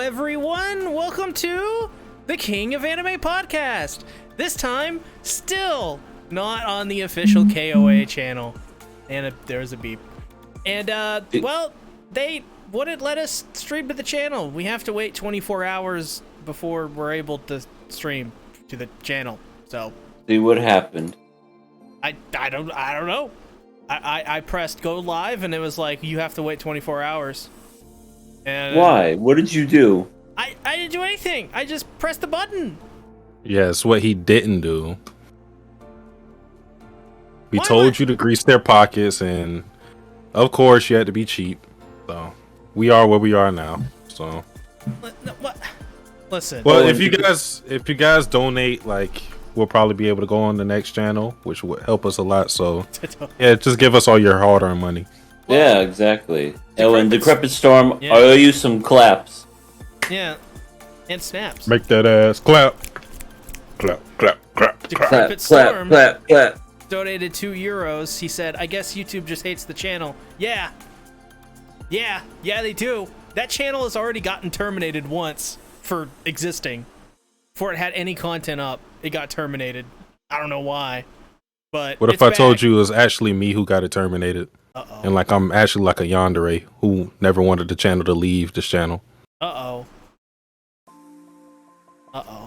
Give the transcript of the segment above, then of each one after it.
everyone! Welcome to the King of Anime podcast. This time, still not on the official KOA channel. And there's a beep. And, well, they wouldn't let us stream to the channel. We have to wait 24 hours before we're able to stream to the channel. So, see what happened. I don't know. I pressed go live and it was like, you have to wait 24 hours. And why? What did you do? I didn't do anything. I just pressed the button. Yes, what he didn't do. We told you to grease their pockets, and of course you had to be cheap. So we are where we are now. So what? Listen. Well, if you guys donate, like, we'll probably be able to go on the next channel, which would help us a lot. So yeah, just give us all your hard-earned money. Yeah, exactly. Oh, and Decrepit Storm, I owe you some claps. Yeah, and snaps. Make that ass clap. Clap, clap, clap, Decrepit clap, Storm clap, clap. donated €2. He said, I guess YouTube just hates the channel. Yeah, they do. That channel has already gotten terminated once for existing. Before it had any content up, it got terminated. I don't know why. But what if I told you it was actually me who got it terminated? Uh-oh. And like I'm actually like a yandere who never wanted the channel to leave this channel. Uh-oh.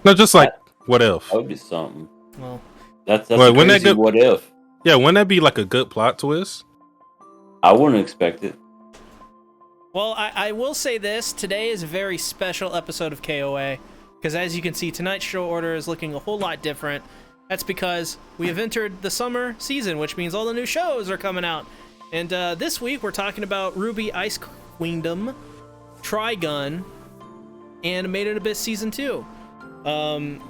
No, just like what if? That would be something. Well, that's a crazy what if. Yeah, wouldn't that be like a good plot twist? I wouldn't expect it. Well, I will say this. Today is a very special episode of KOA. Because as you can see, tonight's show order is looking a whole lot different. That's because we have entered the summer season, which means all the new shows are coming out. And this week, we're talking about RWBY Ice Queendom, Trigun, and Made in Abyss Season 2. And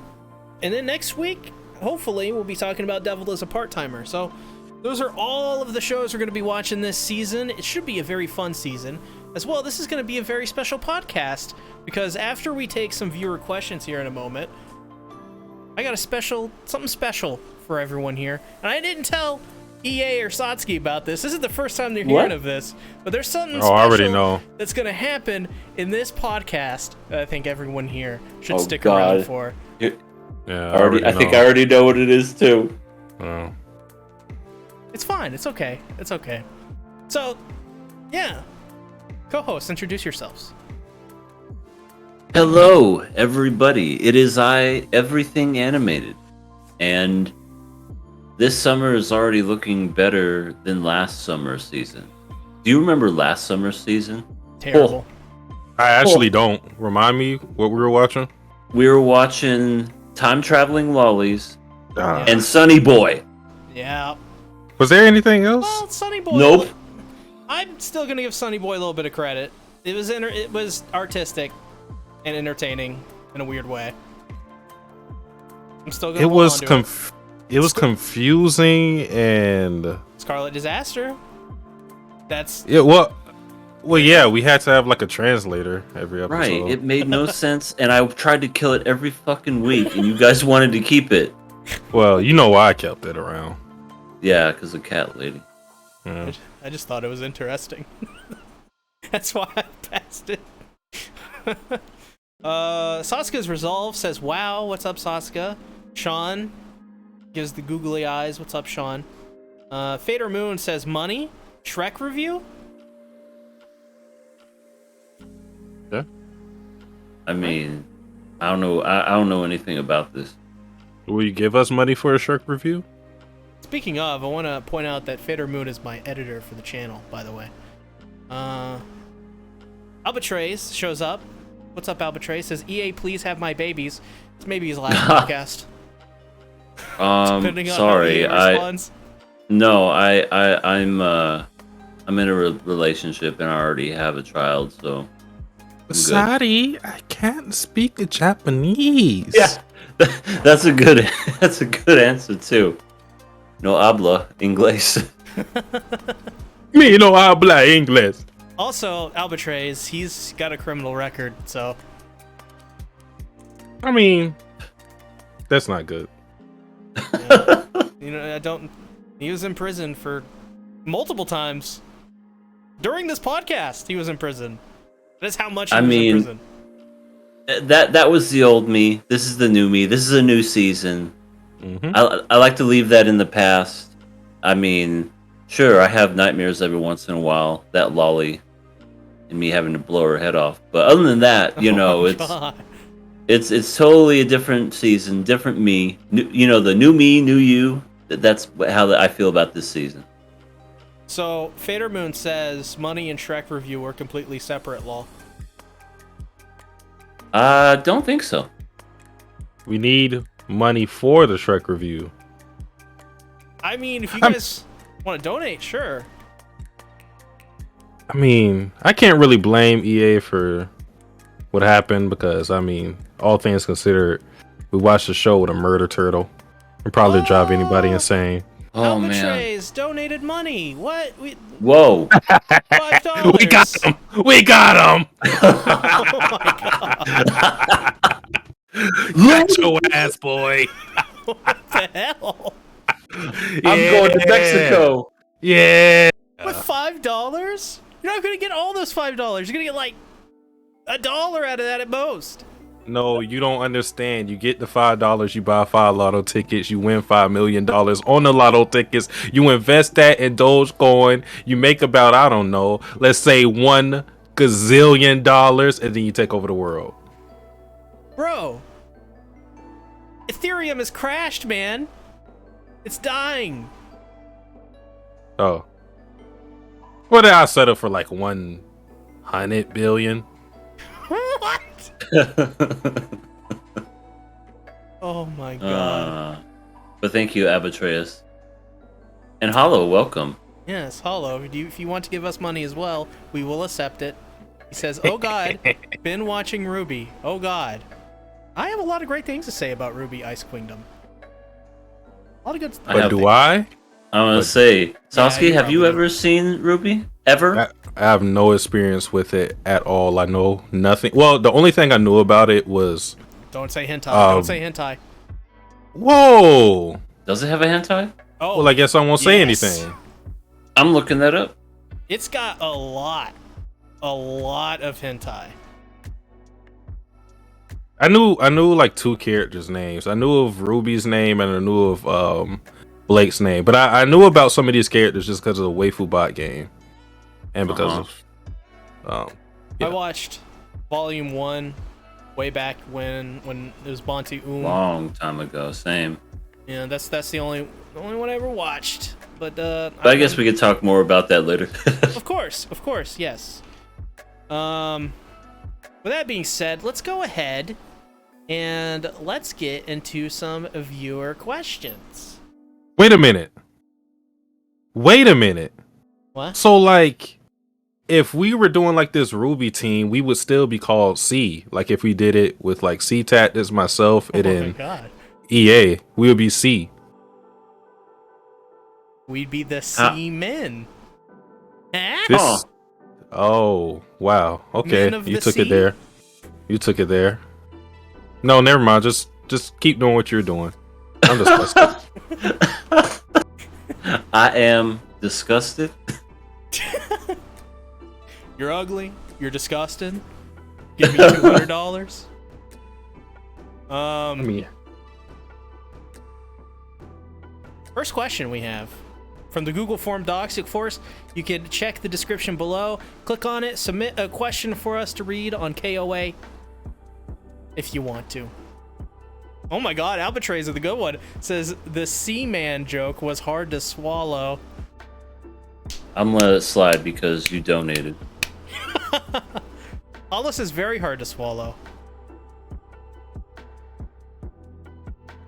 then next week, hopefully, we'll be talking about Devil as a Part-Timer. So those are all of the shows we're going to be watching this season. It should be a very fun season. As well, this is going to be a very special podcast, because after we take some viewer questions here in a moment, I got something special for everyone here. And I didn't tell EA or Satsuki about this. This is the first time they're hearing of this. But there's something special I already know that's going to happen in this podcast that I think everyone here should stick around for. Yeah, I think I already know what it is, too. Oh. It's fine. It's okay. It's okay. So, yeah. Co-hosts, introduce yourselves. Hello, everybody. It is I, Everything Animated. And this summer is already looking better than last summer's season. Do you remember last summer's season? Terrible. I actually don't. Remind me what we were watching? We were watching Time Traveling Lollies and Sunny Boy. Yeah. Was there anything else? Well, Sunny Boy. Nope. I'm still gonna give Sunny Boy a little bit of credit. It was artistic and entertaining in a weird way. I'm still gonna. It was confusing and Scarlet Disaster. That's well, yeah. We had to have like a translator every episode. Right. It made no sense, and I tried to kill it every fucking week, and you guys wanted to keep it. Well, you know why I kept it around. Yeah, because of Cat Lady. Yeah. I just thought it was interesting. That's why I passed it. Sasuke's Resolve says, wow, what's up, Sasuke? Sean gives the googly eyes, what's up, Sean? Fader Moon says, money? Shrek review? Yeah. I mean, I don't know. I don't know anything about this. Will you give us money for a Shrek review? Speaking of, I want to point out that Fader Moon is my editor for the channel, by the way. Albatrace shows up. What's up, Albatrace? Says, EA, please have my babies. It's maybe his last podcast. Sorry, I'm in a relationship and I already have a child, so. Sorry, I can't speak Japanese. Yeah, that's a good answer too. No habla inglés. Me no habla inglés. Also, Albatrace, he's got a criminal record, so. I mean, that's not good. Yeah. He was in prison for multiple times. During this podcast, he was in prison. That's how much he was in prison. That was the old me. This is the new me. This is a new season. Mm-hmm. I like to leave that in the past. I mean, sure, I have nightmares every once in a while. That lolly and me having to blow her head off. But other than that, it's totally a different season, different me. The new me, new you. That's how I feel about this season. So Fader Moon says Money and Shrek review are completely separate. Lol. Don't think so. We need money for the Shrek review. I mean, if you guys want to donate, sure. I mean, I can't really blame EA for what happened because, I mean, all things considered, we watched the show with a murder turtle. It'd probably drive anybody insane. Oh man! Albatrays donated money. What? Whoa! $5. We got him! We got him! Oh my god! Get your ass, boy! What the hell? I'm going to Mexico. Yeah. With $5? You're not gonna get all those $5. You're gonna get like $1 out of that at most. No, you don't understand. You get the $5, you buy 5 lotto tickets, you win $5 million on the lotto tickets. You invest that in Dogecoin. You make about, I don't know, let's say $1 gazillion, and then you take over the world. Bro, Ethereum has crashed, man. It's dying. Oh. What did I set up for, like 100 billion? What? Oh my god. But thank you, Abatreus. And Hollow, welcome. Yes, Hollow, if you want to give us money as well, we will accept it. He says, oh god, been watching RWBY. Oh god. I have a lot of great things to say about RWBY Ice Queendom. A lot of good stuff. But do I? I want to say, Sasuke, you have you probably- ever seen RWBY? Ever? I have no experience with it at all. I know nothing. Well, the only thing I knew about it was... Don't say hentai. Don't say hentai. Whoa! Does it have a hentai? Oh, Well, I guess I won't say yes. anything. I'm looking that up. It's got a lot of hentai. I knew like 2 characters' names. I knew of Ruby's name and I knew of Blake's name. But I knew about some of these characters just because of the Waifu Bot game. And because of I watched Volume 1 way back when it was Bantu Long time ago, same. Yeah, that's the only one I ever watched. But I guess we could talk more about that later. Of course, yes. With that being said, let's go ahead and let's get into some viewer questions. Wait a minute. What? So, like, if we were doing like this RWBY team, we would still be called C. Like, if we did it with like C Tactics, myself, and Oh my then god. EA, we would be C. We'd be the C-men. Huh? This. Oh, wow. Okay, Men of you the took sea? it there. You took it there. No, never mind. Just keep doing what you're doing. I'm disgusted. I am disgusted. You're ugly. You're disgusted. Give me $200. I mean, First question we have from the Google Form Docs. Of course, you can check the description below. Click on it. Submit a question for us to read on KOA if you want to. Oh my god, Albatrays are the good one. It says the Seaman joke was hard to swallow. I'm gonna let it slide because you donated. All this is very hard to swallow.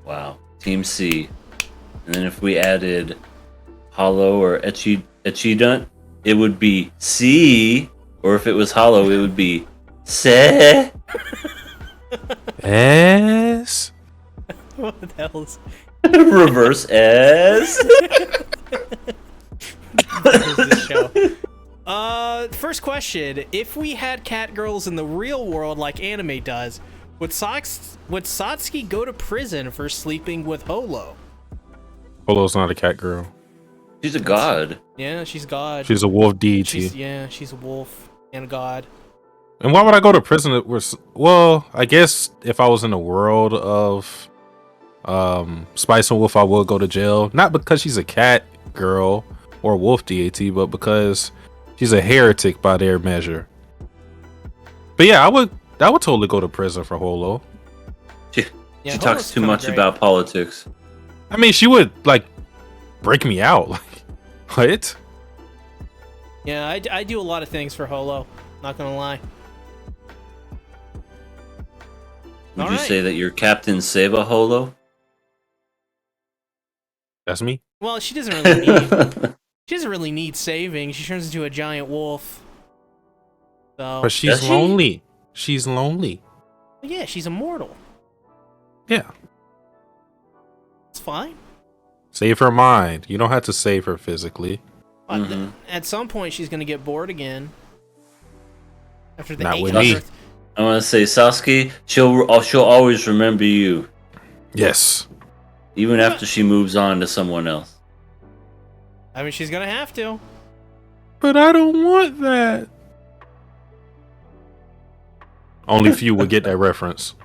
Wow. Team C. And then if we added Hollow or Echidunt, it would be C. Or if it was Hollow, it would be Se. S. What the hell is Reverse S. this show? First question. If we had cat girls in the real world like anime does, would Satsuki go to prison for sleeping with Holo? Holo's not a cat girl. She's a god. Yeah, she's God. She's a wolf deity. She's a wolf and a god. And why would I go to prison? Well, I guess if I was in the world of Spice and Wolf, I would go to jail. Not because she's a cat girl or wolf DAT, but because she's a heretic by their measure. But yeah, I would totally go to prison for Holo. She Yeah, talks Holo's too kinda much great. about politics. I mean, she would like break me out. Like, what? Yeah, I do a lot of things for Holo. Not gonna lie. Would All you right. say that you're Captain Seba Holo? That's me. Well, she doesn't really need. She doesn't really need saving. She turns into a giant wolf. So But she's Does she? lonely. She's lonely. yeah, she's immortal. Yeah. It's fine. Save her mind. You don't have to save her physically. But Mhm. at some point, she's gonna get bored again. After the Not with me. 800th. I want to say, Sasuke, she'll always remember you, Yes. even after she moves on to someone else. I mean, she's gonna have to. But I don't want that. Only few would get that reference.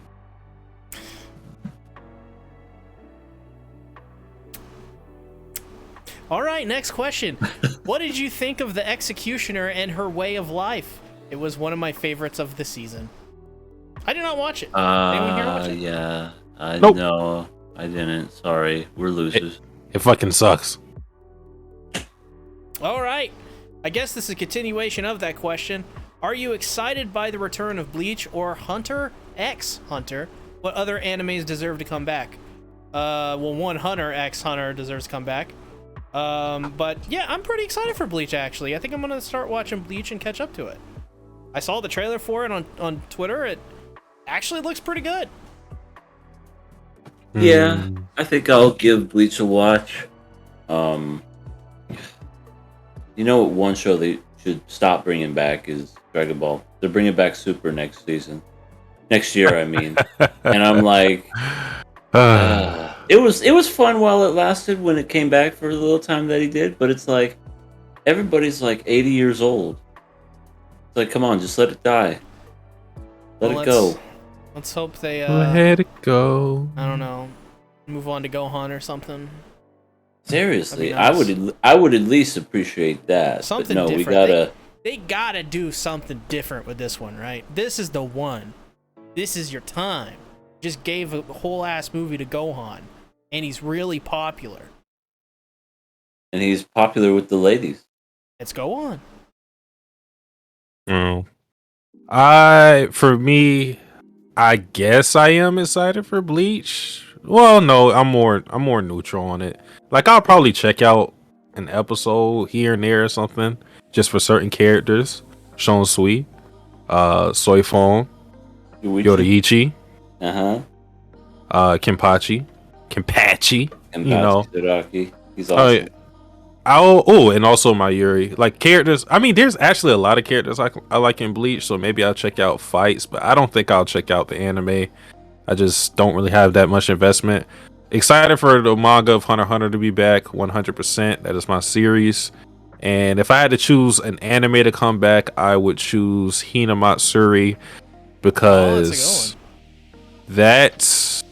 All right, next question. What did you think of the Executioner and her way of life? It was one of my favorites of the season. I did not watch it. Anyone here watch it? Yeah. Nope. No, I didn't. Sorry. We're losers. It fucking sucks. All right. I guess this is a continuation of that question. Are you excited by the return of Bleach or Hunter x Hunter? What other animes deserve to come back? Well, one Hunter x Hunter deserves to come back. But yeah, I'm pretty excited for Bleach, actually. I think I'm gonna start watching Bleach and catch up to it. I saw the trailer for it on Twitter. It actually looks pretty good. Yeah, I think I'll give Bleach a watch. You know what? One show they should stop bringing back is Dragon Ball. They're bringing back Super next year. I mean, and I'm like, it was fun while it lasted when it came back for the little time that he did. But it's like everybody's like 80 years old. It's like, come on, just let it die. Let Well, it go. Let's hope they Let it go. I don't know, move on to Gohan or something. Seriously, That'd be nice. I would at least appreciate that. Something but no, different. we gotta. They gotta do something different with this one, right? This is the one. This is your time. Just gave a whole ass movie to Gohan, and he's really popular. And he's popular with the ladies. Let's go on. For me, I guess I am excited for Bleach. Well, no, I'm more neutral on it. Like, I'll probably check out an episode here and there or something just for certain characters. Shon Sui, Soifong, Yoruichi, Kenpachi, And you know. Tsuraki. He's awesome. And also Mayuri. Like, characters, I mean, there's actually a lot of characters I like in Bleach, so maybe I'll check out fights, but I don't think I'll check out the anime. I just don't really have that much investment. Excited for the manga of Hunter x Hunter to be back 100%. That is my series. And if I had to choose an anime to come back, I would choose Hinamatsuri because that's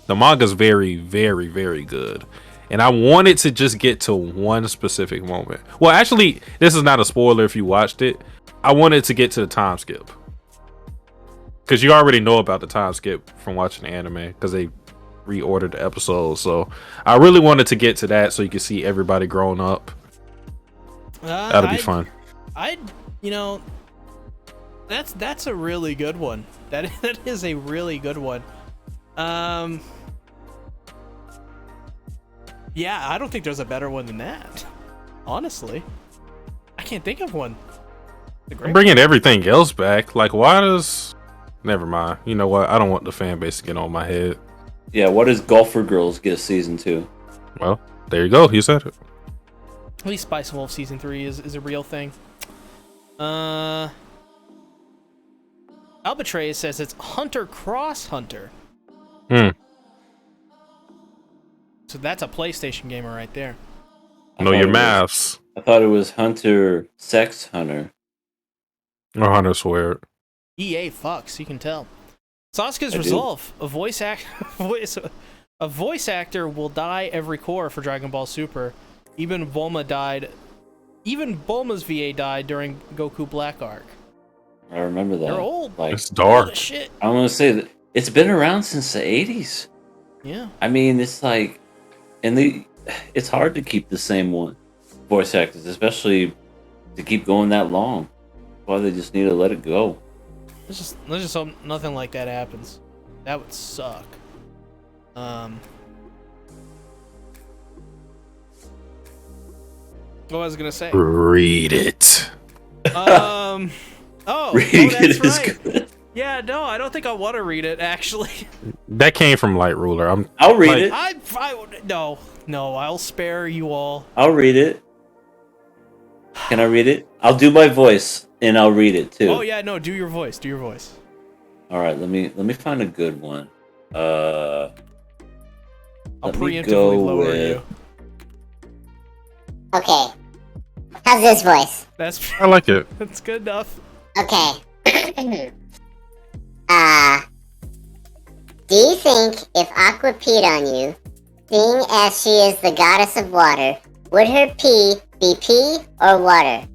the manga's very, very, very good. And I wanted to just get to one specific moment. Well, actually, this is not a spoiler if you watched it. I wanted to get to the time skip. Because you already know about the time skip from watching the anime. Because they reordered the episodes. So I really wanted to get to that so you could see everybody growing up. That'll be fun. That's a really good one. That is a really good one. Yeah, I don't think there's a better one than that. Honestly, I can't think of one. I'm bringing everything else back. Like, why does... Never mind. You know what? I don't want the fan base to get on my head. Yeah, what does Golfer Girls get a season 2? Well, there you go. You said it. At least Spice and Wolf season 3 is a real thing. Albatrace says it's Hunter Cross Hunter. So that's a PlayStation gamer right there. Know your maths. I thought it was Hunter Sex Hunter. Or Hunter Swear. EA fucks, you can tell. Sasuke's I do. resolve: a voice actor will die every core for Dragon Ball Super. Even Bulma's VA died during Goku Black Arc. I remember that. They're old. Like, It's dark. Old as shit. I want to say that it's been around since the 80s. Yeah. I mean, it's like, it's hard to keep the same voice actors, especially to keep going that long. Why they just need to let it go. Let's just hope nothing like that happens. That would suck. What was I gonna say? Read it. Oh, Reading that's it is right. good. Yeah, no, I don't think I want to read it. Actually, That came from Light Ruler. I'll read it. no, I'll spare you all. I'll read it. Can I read it? I'll do my voice and I'll read it too. Oh yeah, no, do your voice. Do your voice. All right, let me find a good one. I'll Let me preemptively go lower with- you. Okay. How's this voice? I like it. That's good enough. Okay. Do you think if Aqua peed on you, seeing as she is the goddess of water, would her pee be pee or water?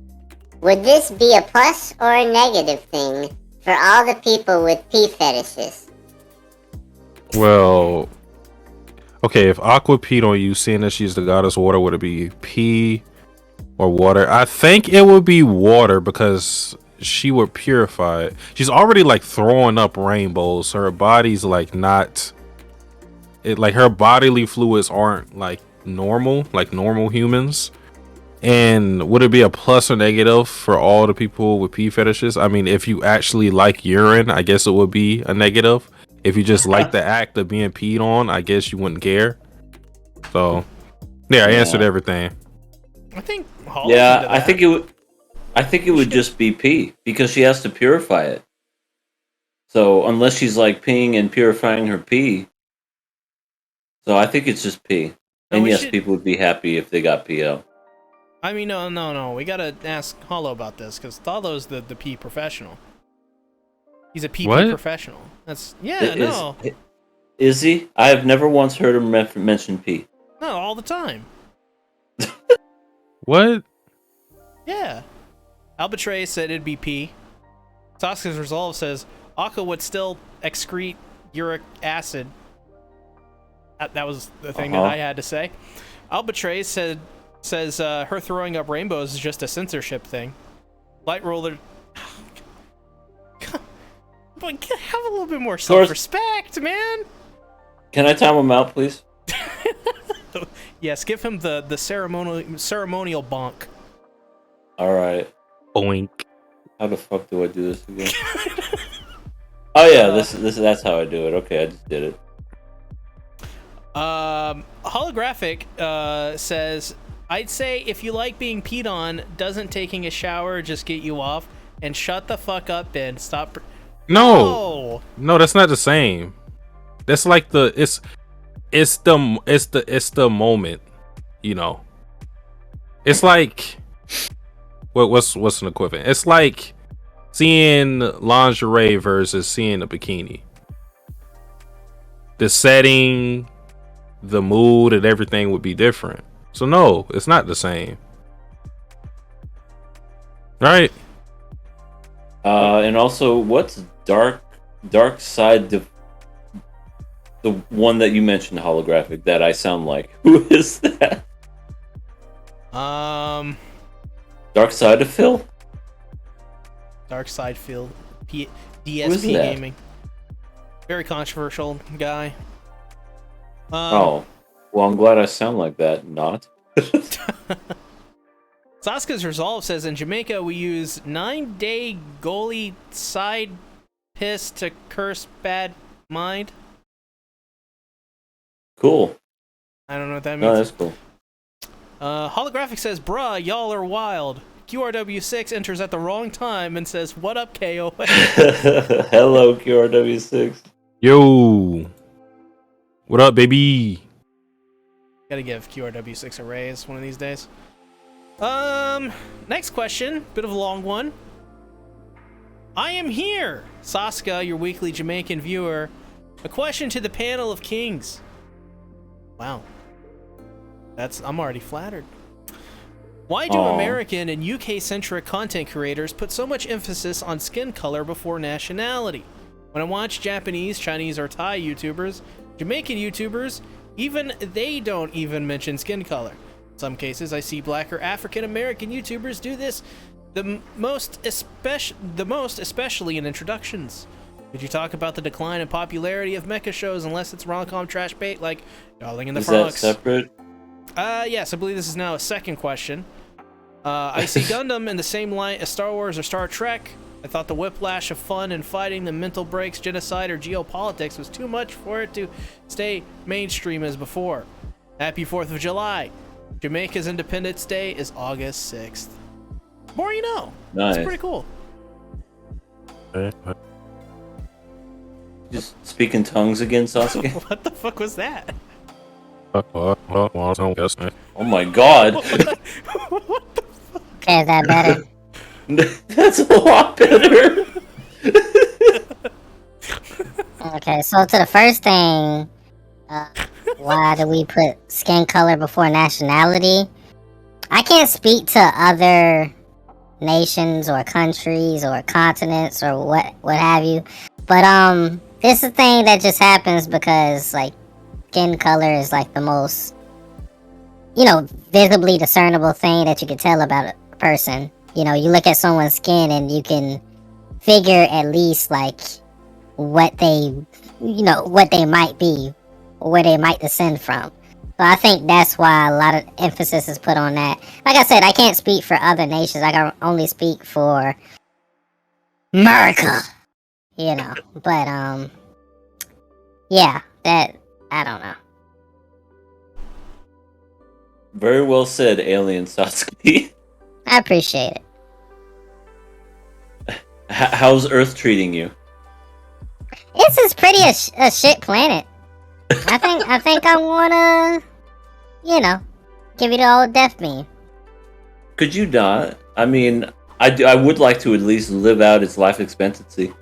Would this be a plus or a negative thing for all the people with pee fetishes? Well, okay, if Aqua peed on you, seeing that she's the goddess of water, would it be pee or water? I think it would be water because she would purify it. She's already like throwing up rainbows. So her body's like not it, like her bodily fluids aren't like normal humans. And would it be a plus or negative for all the people with pee fetishes? I mean, if you actually like urine, I guess it would be a negative. If you just like the act of being peed on, I guess you wouldn't care. So yeah, I answered everything. I think. Yeah, I think it would just be pee because she has to purify it. So unless she's like peeing and purifying her pee, so I think it's just pee. No, And we yes, should- people would be happy if they got PO. I mean, no. We gotta ask Hollow about this because Thalo's the pee professional. He's a PP What? professional. No, Is he? I have never once heard him mention pee. no, all the time. What? Yeah. Albatray said it'd be pee. Sasuke's resolve says Aqua would still excrete uric acid. That was the thing that I had to say. Albatray says her throwing up rainbows is just a censorship thing. Light Roller. But have a little bit more self-respect, man. Can I time him out, please? Yes, give him the ceremonial bonk. All right. Boink. How the fuck do I do this again? Oh yeah, that's how I do it. Okay, I just did it. Holographic says, I'd say if you like being peed on, doesn't taking a shower just get you off? And shut the fuck up, Ben. Stop. No, that's not the same. That's like it's the moment, you know. It's like what's an equivalent? It's like seeing lingerie versus seeing a bikini. The setting, the mood, and everything would be different. So no, it's not the same. Right? And also, what's dark side? The one that you mentioned, holographic, that I sound like. Who is that? Dark side of Phil. Dark Side Phil, Who is DSP that? Gaming. Very controversial guy. Oh, well, I'm glad I sound like that. Not. Sasuke's resolve says in Jamaica we use 9-day goalie side piss to curse bad mind. Cool. I don't know what that No, means. that's cool. Holographic says, bruh, y'all are wild. QRW6 enters at the wrong time and says, what up, KOA? Hello, QRW6. Yo, what up, baby? Gotta give QRW6 a raise one of these days. Next question, bit of a long one. I am here, Sasuke, your weekly Jamaican viewer. A question to the panel of kings. Wow. I'm already flattered. Why do American and UK-centric content creators put so much emphasis on skin color before nationality? When I watch Japanese, Chinese, or Thai YouTubers, Jamaican YouTubers, even they don't even mention skin color. In some cases, I see Black or African American YouTubers do this the most, especially in introductions. Could you talk about the decline in popularity of mecha shows unless it's rom-com trash bait like Darling in the Franxx? Is that separate? Yes, I believe this is now a second question. I see Gundam in the same light as Star Wars or Star Trek. I thought the whiplash of fun and fighting, the mental breaks, genocide, or geopolitics was too much for it to stay mainstream as before. Happy 4th of July. Jamaica's Independence Day is August 6th. More you know. Nice. That's pretty cool. Just speaking tongues again, Sasuke? What the fuck was that? Oh my god. What the fuck? Okay, is that better? That's a lot better. Okay, so to the first thing, why do we put skin color before nationality? I can't speak to other nations or countries or continents or what have you, but this is a thing that just happens because like skin color is like the most, visibly discernible thing that you can tell about a person. You look at someone's skin and you can figure at least like what they might be or where they might descend from. So I think that's why a lot of emphasis is put on that. Like I said, I can't speak for other nations. I can only speak for America, But yeah, that I don't know. Very well said, Alien Sasuke. I appreciate it. How's Earth treating you? It's just pretty a shit planet. I think I wanna, give you the old death meme. Could you not? I mean, I would like to at least live out its life expectancy.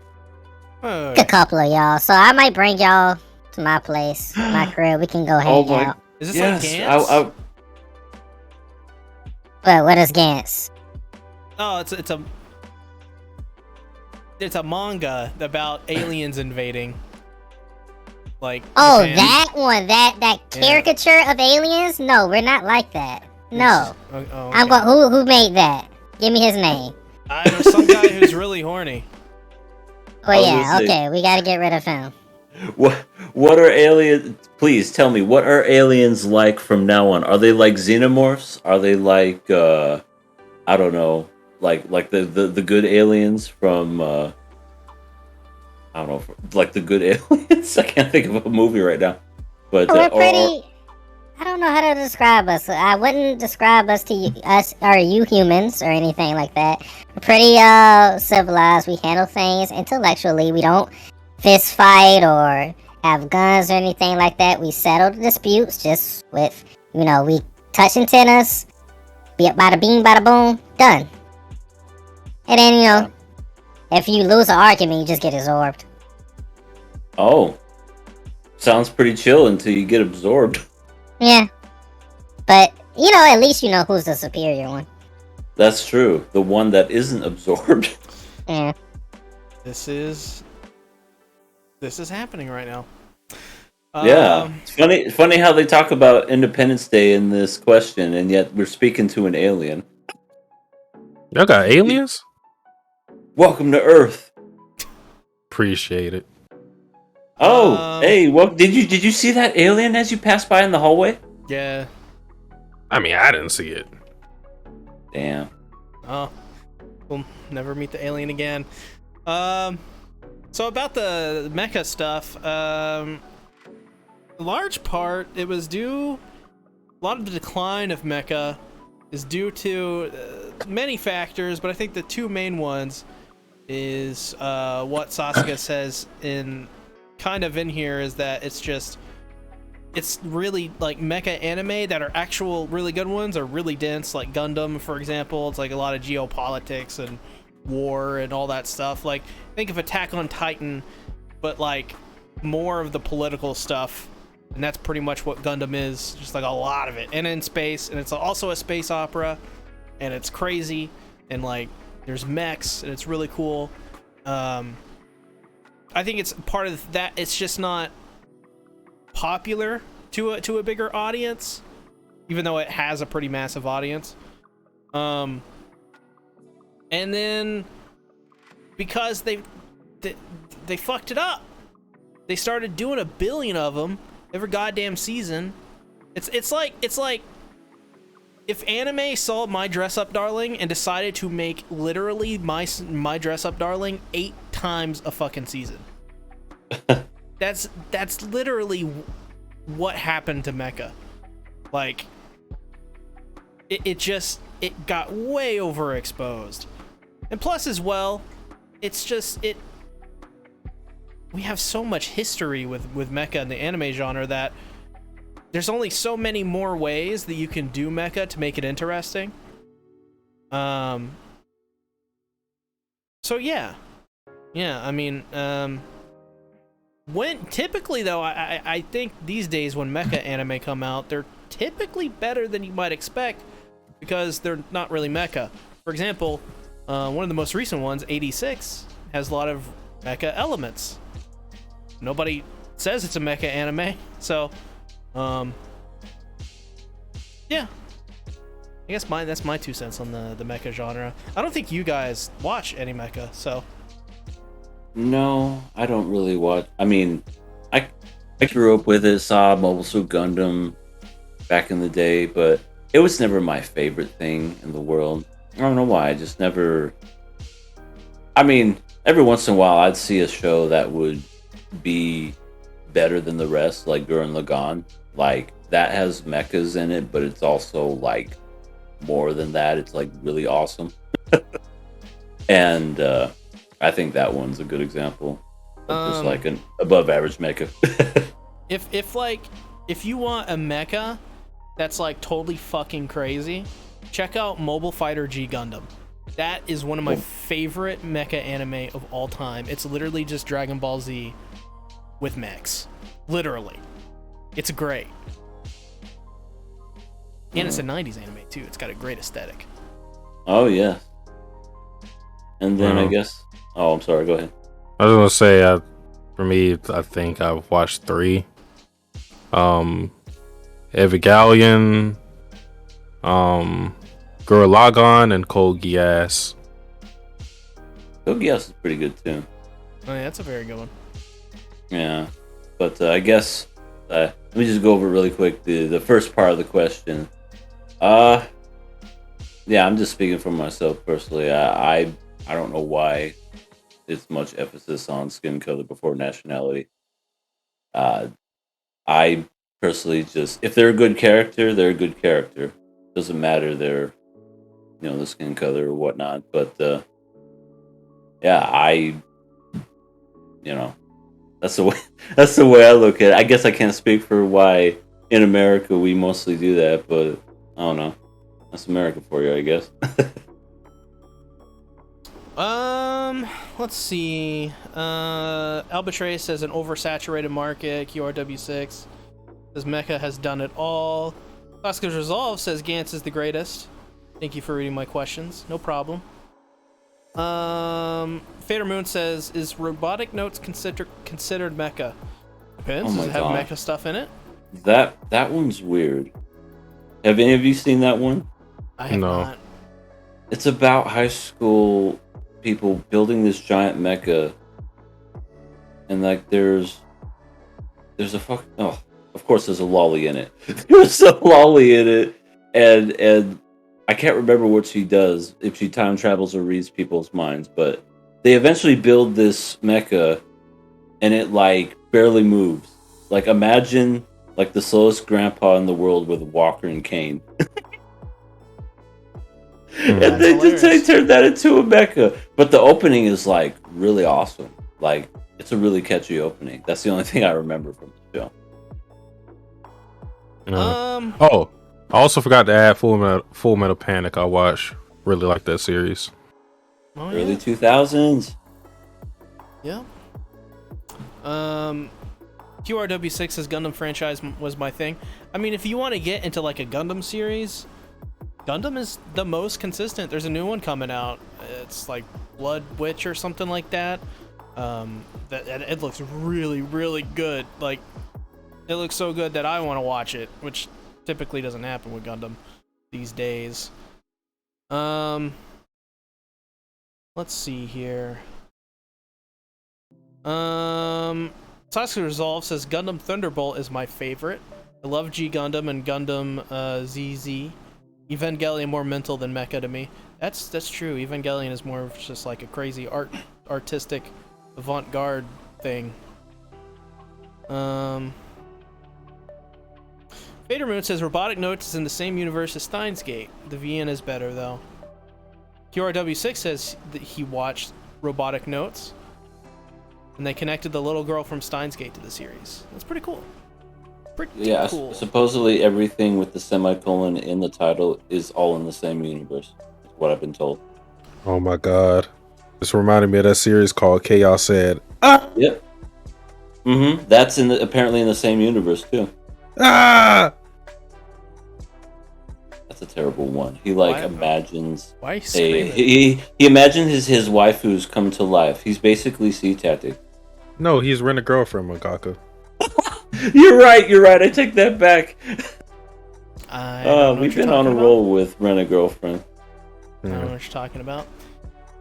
A couple of y'all, so I might bring y'all to my place, my crib. We can go hang out. Is this Yes, like Gantz? What is Gantz? Oh, it's a manga about aliens invading. Like Japan. That one, that caricature of aliens? No, we're not like that. No. Okay. I'm going. Who made that? Give me his name. There's some guy who's really horny. Well, yeah, okay, we gotta get rid of him. What are aliens? Please tell me, what are aliens like from now on? Are they like xenomorphs? Are they like I don't know, like the good aliens from I don't know, like the good aliens? I can't think of a movie right now. But we're pretty. I don't know how to describe us. I wouldn't describe us to us or you humans or anything like that. We're pretty civilized. We handle things intellectually. We don't fist fight or have guns or anything like that. We settle the disputes just with, we touch antennas, bada bing, bada boom, done. And then, if you lose an argument, you just get absorbed. Oh, sounds pretty chill until you get absorbed. Yeah, but at least you know who's the superior one. That's true. The one that isn't absorbed. Yeah. This is happening right now. Yeah, it's funny how they talk about Independence Day in this question, and yet we're speaking to an alien. Y'all got aliens? Welcome to Earth. Appreciate it. Oh, hey, what did you see that alien as you passed by in the hallway? Yeah. I mean, I didn't see it. Damn. Oh, we'll never meet the alien again. So about the mecha stuff, large part it was due. A lot of the decline of mecha is due to many factors, but I think the two main ones is what Sasuke says in here is that it's really like mecha anime that are actual really good ones are really dense, like Gundam, for example. It's like a lot of geopolitics and war and all that stuff. Like, think of Attack on Titan, but like more of the political stuff, and that's pretty much what Gundam is, just like a lot of it, and in space, and it's also a space opera, and it's crazy, and like there's mechs, and it's really cool. I think it's part of that. It's just not popular to a bigger audience, even though it has a pretty massive audience. And then because they fucked it up, they started doing 1 billion of them every goddamn season. It's like if anime saw My Dress Up Darling and decided to make literally My Dress Up Darling 8 times a fucking season. That's literally what happened to Mecha. Like, it got way overexposed. And plus as well, it's just we have so much history with mecha in the anime genre that there's only so many more ways that you can do mecha to make it interesting. So yeah, I mean, when typically though, I think these days when mecha anime come out, they're typically better than you might expect because they're not really mecha. For example, one of the most recent ones, 86, has a lot of mecha elements. Nobody says it's a mecha anime, so yeah, I guess that's my 2 cents on the mecha genre. I don't think you guys watch any mecha, so. No, I don't really watch. I mean, I grew up with it, saw Mobile Suit Gundam back in the day, but it was never my favorite thing in the world. I don't know why. I just never. I mean, every once in a while, I'd see a show that would be better than the rest, like Gurren Lagann. Like, that has mechas in it, but it's also like more than that. It's like really awesome. And I think that one's a good example of just like an above average mecha. if you want a mecha that's like totally fucking crazy, check out Mobile Fighter G Gundam. That is one of my favorite mecha anime of all time. It's literally just Dragon Ball Z with mechs. Literally. It's great. And it's a 90s anime too. It's got a great aesthetic. Oh yeah. And then I guess. Oh, I'm sorry. Go ahead. I was gonna say, for me, I think I've watched 3. Evangelion, Gurren Lagann, and Code Geass. Code Geass is pretty good too. Oh yeah, that's a very good one. Yeah, but I guess let me just go over it really quick. The first part of the question. Yeah, I'm just speaking for myself personally. I don't know why it's much emphasis on skin color before nationality. I personally just, if they're a good character, they're a good character. Doesn't matter their, the skin color or whatnot. But yeah, that's the way I look at it. I guess I can't speak for why in America we mostly do that, but I don't know. That's America for you, I guess. Let's see. Albatray says an oversaturated market. QRW6 says Mecha has done it all. Oscar's Resolve says Gantz is the greatest. Thank you for reading my questions. No problem. Fader Moon says, is Robotic Notes considered mecha? Depends. Does it have mecha stuff in it? That one's weird. Have any of you seen that one? I have not. It's about high school people building this giant mecha, and like there's a of course there's a lolly in it. There's a lolly in it, and I can't remember what she does, if she time travels or reads people's minds, but they eventually build this mecha and it like barely moves. Like, imagine like the slowest grandpa in the world with a walker and cane. And they turned that into a mecha. But the opening is like really awesome. Like, it's a really catchy opening. That's the only thing I remember from the show. Oh, I also forgot to add Full Metal Panic. I watched. Really like that series. Oh, Early yeah. 2000s. Yeah. QRW6's Gundam franchise was my thing. I mean, if you want to get into like a Gundam series, Gundam is the most consistent. There's a new one coming out. It's like Blood Witch or something like that. It looks really, really good. Like, it looks so good that I want to watch it, which typically doesn't happen with Gundam these days. Let's see here. Sasuke Resolve says Gundam Thunderbolt is my favorite. I love G Gundam and Gundam ZZ. Evangelion more mental than mecha to me. That's true. Evangelion is more of just like a crazy artistic avant-garde thing. Vader Moon says Robotic Notes is in the same universe as Steins Gate. The VN is better though. QRW6 says that he watched Robotic Notes and they connected the little girl from Steins Gate to the series. That's pretty cool. Pretty cool. Supposedly everything with the semicolon in the title is all in the same universe. Is what I've been told. Oh my god. This reminded me of that series called Chaos Said. Ah! Yep. That's apparently in the same universe too. Ah! That's a terrible one. He imagines Why are you screaming? he imagines his wife who's come to life. He's basically C-Tactic. No, he's Rent a Girlfriend, Mangaka. You're right. I take that back. We've been on a roll with Rent a Girlfriend. I don't know what you're talking about.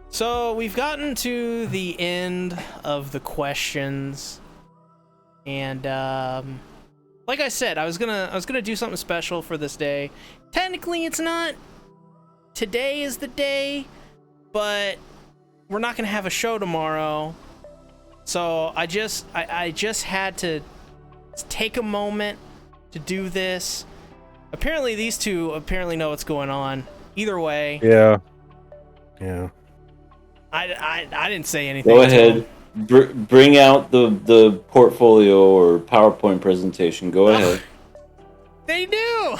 So we've gotten to the end of the questions, and like I said, I was gonna do something special for this day. Technically, it's not. Today is the day, but we're not gonna have a show tomorrow. So I just had to take a moment to do this. Apparently, these two know what's going on. Either way. Yeah. I didn't say anything. Go ahead. Bring out the portfolio or PowerPoint presentation. Go ahead. They do!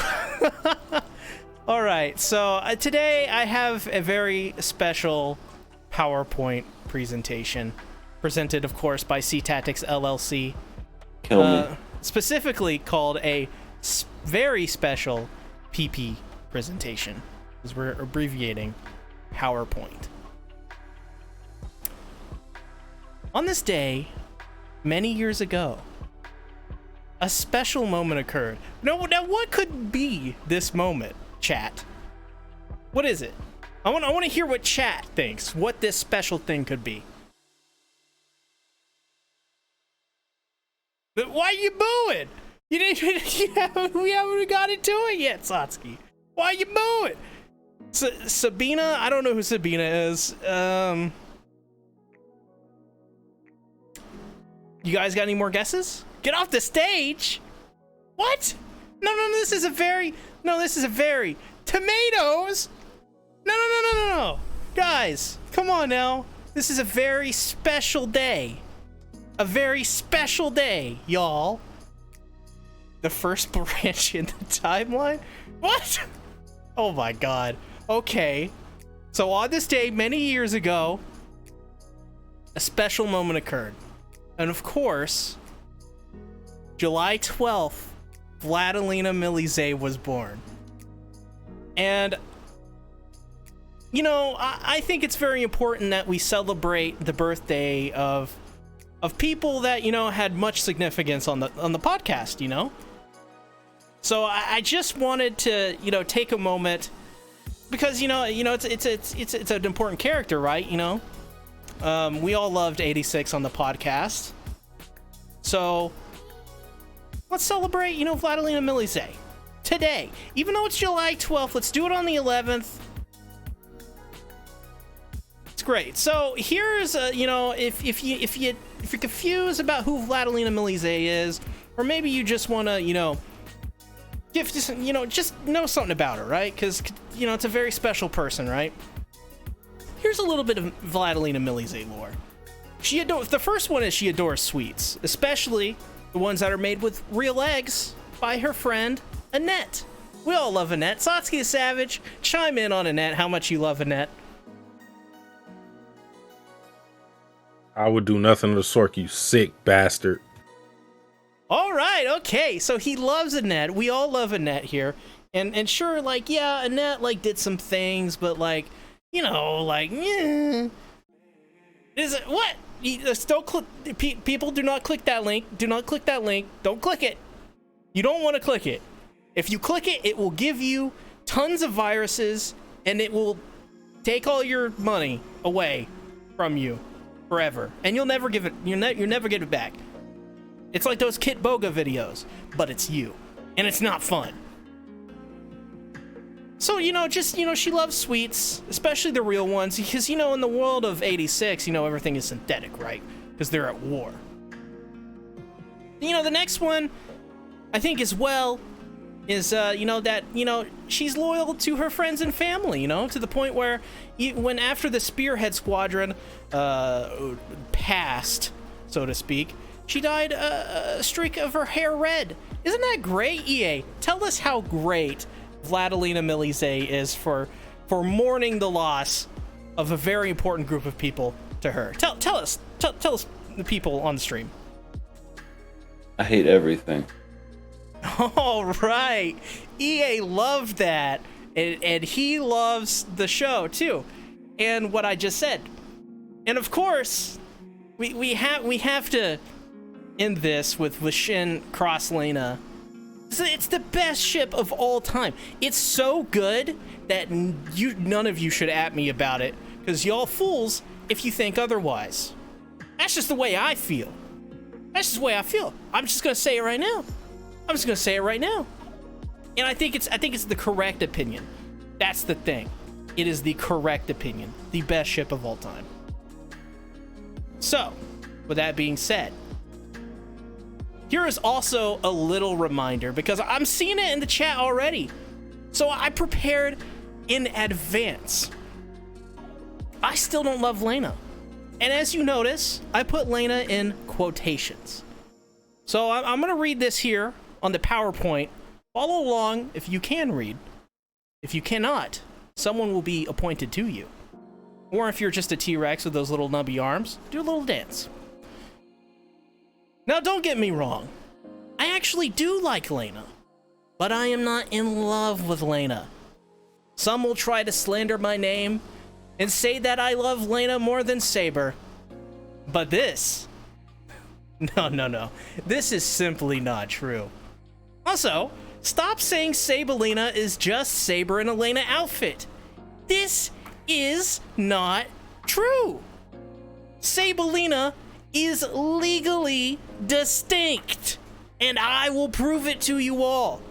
All right, so today I have a very special PowerPoint presentation, presented, of course, by C-Tactics LLC. Kill me. Specifically called a very special PP presentation, because we're abbreviating PowerPoint. On this day, many years ago, a special moment occurred. Now what could be this moment, chat? What is it? I want to hear what chat thinks, what this special thing could be. But why are you booing? We haven't got into it yet, Satsuki. Why are you booing? Sabina? I don't know who Sabina is. You guys got any more guesses? Get off the stage! What? No, this is a very tomatoes! No. Guys, come on now. This is a very special day. A very special day, y'all. The first branch in the timeline? What? Oh my god. Okay. So on this day, many years ago, a special moment occurred. And of course, July 12th, Vladilena Milize was born. And, you know, I think it's very important that we celebrate the birthday of people that, you know, had much significance on the podcast, you know? So I just wanted to, you know, take a moment because, you know, it's an important character, right? You know? We all loved 86 on the podcast. So let's celebrate, you know, Vladilena Milize today. Even though it's July 12th, let's do it on the 11th. It's great. So here's you know, if you're confused about who Vladilena Milize is, or maybe you just want to, you know, just know something about her, right? Because, you know, it's a very special person, right? Here's a little bit of Vladilena Milize lore. The first one is she adores sweets, especially the ones that are made with real eggs by her friend Annette. We all love Annette. Satsuki the Savage, chime in on Annette, how much you love Annette. I would do nothing of the sort, you sick bastard. All right, okay. So he loves Annette. We all love Annette here. And sure, like, yeah, Annette, like, did some things, but, like, you know, like, yeah. Is it, what? Don't click, people, do not click that link. Do not click that link. Don't click it. You don't want to click it. If you click it, it will give you tons of viruses, and it will take all your money away from you forever. And you'll never give it, you'll never get it back. It's like those Kit Boga videos, but it's you. And it's not fun. So, you know, just, you know, she loves sweets, especially the real ones, because, you know, in the world of 86, you know, everything is synthetic, right? Because they're at war. You know, the next one, I think as well, is, you know, that, you know, she's loyal to her friends and family, you know, to the point where when after the Spearhead Squadron passed, so to speak, she dyed a streak of her hair red. Isn't that great, EA? Tell us how great Vladilena Milize is for mourning the loss of a very important group of people to her. Tell us the people on the stream. I hate everything. All right, EA loved that, and he loves the show too, and what I just said. And of course, we have to end this with Lashin Cross Lena. It's the best ship of all time. It's so good that none of you should at me about it, because y'all fools if you think otherwise. That's just the way I feel. That's just the way I feel. I'm just gonna say it right now. And I think it's the correct opinion. That's the thing. It is the correct opinion. The best ship of all time. So, with that being said, here is also a little reminder, because I'm seeing it in the chat already. So I prepared in advance. I still don't love Lena. And as you notice, I put Lena in quotations. So I'm going to read this here on the PowerPoint. Follow along if you can read. If you cannot, someone will be appointed to you. Or if you're just a T-Rex with those little nubby arms, do a little dance. Now, don't get me wrong. I actually do like Lena, but I am not in love with Lena. Some will try to slander my name and say that I love Lena more than Saber. But this... No. This is simply not true. Also, stop saying Sabelina is just Saber in a Lena outfit. This is not true. Sabelina is legally distinct, and I will prove it to you all.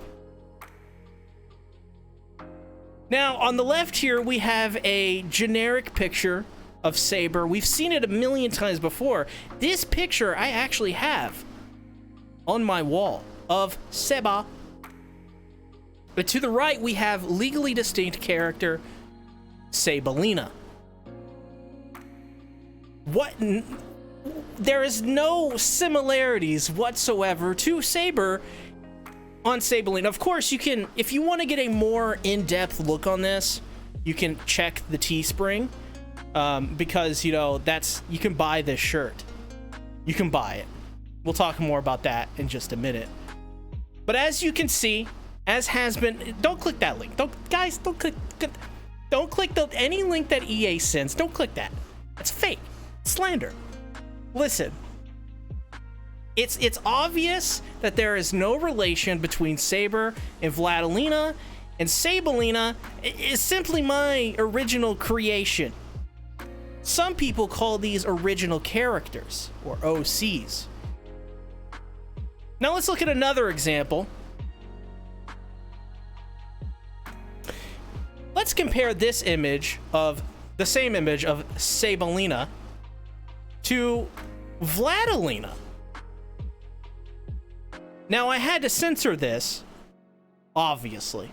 Now, on the left here, we have a generic picture of Saber. We've seen it a million times before. This picture I actually have on my wall of Seba. But to the right, we have legally distinct character Sabelina. There is no similarities whatsoever to Saber on Sabelina. Of course, you can, if you want to get a more in-depth look on this, you can check the Teespring, because, you know, you can buy this shirt. You can buy it. We'll talk more about that in just a minute. But as you can see, as has been, don't click that link. Don't click any link that EA sends. Don't click that. It's fake. It's slander. Listen, it's obvious that there is no relation between Saber and Vladilena, and Sabelina is simply my original creation. Some people call these original characters, or OCs. Now let's look at another example. Let's compare this image of, the same image of Sabelina to Vladilena. Now, I had to censor this, obviously,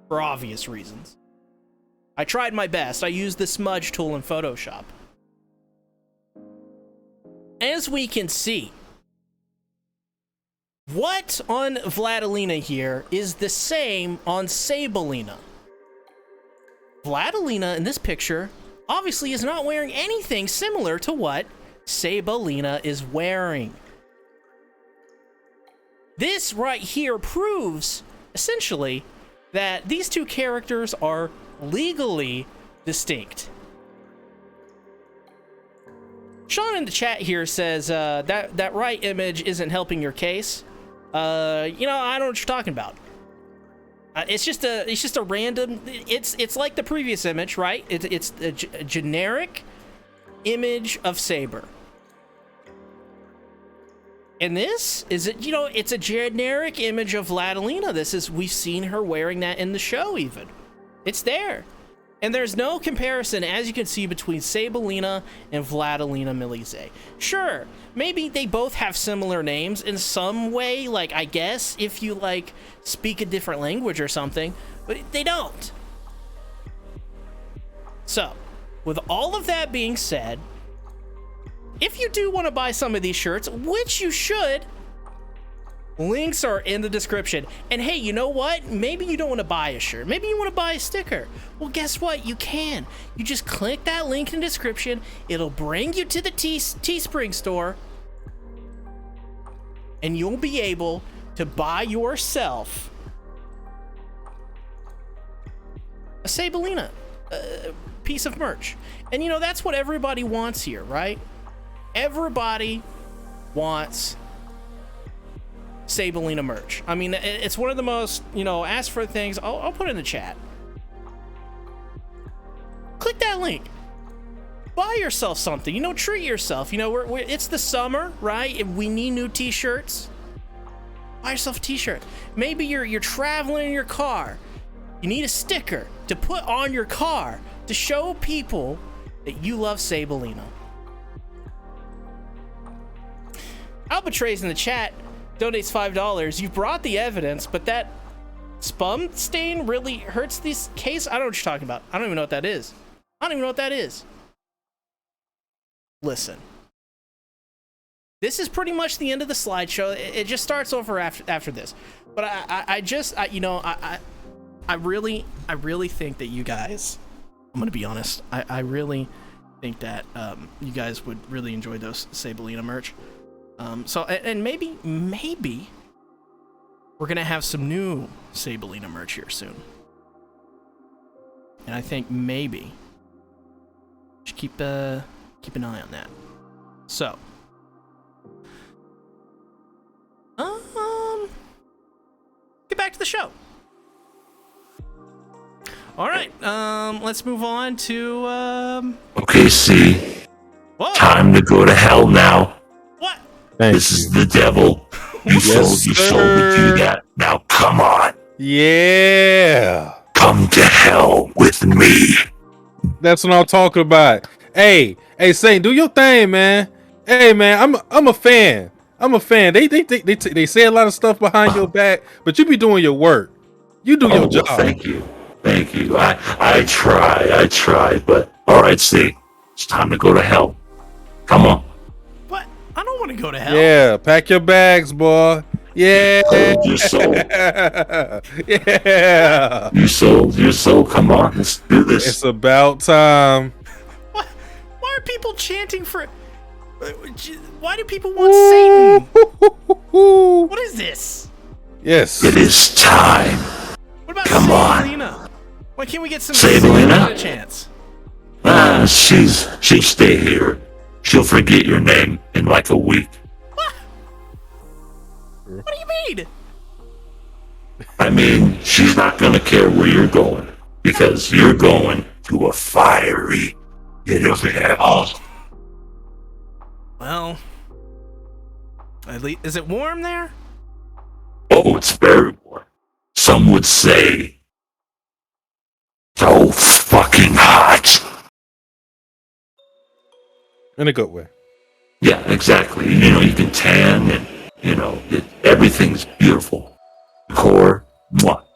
for obvious reasons. I tried my best. I used the smudge tool in Photoshop. As we can see, what on Vladilena here is the same on Sabelina. Vladilena in this picture obviously is not wearing anything similar to what Vladilena is wearing. This right here proves, essentially, that these two characters are legally distinct. Sean in the chat here says that right image isn't helping your case. I don't know what you're talking about. It's just a random. It's like the previous image, right? It's a generic image of Saber. And this is it's a generic image of Vladilena. We've seen her wearing that in the show even. It's there. And there's no comparison, as you can see, between Sabelina and Vladilena Milize. Sure, maybe they both have similar names in some way, like, I guess, if you, like, speak a different language or something, but they don't. So, with all of that being said, if you do want to buy some of these shirts, which you should, links are in the description. And hey, you know what? Maybe you don't want to buy a shirt. Maybe you want to buy a sticker. Well, guess what? You can. You just click that link in the description. It'll bring you to the Teespring store. And you'll be able to buy yourself a Sabelina piece of merch. And that's what everybody wants here, right? Everybody wants Sabelina merch. I mean, it's one of the most, asked for things. I'll put it in the chat. Click that link. Buy yourself something. Treat yourself. It's the summer, right? We need new t-shirts. Buy yourself a t-shirt. Maybe you're traveling in your car. You need a sticker to put on your car to show people that you love Sabelina. Albatrace in the chat donates $5. You've brought the evidence, but that spum stain really hurts this case. I don't know what you're talking about. I don't even know what that is. Listen. This is pretty much the end of the slideshow. It just starts over after this. But I really think that you guys, I'm going to be honest, I really think that you guys would really enjoy those Sabelina merch. And maybe we're gonna have some new Sabelina merch here soon. And I think maybe just keep an eye on that. So, get back to the show. All right, let's move on to Okay, see. Whoa. Time to go to hell now. What? This is the devil. You told me to do that. Now come on. Yeah. Come to hell with me. That's what I'm talking about. Hey, Saint, do your thing, man. Hey, man, I'm a fan. They say a lot of stuff behind your back, but you be doing your work. You do your job. Thank you. I try, but all right, see. It's time to go to hell. Come on. What? I don't want to go to hell. Yeah, pack your bags, boy. Yeah. Hold your soul. Yeah. Your soul. Come on, let's do this. It's about time. What? Why are people chanting for? Why do people want Satan? What is this? Yes. It is time. What about Come Sabelina? Why can't we get some Sabelina chance? She'll stay here. She'll forget your name in like a week. What? What do you mean? I mean, she's not gonna care where you're going because you're going to a fiery pit of hell. Well, at least, is it warm there? Oh, it's very warm. Some would say so fucking hot. In a good way. Yeah, exactly. You can tan and, everything's beautiful. Core, what?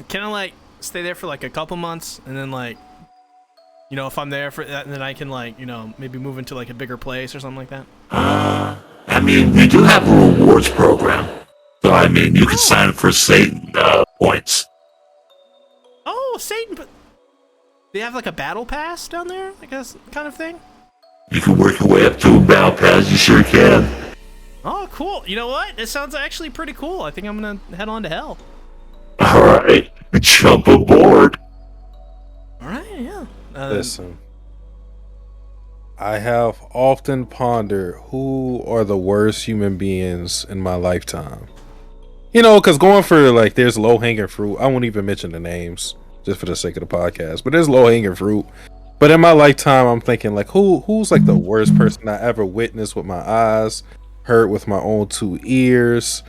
Can I, like, stay there for, like, a couple months and then, like, if I'm there for that, then I can, like, maybe move into, like, a bigger place or something like that? I mean, we do have a rewards program. So, I mean, you can sign up for Satan points. Oh, Satan, but they have, like, a battle pass down there, I guess, kind of thing? You can work your way up to a battle pass. You sure can. Oh, cool. You know what? This sounds actually pretty cool. I think I'm gonna head on to hell. All right, jump aboard. All right, yeah. Listen, I have often pondered who are the worst human beings in my lifetime. You know, because going for like, there's low hanging fruit. I won't even mention the names just for the sake of the podcast, but there's low hanging fruit. But in my lifetime, I'm thinking like, who's like the worst person I ever witnessed with my eyes, heard with my own two ears,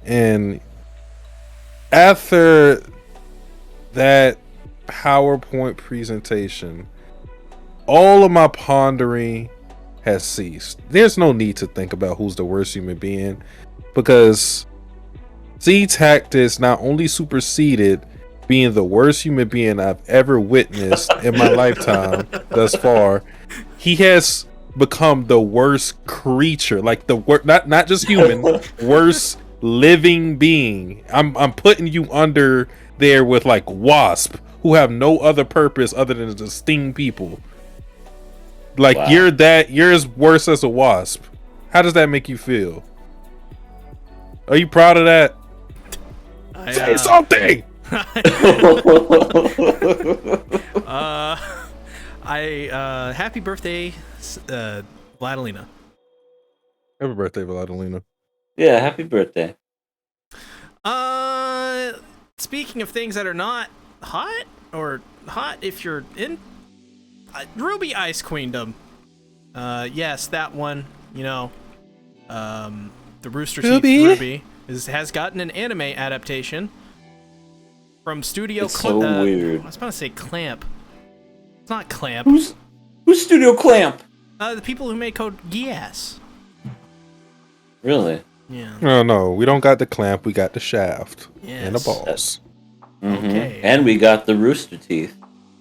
and after that PowerPoint presentation, all of my pondering has ceased. There's no need to think about who's the worst human being, because Z-Tactics not only superseded being the worst human being I've ever witnessed in my lifetime thus far, he has become the worst creature, like the not just human, worst living being. I'm putting you under there with like Wasp, who have no other purpose other than to sting people. Like, wow. You're as worse as a wasp. How does that make you feel? Are you proud of that? Say something. Happy birthday, Vladilena. Happy birthday, Vladilena. Yeah, happy birthday. Speaking of things that are not hot, or hot if you're in RWBY Ice Queendom. Yes, that one. You know, the Rooster Teeth RWBY has gotten an anime adaptation from Studio. It's so weird. I was about to say Clamp. It's not Clamp. Who's Studio Clamp? The people who made Code Geass. Really? Yeah. No, we don't got the Clamp. We got the Shaft and the balls. Mm-hmm. Okay. And we got the Rooster Teeth.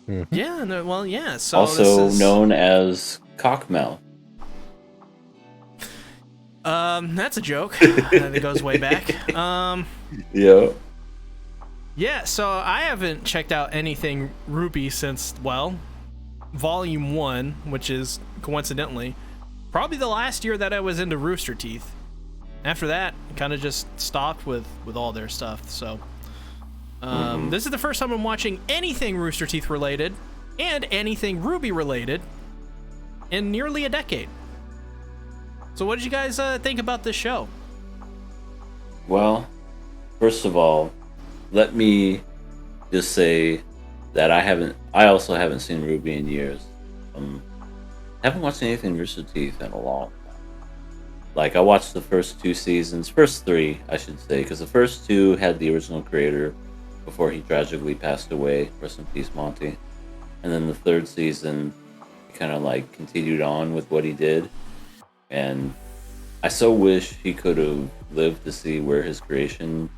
Mm-hmm. Yeah. No, well, yeah. So also known as Cockmouth. That's a joke. That goes way back. Yeah. Yeah, so I haven't checked out anything RWBY since, well, Volume 1, which is, coincidentally, probably the last year that I was into Rooster Teeth. After that, kind of just stopped with all their stuff, so... This is the first time I'm watching anything Rooster Teeth related, and anything RWBY related, in nearly a decade. So what did you guys think about this show? Well, first of all, let me just say that I also haven't seen RWBY in years. Haven't watched anything Rooster Teeth in a long time. Like, I watched the first first three, I should say, because the first two had the original creator before he tragically passed away. Rest in peace, Monty. And then the third season, he kind of like continued on with what he did. And I so wish he could have lived to see where his creation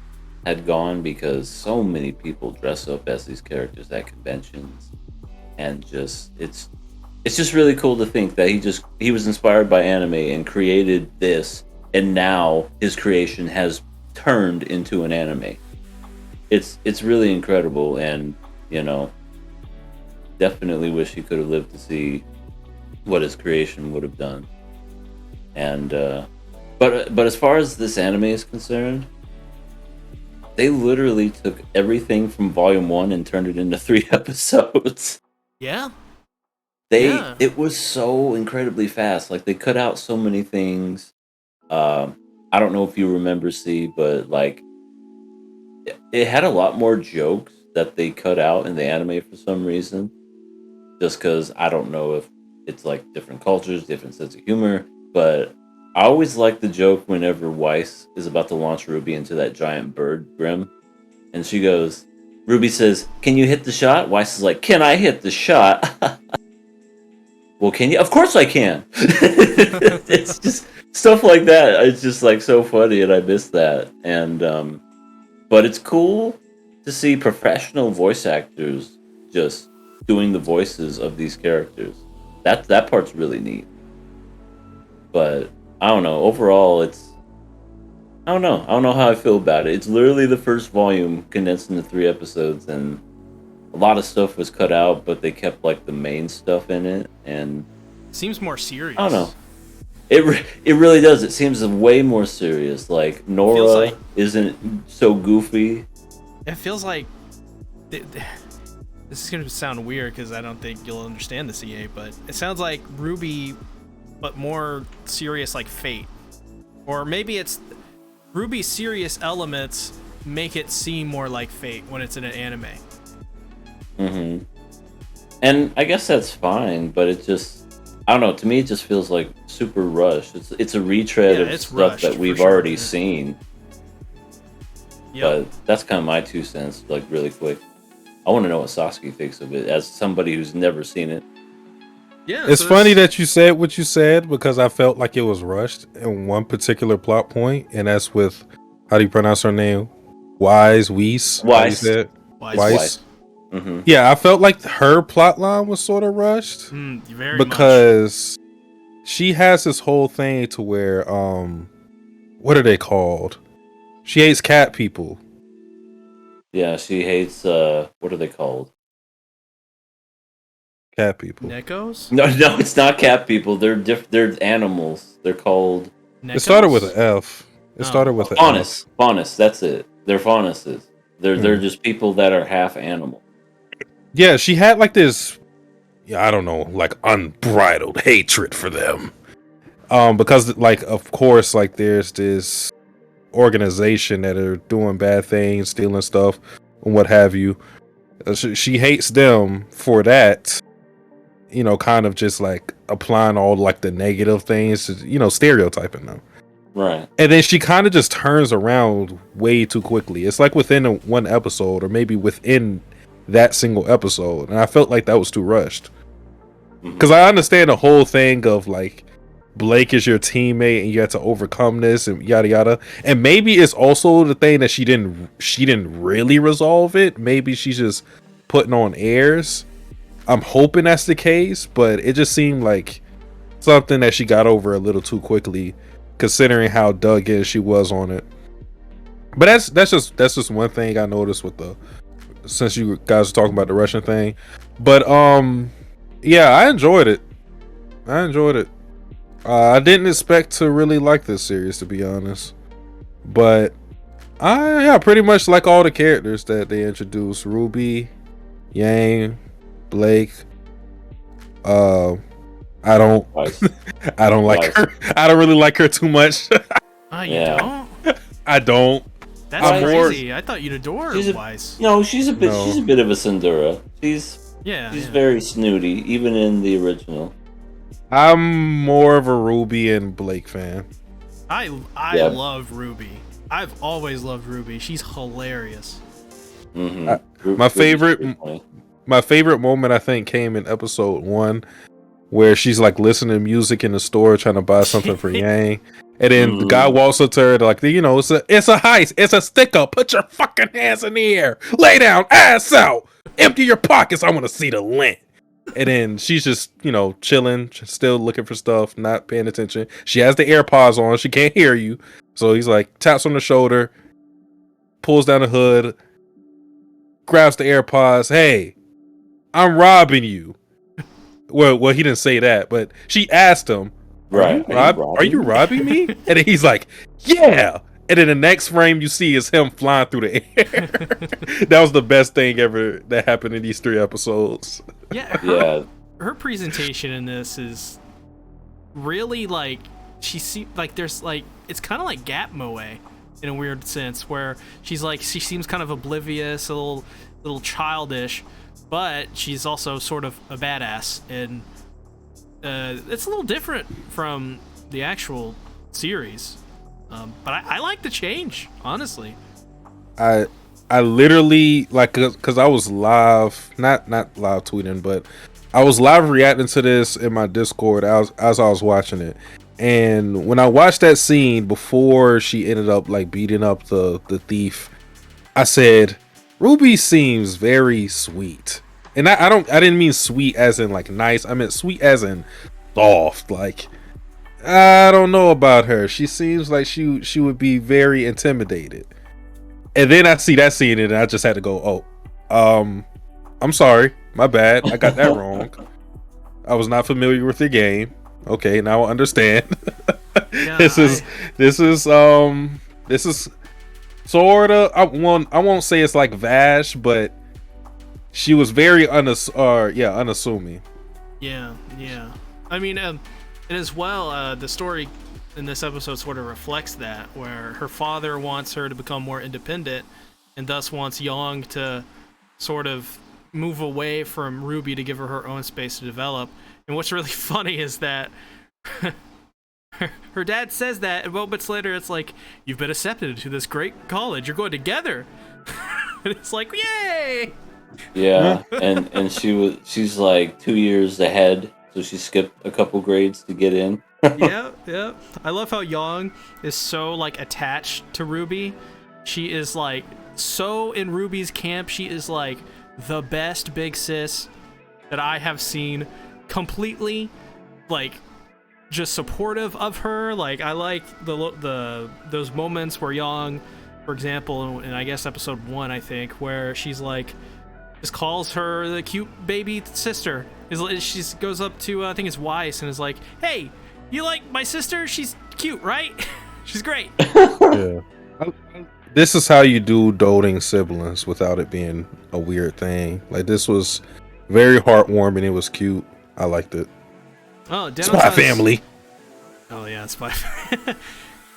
had gone, because so many people dress up as these characters at conventions, and just it's just really cool to think that he was inspired by anime and created this, and now his creation has turned into an anime. It's really incredible, and you know, definitely wish he could have lived to see what his creation would have done. And but as far as this anime is concerned, they literally took everything from Volume 1 and turned it into 3 episodes. Yeah. It was so incredibly fast. Like, they cut out so many things. I don't know if you remember, C, but like it had a lot more jokes that they cut out in the anime for some reason. Just because I don't know if it's like different cultures, different sense of humor, but I always like the joke whenever Weiss is about to launch RWBY into that giant bird brim, and she goes, RWBY says, "Can you hit the shot?" Weiss is like, "Can I hit the shot?" Well, can you? Of course I can. It's just stuff like that. It's just like so funny, and I miss that. And but it's cool to see professional voice actors just doing the voices of these characters. That part's really neat. But I don't know. Overall, I don't know how I feel about it. It's literally the first volume condensed into 3 episodes, and a lot of stuff was cut out, but they kept like the main stuff in it. And Seems more serious. I don't know. It really does. It seems way more serious. Like Nora isn't so goofy. It feels like this is gonna sound weird because I don't think you'll understand the CA, but it sounds like RWBY, but more serious, like Fate, or maybe it's RWBY's serious elements make it seem more like Fate when it's in an anime. Mm-hmm. And I guess that's fine, but it just, I don't know. To me, it just feels like super rushed. It's a retread of stuff that we've already seen. Yep. But that's kind of my 2 cents, like really quick. I want to know what Sasuke thinks of it as somebody who's never seen it. Yeah, it's funny that you said what you said because I felt like it was rushed in one particular plot point, and that's with, how do you pronounce her name? Weiss. Weiss. Mm-hmm. Yeah, I felt like her plot line was sort of rushed because she has this whole thing to where, what are they called? She hates cat people. Yeah, she hates, what are they called? Cat people. Nekos? No, it's not cat people. They're animals. They're called... Nekos? It started with an F. It started with an Faunus. Faunus, that's it. They're faunuses. They're just people that are half animal. Yeah, she had like this, I don't know, like unbridled hatred for them. Because like, of course, like there's this organization that are doing bad things, stealing stuff, and what have you. She hates them for that. You know, kind of just like applying all like the negative things, stereotyping them. Right. And then she kind of just turns around way too quickly. It's like within one episode, or maybe within that single episode, and I felt like that was too rushed. Because I understand the whole thing of like Blake is your teammate and you have to overcome this and yada yada. And maybe it's also the thing that she didn't really resolve it. Maybe she's just putting on airs. I'm hoping that's the case, but it just seemed like something that she got over a little too quickly, considering how dug in she was on it. But that's just one thing I noticed with since you guys are talking about the Russian thing. But yeah, I enjoyed it. I didn't expect to really like this series, to be honest, but I pretty much like all the characters that they introduced. RWBY, Yang, Blake. I don't like her. I don't really like her too much. Don't? I don't. That's crazy. I thought you'd adore Weiss. No, she's a bit of a Cinderella. She's very snooty, even in the original. I'm more of a RWBY and Blake fan. I love RWBY. I've always loved RWBY. She's hilarious. Mm-hmm. My favorite moment, I think, came in episode 1, where she's like listening to music in the store trying to buy something for Yang, and then the guy walks up to her like, it's a heist, it's a stick up, put your fucking hands in the air, lay down, ass out, empty your pockets, I want to see the lint. And then she's just, chilling, still looking for stuff, not paying attention. She has the AirPods on. She can't hear you. So he's like, taps on the shoulder, pulls down the hood, grabs the AirPods. Hey, I'm robbing you. Well, he didn't say that, but she asked him, right? Are you robbing me? And then he's like, yeah. And then the next frame you see is him flying through the air. That was the best thing ever that happened in these 3 episodes. Yeah, her presentation in this is really like she there's like it's kind of like Gap Moe in a weird sense, where she seems kind of oblivious, a little childish, but she's also sort of a badass, and it's a little different from the actual series. But I like the change, honestly. I literally, like, because I was live, not live tweeting, but I was live reacting to this in my Discord as I was watching it. And when I watched that scene before she ended up like beating up the thief, I said, RWBY seems very sweet. And I didn't mean sweet as in like nice. I meant sweet as in soft. Like, I don't know about her. She seems like she would be very intimidated. And then I see that scene and I just had to go, I'm sorry, my bad, I got that wrong. I was not familiar with the game. Okay, now I understand. Yeah, this is sort of. I won't say it's like Vash, but she was very unassuming. Yeah. I mean, and as well, the story in this episode sort of reflects that, where her father wants her to become more independent, and thus wants Young to sort of move away from Ruby to give her own space to develop. And what's really funny is that her dad says that, and moments later it's like, you've been accepted into this great college, you're going together. And it's like, yay! Yeah, and she's like 2 years ahead, so she skipped a couple grades to get in. Yeah. I love how Young is so like attached to Ruby. She is like so in Ruby's camp. She is like the best big sis that I have seen. Completely, like, just supportive of her. Like, I like those moments where Young, for example, in I guess episode 1, I think, where she's like, just calls her the cute baby sister. She goes up to I think it's Weiss and is like, "Hey, you like my sister? She's cute, right? She's great." Yeah. This is how you do doting siblings without it being a weird thing. Like, this was very heartwarming. It was cute. I liked it. Oh, Spy Family. Oh yeah, Spy.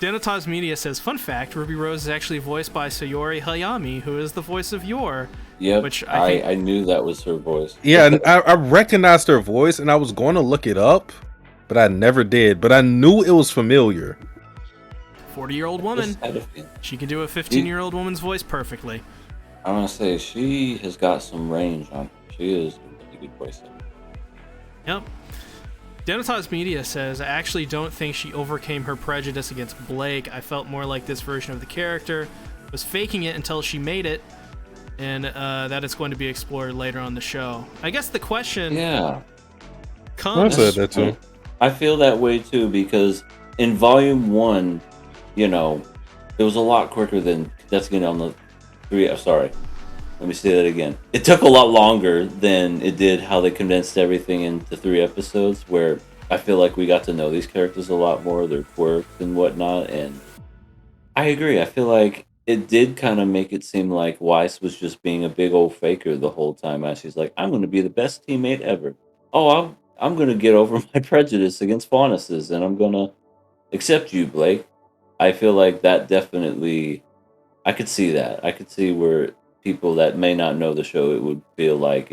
Denotaz Media says, "Fun fact: Ruby Rose is actually voiced by Sayori Hayami, who is the voice of Yor." Yep, Which I knew that was her voice. Yeah, and I recognized her voice, and I was going to look it up, but I never did. But I knew it was familiar. 40-year-old woman. She can do a 15-year-old woman's voice perfectly. I want to say she has got some range on her. She is a really good voice. Yep. Denotaz Media says, "I actually don't think she overcame her prejudice against Blake. I felt more like this version of the character was faking it until she made it, and that it's going to be explored later on the show." I guess the question comes... I said that too. I feel that way too, because in Volume 1, you know, it was a lot quicker than that's getting on the 3... sorry. Let me say that again. It took a lot longer than it did how they condensed everything into 3 episodes, where I feel like we got to know these characters a lot more, their quirks and whatnot, and I agree. I feel like it did kind of make it seem like Weiss was just being a big old faker the whole time, as she's like, I'm going to be the best teammate ever. Oh, I'm going to get over my prejudice against faunuses, and I'm going to accept you, Blake. I feel like that definitely... I could see that. I could see where people that may not know the show, it would feel like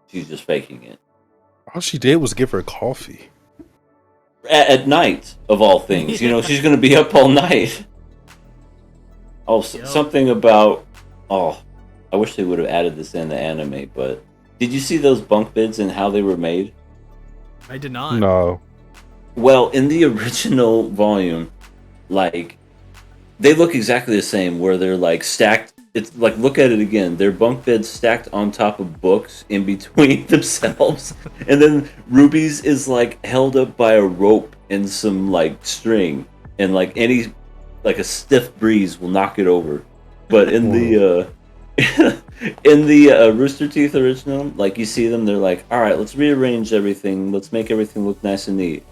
she's just faking it. All she did was give her coffee. At night, of all things. You know, she's going to be up all night. Oh, something about... Oh, I wish they would have added this in the anime, but... Did you see those bunk beds and how they were made? I did not. No. Well, in the original volume, like, they look exactly the same, where they're, like, stacked. It's like, look at it again. They're bunk beds stacked on top of books in between themselves. And then Ruby's is, like, held up by a rope and some, like, string. And, like, a stiff breeze will knock it over. But in the Rooster Teeth original, like, you see them, they're like, all right, let's rearrange everything. Let's make everything look nice and neat.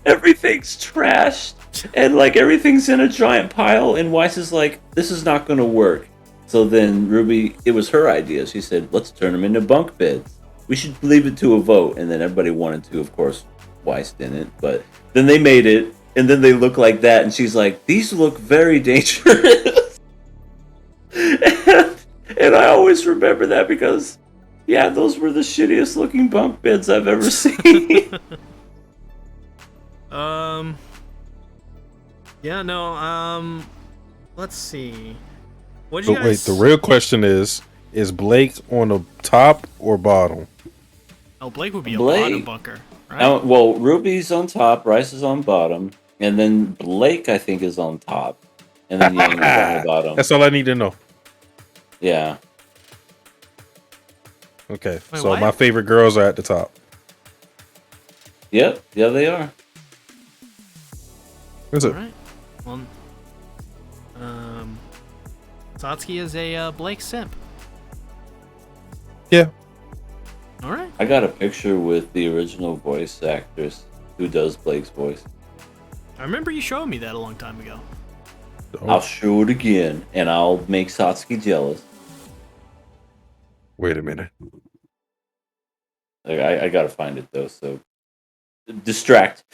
Everything's trashed. And, like, everything's in a giant pile, and Weiss is like, this is not going to work. So then Ruby, it was her idea. She said, let's turn them into bunk beds. We should leave it to a vote. And then everybody wanted to, of course. Weiss didn't. But then they made it, and then they look like that, and she's like, these look very dangerous. and I always remember that because, yeah, those were the shittiest looking bunk beds I've ever seen. Yeah, no, let's see. What did you guys... Wait, the real question is Blake on the top or bottom? Oh, Blake would be a bottom bunker, right? Well, Ruby's on top, Rice is on bottom, and then Blake, I think, is on top, and then Yang is on the bottom. That's all I need to know. Yeah. Okay, Wait, so what? my favorite girls are at the top. Yep, yeah, they are. Is it? All right. Well, Satsuki is a Blake simp. Yeah. All right. I got a picture with the original voice actress who does Blake's voice. I remember you showing me that a long time ago. I'll show it again, and I'll make Satsuki jealous. Wait a minute. I gotta find it though, so distract.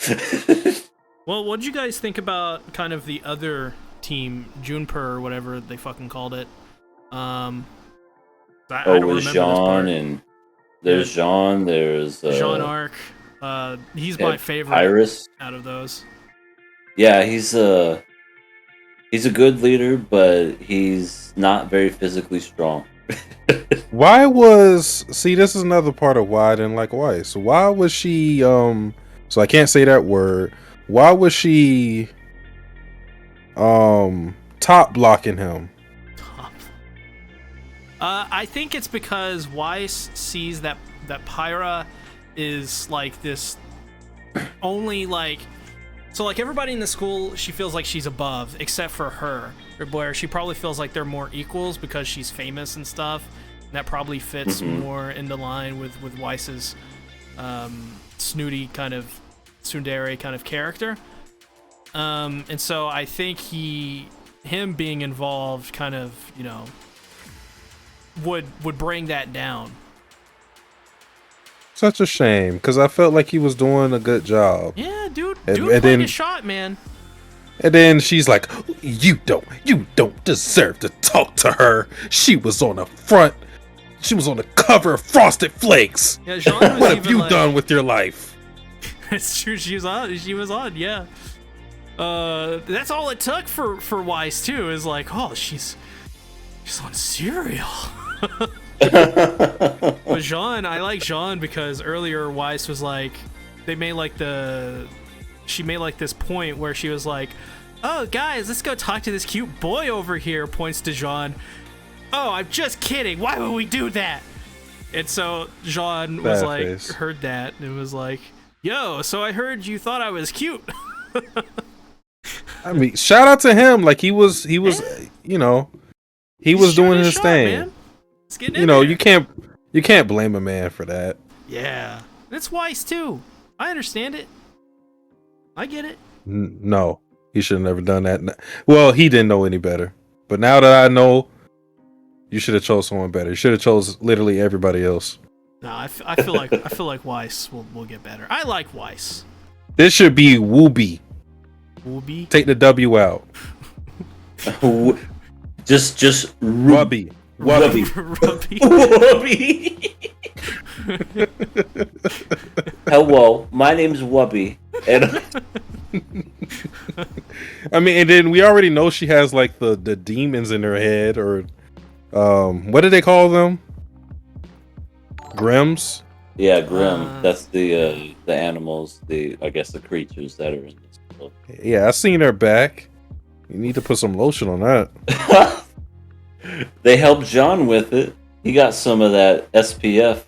Well, what did you guys think about kind of the other team, Junpei or whatever they fucking called it? I don't with remember Jean, and there's Jean, there's Jean Arc. He's my favorite Iris out of those. Yeah, he's a good leader, but he's not very physically strong. See, this is another part of why I didn't like Weiss. Why was she so I can't say that word. Why was she top blocking him? I think it's because Weiss sees that Pyra is like this only like, so like everybody in the school, she feels like she's above except for her, where she probably feels like they're more equals because she's famous and stuff. And that probably fits more into line with Weiss's snooty kind of tsundere kind of character. And so I think him being involved kind of, you know, would bring that down. Such a shame, because I felt like he was doing a good job. Yeah, dude and played then, a shot, man. And then she's like, you don't deserve to talk to her. She was on the cover of Frosted Flakes. Yeah, Jean what have you done with your life? It's true, she was on, yeah. That's all it took for Weiss too, is like, oh, she's on cereal. But Jean, I like Jean because earlier Weiss was like, she made like this point where she was like, oh guys, let's go talk to this cute boy over here, points to Jean. Oh, I'm just kidding, why would we do that? And so Jean was like, heard that and was like, yo, so I heard you thought I was cute. I mean, shout out to him, like he was you know, he was doing his thing, man. You know, you can't blame a man for that. Yeah, it's Weiss too. I understand it. I get it. No, he should have never done that. Well, he didn't know any better. But now that I know, you should have chose someone better. You should have chose literally everybody else. No, I feel like Weiss will get better. I like Weiss. This should be RWBY. RWBY? Take the W out. just RWBY. RWBY. Hello, my name's RWBY. And I mean, and then we already know she has like the demons in her head, or what do they call them? Grims? Yeah, Grim. That's the animals, I guess the creatures that are in this book. Yeah, I seen her back. You need to put some lotion on that. They helped John with it. He got some of that SPF.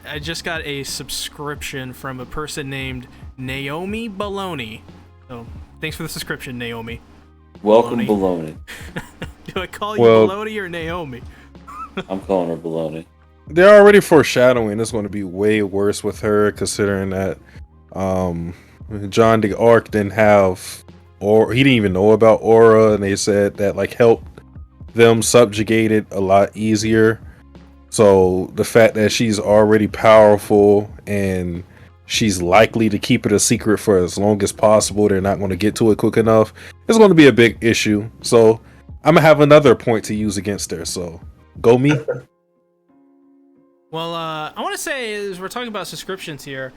I just got a subscription from a person named Naomi Baloney. So thanks for the subscription, Naomi. Welcome, Baloney. Do I call you Baloney or Naomi? I'm calling her Baloney. They're already foreshadowing it's going to be way worse with her, considering that John the Arc didn't have, or he didn't even know about Aura, and they said that like helped them subjugate it a lot easier. So the fact that she's already powerful and she's likely to keep it a secret for as long as possible, they're not going to get to it quick enough. It's going to be a big issue. So I'm gonna have another point to use against her. So go me. Well, I want to say, as we're talking about subscriptions here,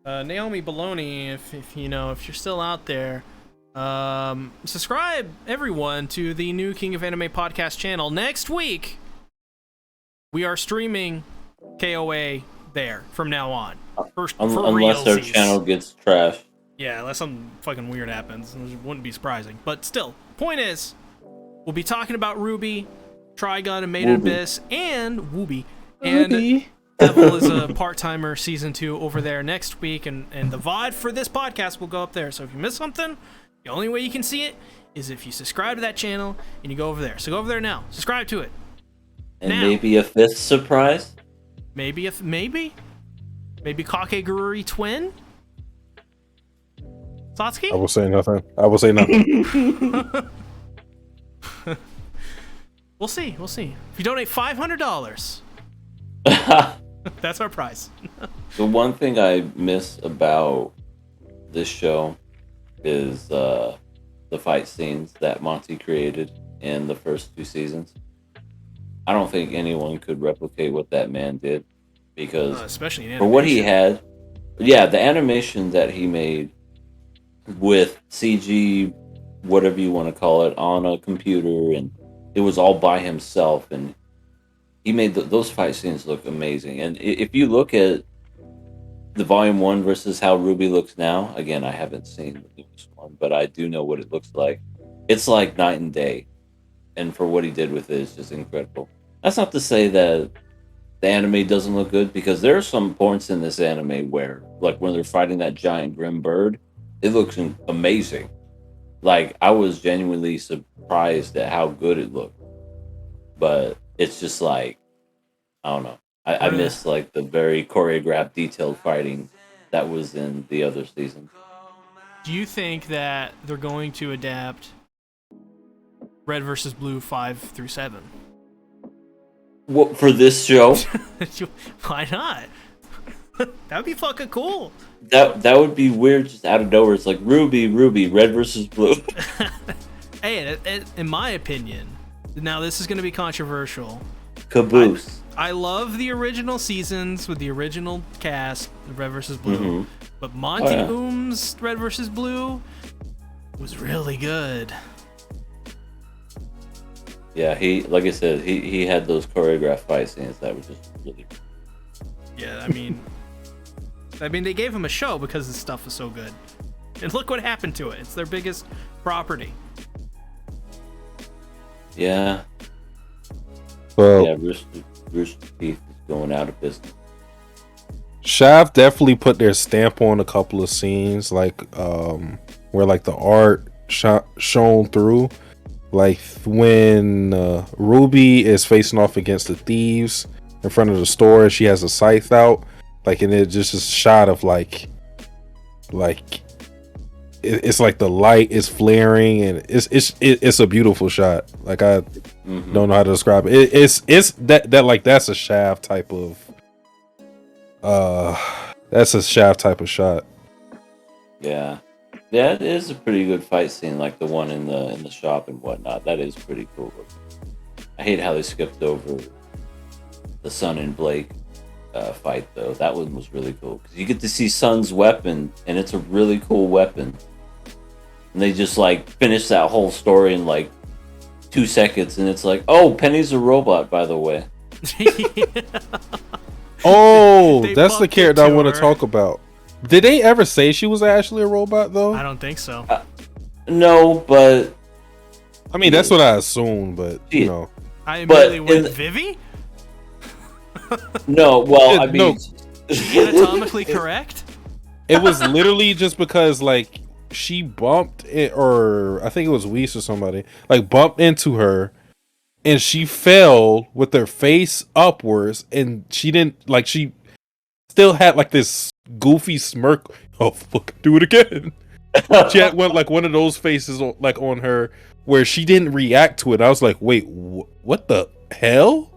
Naomi Baloney, if you're still out there, subscribe everyone to the new King of Anime podcast channel. Next week, we are streaming KOA there from now on. Unless our channel gets trashed. Yeah, unless something fucking weird happens. It wouldn't be surprising. But still, point is, we'll be talking about RWBY, Trigun, and Made in Abyss, and RWBY. And Devil is a part-timer season 2 over there next week, and the VOD for this podcast will go up there. So if you miss something, the only way you can see it is if you subscribe to that channel and you go over there. So go over there now. Subscribe to it. And maybe a fifth surprise? Maybe maybe Kakegurui twin. Satsuki? I will say nothing. I will say nothing. We'll see. We'll see. If you donate $500, that's our prize. The one thing I miss about this show is the fight scenes that Monty created in the first 2 seasons. I don't think anyone could replicate what that man did, because especially in for what he had, yeah, the animation that he made with CG, whatever you want to call it, on a computer, and it was all by himself, and he made those fight scenes look amazing. And if you look at the Volume 1 versus how RWBY looks now, again, I haven't seen the newest one, but I do know what it looks like. It's like night and day. And for what he did with it is just incredible. That's not to say that the anime doesn't look good, because there are some points in this anime where, like when they're fighting that giant grim bird, it looks amazing. Like, I was genuinely surprised at how good it looked. But it's just like, I don't know. I miss like the very choreographed, detailed fighting that was in the other seasons. Do you think that they're going to adapt Red versus Blue 5 through 7? What, for this show? Why not? That would be fucking cool. That would be weird, just out of nowhere. It's like RWBY, Red versus Blue. Hey, in my opinion, now this is going to be controversial. Caboose. I love the original seasons with the original cast, Red versus Blue, but Monty Oom's Red versus Blue was really good. Yeah, like I said, he had those choreographed fight scenes that were just really good. Yeah, I mean, they gave him a show because the stuff was so good, and look what happened to it. It's their biggest property. Yeah. Well, yeah, Rooster Teeth is going out of business. Shaft definitely put their stamp on a couple of scenes, like where like the art shone through, like when RWBY is facing off against the thieves in front of the store, and she has a scythe out, like, and it just a shot of like it's like the light is flaring, and it's a beautiful shot. Like, I don't know how to describe it. It's that like that's a Shaft type of shot. Yeah, it is a pretty good fight scene, like the one in the shop and whatnot. That is pretty cool. I hate how they skipped over the Sun and Blake fight, though. That one was really cool because you get to see Sun's weapon, and it's a really cool weapon. And they just like finish that whole story in like 2 seconds, and it's like, oh, Penny's a robot, by the way. Oh, that's the character I want to talk about. Did they ever say she was actually a robot, though? I don't think so. No, but I mean, that's what I assumed, but you know. I immediately went, Vivi? No, well, I mean, anatomically correct? It was literally just because, like, she bumped it, or I think it was Weiss or somebody, like, bumped into her, and she fell with her face upwards, and she didn't, like, she still had, like, this goofy smirk. Oh, fuck, do it again. She had one of those faces, like, on her, where she didn't react to it. I was like, wait, what the hell?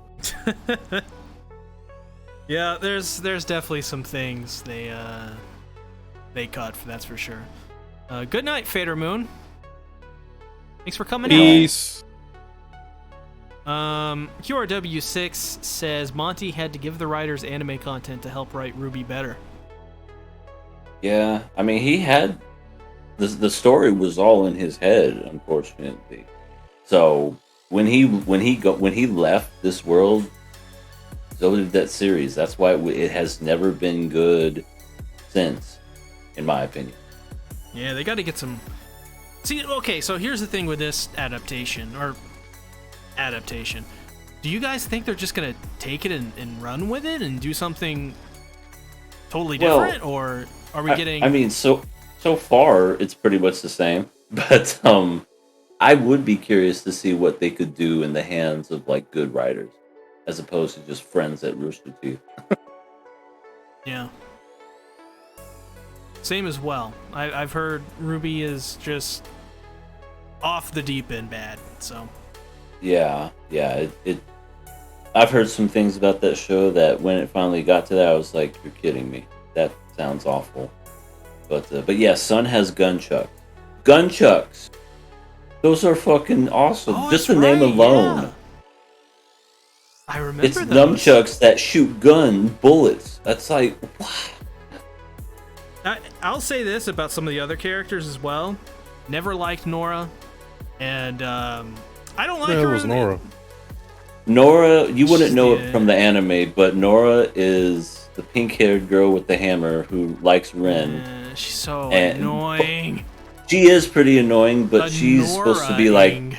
Yeah, there's definitely some things they cut, that's for sure. Good night, Fader Moon. Thanks for coming Peace. out. QRW6 says Monty had to give the writers anime content to help write RWBY better. Yeah, I mean, he had the story was all in his head, unfortunately. So when he left this world, so did that series. That's why it has never been good since, in my opinion. Yeah, they got to get some. See, okay, so here's the thing with this adaptation. Do you guys think they're just gonna take it and run with it and do something totally different, or are we getting? I mean, so far it's pretty much the same, but I would be curious to see what they could do in the hands of like good writers. as opposed to just friends at Rooster Teeth. Yeah. Same as well. I've heard RWBY is just off the deep end bad. So. Yeah. I've heard some things about that show that when it finally got to that, I was like, "You're kidding me. That sounds awful." But yeah, Sun has gunchucks. Gunchucks. Those are fucking awesome. Oh, Just the that's name right, alone. yeah. I remember It's those. nunchucks that shoot gun bullets. That's like, what? I'll say this about some of the other characters as well. Never liked Nora, and I don't like her. was Nora? Nora, you wouldn't know Yeah. it from the anime, but Nora is the pink-haired girl with the hammer who likes Ren. She's so And- annoying. She is pretty annoying, but she's supposed to be like, Annoying.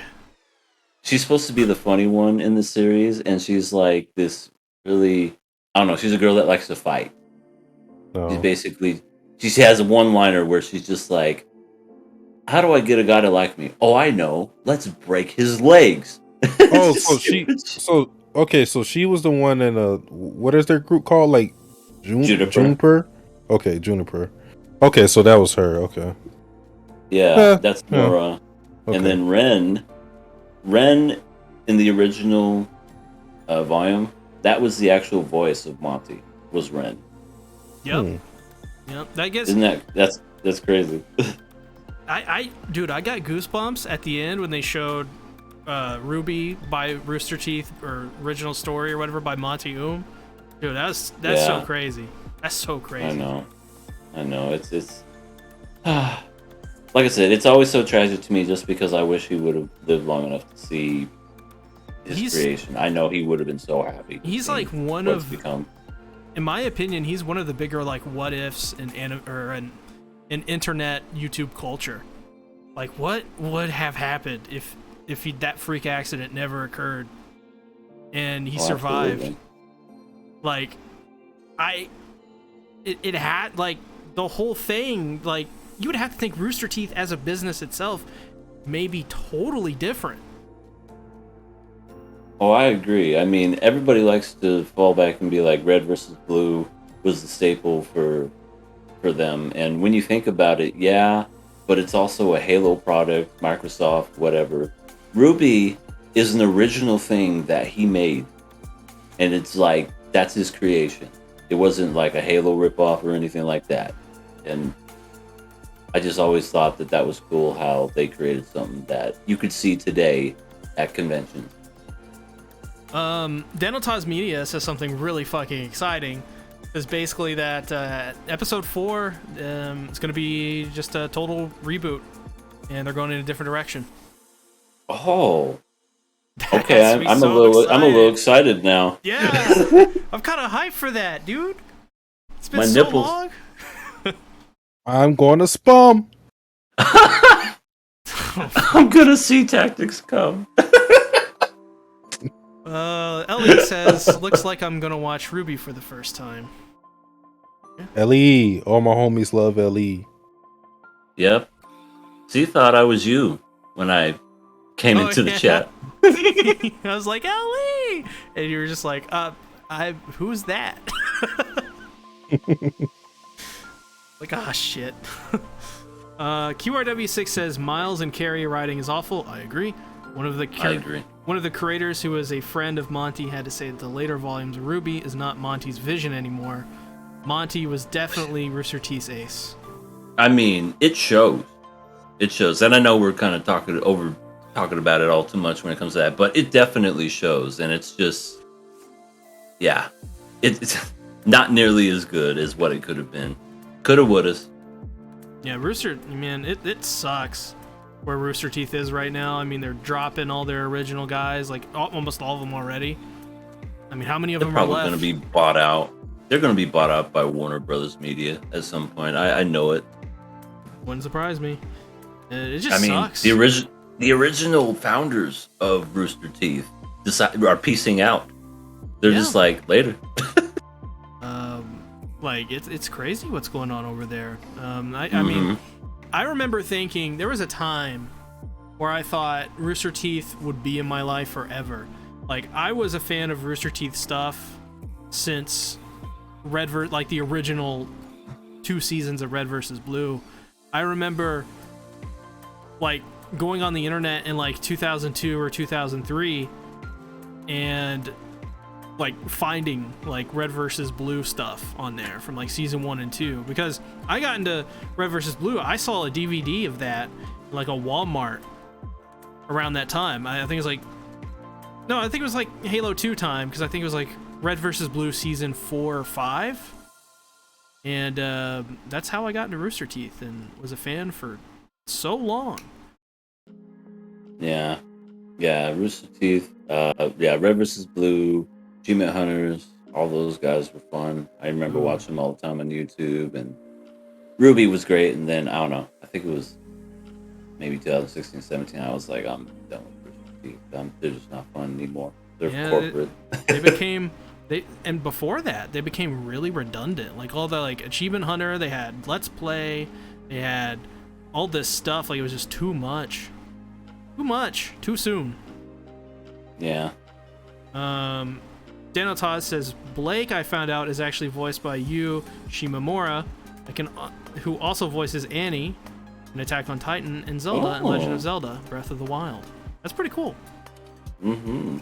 she's supposed to be the funny one in the series, and she's like this really, I don't know, she's a girl that likes to fight. No. She's basically, she has a one-liner where she's just like, how do I get a guy to like me? Oh, I know. Let's break his legs. Oh, Just so she, stupid. so she was the one in what is their group called? Like Juniper. Juniper? Okay, Juniper. Okay, so that was her. Okay. Yeah, that's yeah. Nora. Okay. And then Ren in the original volume, that was the actual voice of Monty, was Ren. Yep. Yep. That gets. Isn't that's crazy? Dude, I got goosebumps at the end when they showed RWBY by Rooster Teeth, or original story or whatever by Monty Dude, that's so Yeah. crazy. That's so crazy. I know. It's like I said, it's always so tragic to me just because I wish he would have lived long enough to see his creation. I know he would have been so happy. He's like one what's of, become. in my opinion, he's one of the bigger like what ifs in internet YouTube culture. Like, what would have happened if that freak accident never occurred and he survived? Absolutely. Like, it had, like, the whole thing, like, you would have to think Rooster Teeth as a business itself may be totally different. Oh, I agree. I mean, everybody likes to fall back and be like, red versus blue was the staple for them. And when you think about it, yeah, but it's also a Halo product, Microsoft, whatever. RWBY is an original thing that he made. And it's like, that's his creation. It wasn't like a Halo ripoff or anything like that. And I just always thought that was cool how they created something that you could see today at conventions. Dentaltoz Media says something really fucking exciting. Is basically that episode 4 it's going to be just a total reboot, and they're going in a different direction. Oh, okay. That's I'm so a little excited. excited now. Yeah, I'm kind of hyped for that, dude. It's been My so nipples. long. I'm going to spum. I'm gonna see Tactics come. Ellie says, looks like I'm gonna watch RWBY for the first time. LE. All my homies love LE. Yep. Z thought I was you when I came into the chat. I was like, Ellie! And you were just like, who's that? Like, ah, shit. QRW6 says, Miles and Carrie writing is awful. I agree. One of the creators who is a friend of Monty had to say that the later volumes of RWBY is not Monty's vision anymore. Monty was definitely Rooster Teeth's ace. I mean, it shows. It shows. And I know we're kind of talking about it all too much when it comes to that, but it definitely shows. And it's just, yeah. It's not nearly as good as what it could have been. Coulda, woulda. Yeah, Rooster, man, it sucks where Rooster Teeth is right now. I mean, they're dropping all their original guys, like almost all of them already. I mean, how many of them are left? They're probably going to be bought out. They're going to be bought out by Warner Brothers Media at some point. I know it. Wouldn't surprise me. It just sucks. The original founders of Rooster Teeth are piecing out. They're just like, later. Like, it's crazy what's going on over there. I mean, I remember thinking there was a time where I thought Rooster Teeth would be in my life forever. Like, I was a fan of Rooster Teeth stuff since like the original 2 seasons of Red versus Blue. I remember like going on the internet in like 2002 or 2003 and like finding like Red versus Blue stuff on there from like season 1 and 2, because I got into Red versus Blue. I saw a DVD of that in like a Walmart around that time. I think it was like, no, I think it was like Halo 2 time, because I think it was like Red versus Blue season 4 or 5. And that's how I got into Rooster Teeth and was a fan for so long. Yeah. Yeah, Rooster Teeth. Yeah, Red vs. Blue, Achievement Hunters, all those guys were fun. I remember watching them all the time on YouTube, and RWBY was great. And then, I don't know, I think it was maybe 2016, 17, I was like, I'm done with Rooster Teeth. They're just not fun anymore. They're corporate. They became... and before that, they became really redundant. Like all the like Achievement Hunter, they had Let's Play, they had all this stuff. Like it was just too much, too soon. Yeah. Daniel Todd says Blake, I found out, is actually voiced by Yu Shimamura, who also voices Annie in Attack on Titan and Zelda and Legend of Zelda: Breath of the Wild. That's pretty cool. Mm-hmm.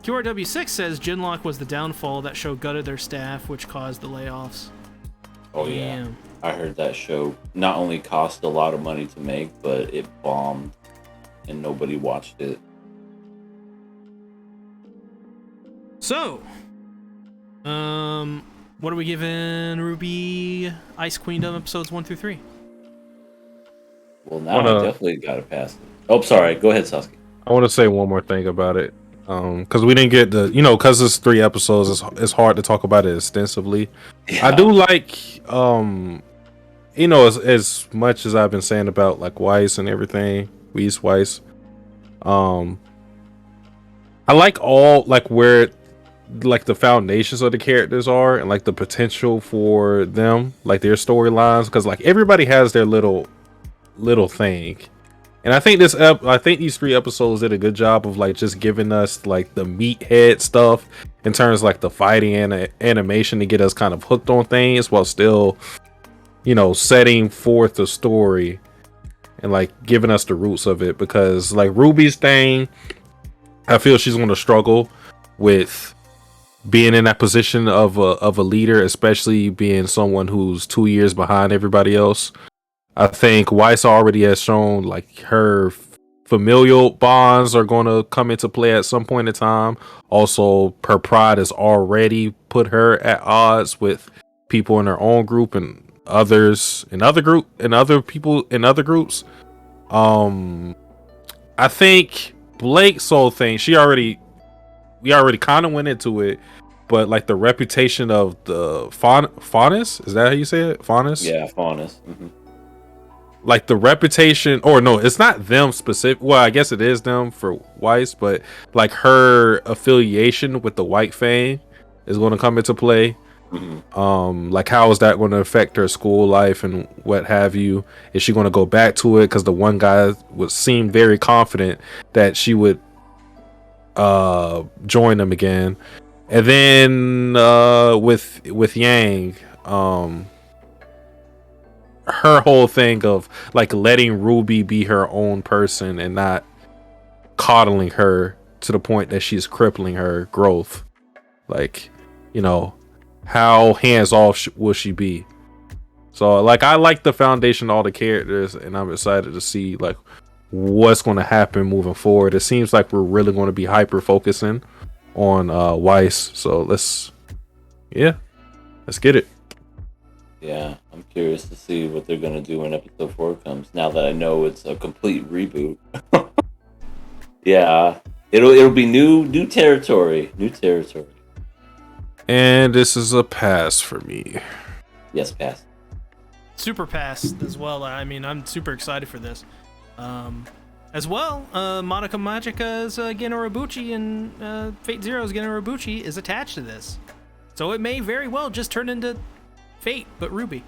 QRW6 says Genlock was the downfall. That show gutted their staff, which caused the layoffs. Oh, yeah. I heard that show not only cost a lot of money to make, but it bombed and nobody watched it. So, what are we giving RWBY Ice Queendom episodes 1 through 3? Well, now I definitely got to pass it. Oh, sorry. Go ahead, Sasuke. I want to say one more thing about it. Because we didn't get because it's 3 episodes, it's hard to talk about it extensively. Yeah. I do like, as much as I've been saying about like Weiss and everything, Weiss. I like all like where like the foundations of the characters are and like the potential for them, like their storylines, because like everybody has their little thing. And I think these 3 episodes did a good job of like just giving us like the meathead stuff in terms of like the fighting and animation to get us kind of hooked on things while still, setting forth the story and like giving us the roots of it. Because like RWBY's thing, I feel she's going to struggle with being in that position of a leader, especially being someone who's 2 years behind everybody else. I think Weiss already has shown like her familial bonds are going to come into play at some point in time. Also, her pride has already put her at odds with people in her own group and others in other people in other groups. I think Blake's whole thing, we already kind of went into it, but like the reputation of the Faunus, is that how you say it? Faunus? Yeah, Faunus. Mm-hmm. Like the reputation, or no, it's not them specific. Well, I guess it is them for Weiss, but like her affiliation with the White Fang is going to come into play. Mm-hmm. Like how is that going to affect her school life and what have you? Is she going to go back to it? Because the one guy would seem very confident that she would join them again. And then with Yang, her whole thing of like letting RWBY be her own person and not coddling her to the point that she's crippling her growth. Like, how hands off will she be? So like I like the foundation of all the characters, and I'm excited to see like what's going to happen moving forward. It seems like we're really going to be hyper focusing on Weiss. So let's get it. Yeah, I'm curious to see what they're gonna do when episode 4 comes. Now that I know it's a complete reboot. Yeah, it'll be new territory, And this is a pass for me. Yes, pass. Super pass as well. I mean, I'm super excited for this. As well, Monica Magica's Genorobuchi and Fate Zero's Genorobuchi is attached to this, so it may very well just turn into Fate, but RWBY.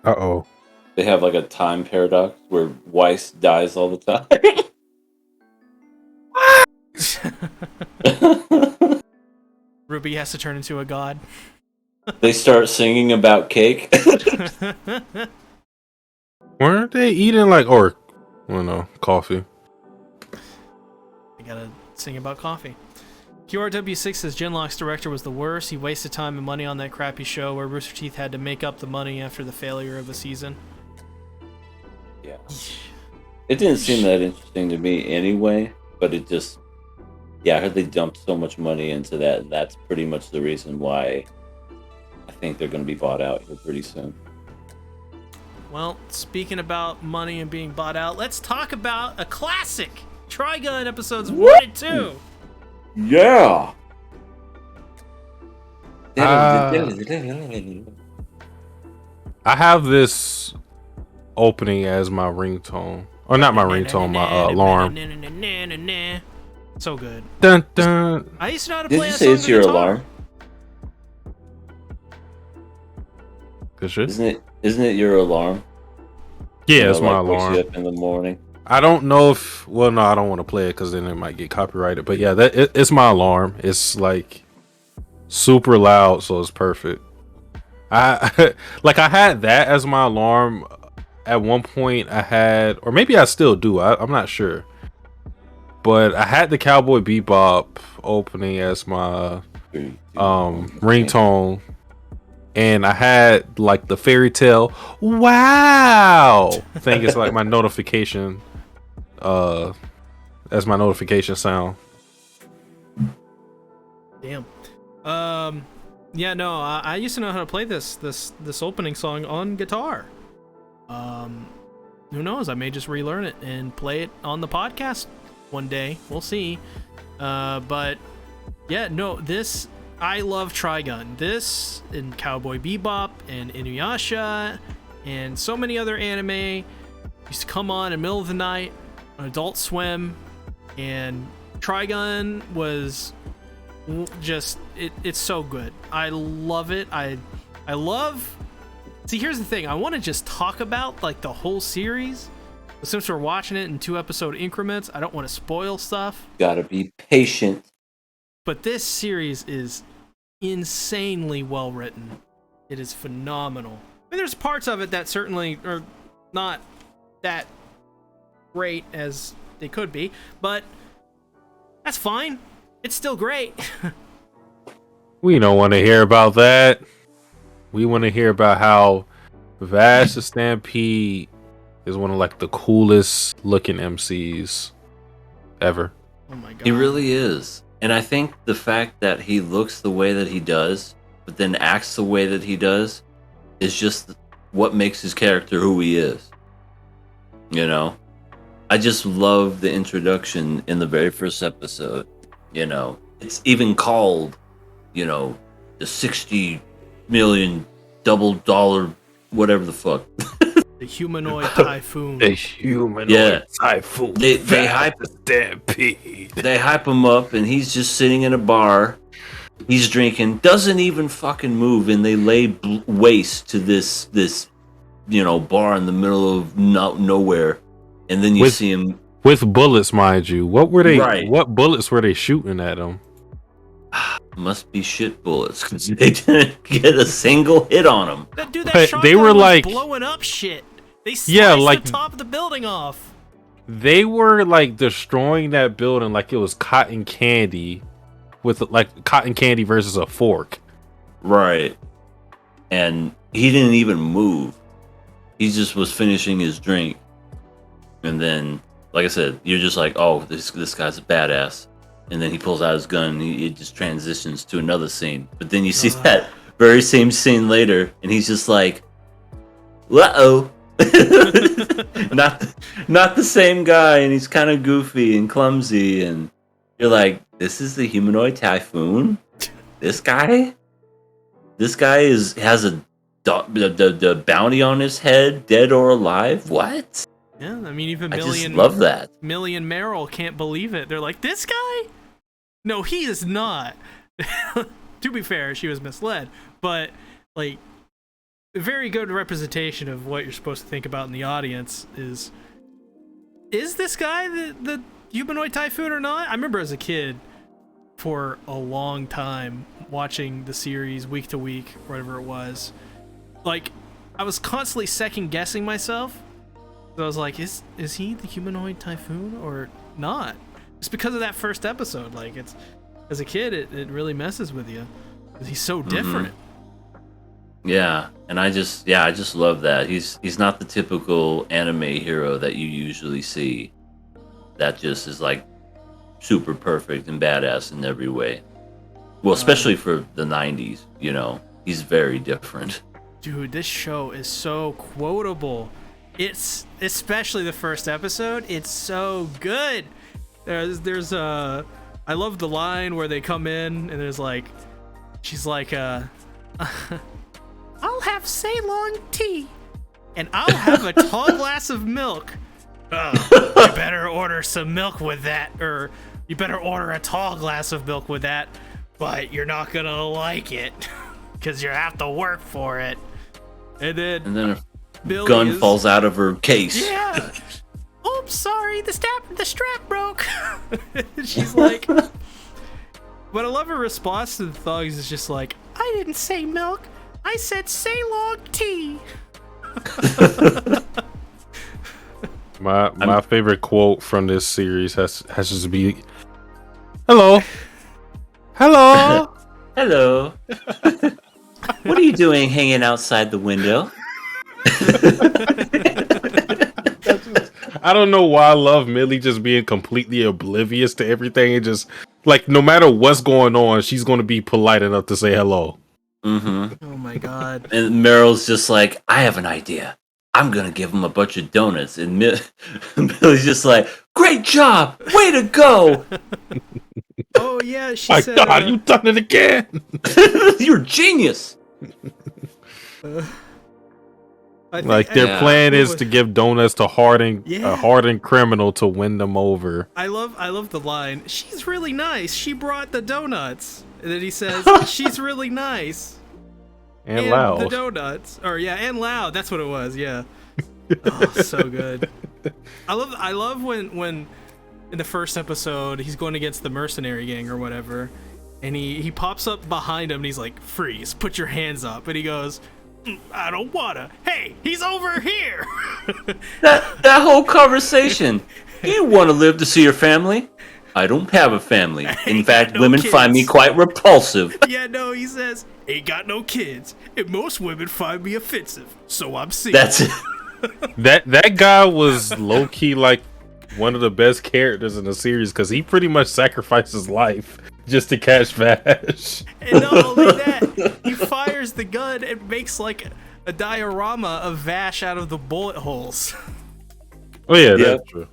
Uh-oh. They have like a time paradox where Weiss dies all the time. RWBY has to turn into a god. They start singing about cake. Weren't they eating coffee? I gotta sing about coffee. QRW6 says Genlock's director was the worst. He wasted time and money on that crappy show where Rooster Teeth had to make up the money after the failure of a season. Yeah. It didn't seem that interesting to me anyway, but it just... Yeah, I heard they dumped so much money into that, and that's pretty much the reason why I think they're going to be bought out here pretty soon. Well, speaking about money and being bought out, let's talk about a classic! Trigun Episodes 1 and 2! Yeah! I have this opening as my ringtone. Or not my ringtone, my alarm. So good. Dun, dun. I used to know how to Did play you that say song it's on your guitar. alarm? Good shit. Isn't it your alarm? Yeah, it's my wakes alarm. you up in the morning. I don't know if... Well, no, I don't want to play it because then it might get copyrighted. But yeah, it's my alarm. It's like super loud, so it's perfect. I had that as my alarm at one point. I had, or maybe I still do. I'm not sure. But I had the Cowboy Bebop opening as my ringtone. And I had like the fairy tale wow thing is like my notification as my notification sound. Damn. Yeah, no, I used to know how to play this opening song on guitar. Who knows? I may just relearn it and play it on the podcast one day. We'll see. But yeah, no, I love Trigun. This and Cowboy Bebop and Inuyasha and so many other anime used to come on in the middle of the night on Adult Swim, and Trigun was just it's so good. I love it. I love... See, here's the thing. I want to just talk about like the whole series. But since we're watching it in 2-episode increments, I don't want to spoil stuff. Gotta be patient. But this series is insanely well written. It is phenomenal. I mean, there's parts of it that certainly are not that great as they could be, but that's fine. It's still great. We don't want to hear about that. We want to hear about how Vash the Stampede is one of like the coolest looking MCs ever. Oh my god. He really is. And I think the fact that he looks the way that he does, but then acts the way that he does, is just what makes his character who he is. You know? I just love the introduction in the very first episode. You know? It's even called, you know, the 60 million double dollar whatever the fuck. The humanoid typhoon. The humanoid typhoon. They hype Stampede. They hype him up, and he's just sitting in a bar. He's drinking, doesn't even fucking move, and they lay waste to this you know, bar in the middle of nowhere, and then you see him with bullets, mind you. What were they? Right. What bullets were they shooting at him? Must be shit bullets because they didn't get a single hit on him. Dude, that But shotgun they were was like blowing up shit. They sliced Yeah, like- the top of the building off. They were like destroying that building like it was cotton candy, with like cotton candy versus a fork. Right. And he didn't even move. He just was finishing his drink. And then, like I said, you're just like, oh, this guy's a badass. And then he pulls out his gun and it just transitions to another scene. But then you see that very same scene later and he's just like, uh-oh. not the same guy, and he's kind of goofy and clumsy, and you're like, this is the humanoid typhoon? This guy has the bounty on his head, dead or alive? What? Yeah, I mean, even I just love that. Millie and Meryl can't believe it. They're like, this guy? No, he is not. To be fair, she was misled, but like, a very good representation of what you're supposed to think about in the audience is this guy the humanoid typhoon or not? I remember as a kid for a long time watching the series week to week, whatever it was. Like, I was constantly second guessing myself. So I was like, is he the humanoid typhoon or not? It's because of that first episode. Like, it's, as a kid, it really messes with you because he's so different. Yeah, and I just love that. He's not the typical anime hero that you usually see. That just is like super perfect and badass in every way. Well, especially for the 90s, you know. He's very different. Dude, this show is so quotable. It's, especially the first episode, it's so good. There's I love the line where they come in and there's like, she's like, I'll have Ceylon tea and I'll have a tall glass of milk. You better order some milk with that, or you better order a tall glass of milk with that, but you're not gonna like it because you have to work for it. And then a Billy gun falls out of her case. Yeah. Oops, sorry, the strap broke. She's like, but I love her response to the thugs is just like, I didn't say milk, I said Ceylon tea. My favorite quote from this series has just be, hello. Hello. What are you doing hanging outside the window? I don't know why I love Millie just being completely oblivious to everything and just like no matter what's going on, she's going to be polite enough to say hello. Mm-hmm. Oh my god. And Meryl's just like, I have an idea. I'm gonna give him a bunch of donuts. And Billy's just like, great job, way to go. Oh yeah, she My said. God, you done it again. You're a genius. Like their plan is to give donuts to a hardened criminal to win them over. I love the line. She's really nice. She brought the donuts. And then he says, she's really nice. And loud. The donuts. Or yeah, and loud. That's what it was. Yeah. Oh, so good. I love when in the first episode he's going against the mercenary gang or whatever, and he pops up behind him and he's like, freeze, put your hands up, and he goes, I don't wanna. Hey, he's over here. that whole conversation. You want to live to see your family? I don't have a family. In fact, women find me quite repulsive. Yeah, no, he says, ain't got no kids, and most women find me offensive, so I'm single. That's it. That guy was low key like one of the best characters in the series because he pretty much sacrificed his life just to catch Vash. And not only that, he fires the gun and makes like a diorama of Vash out of the bullet holes. Oh yeah, that's true.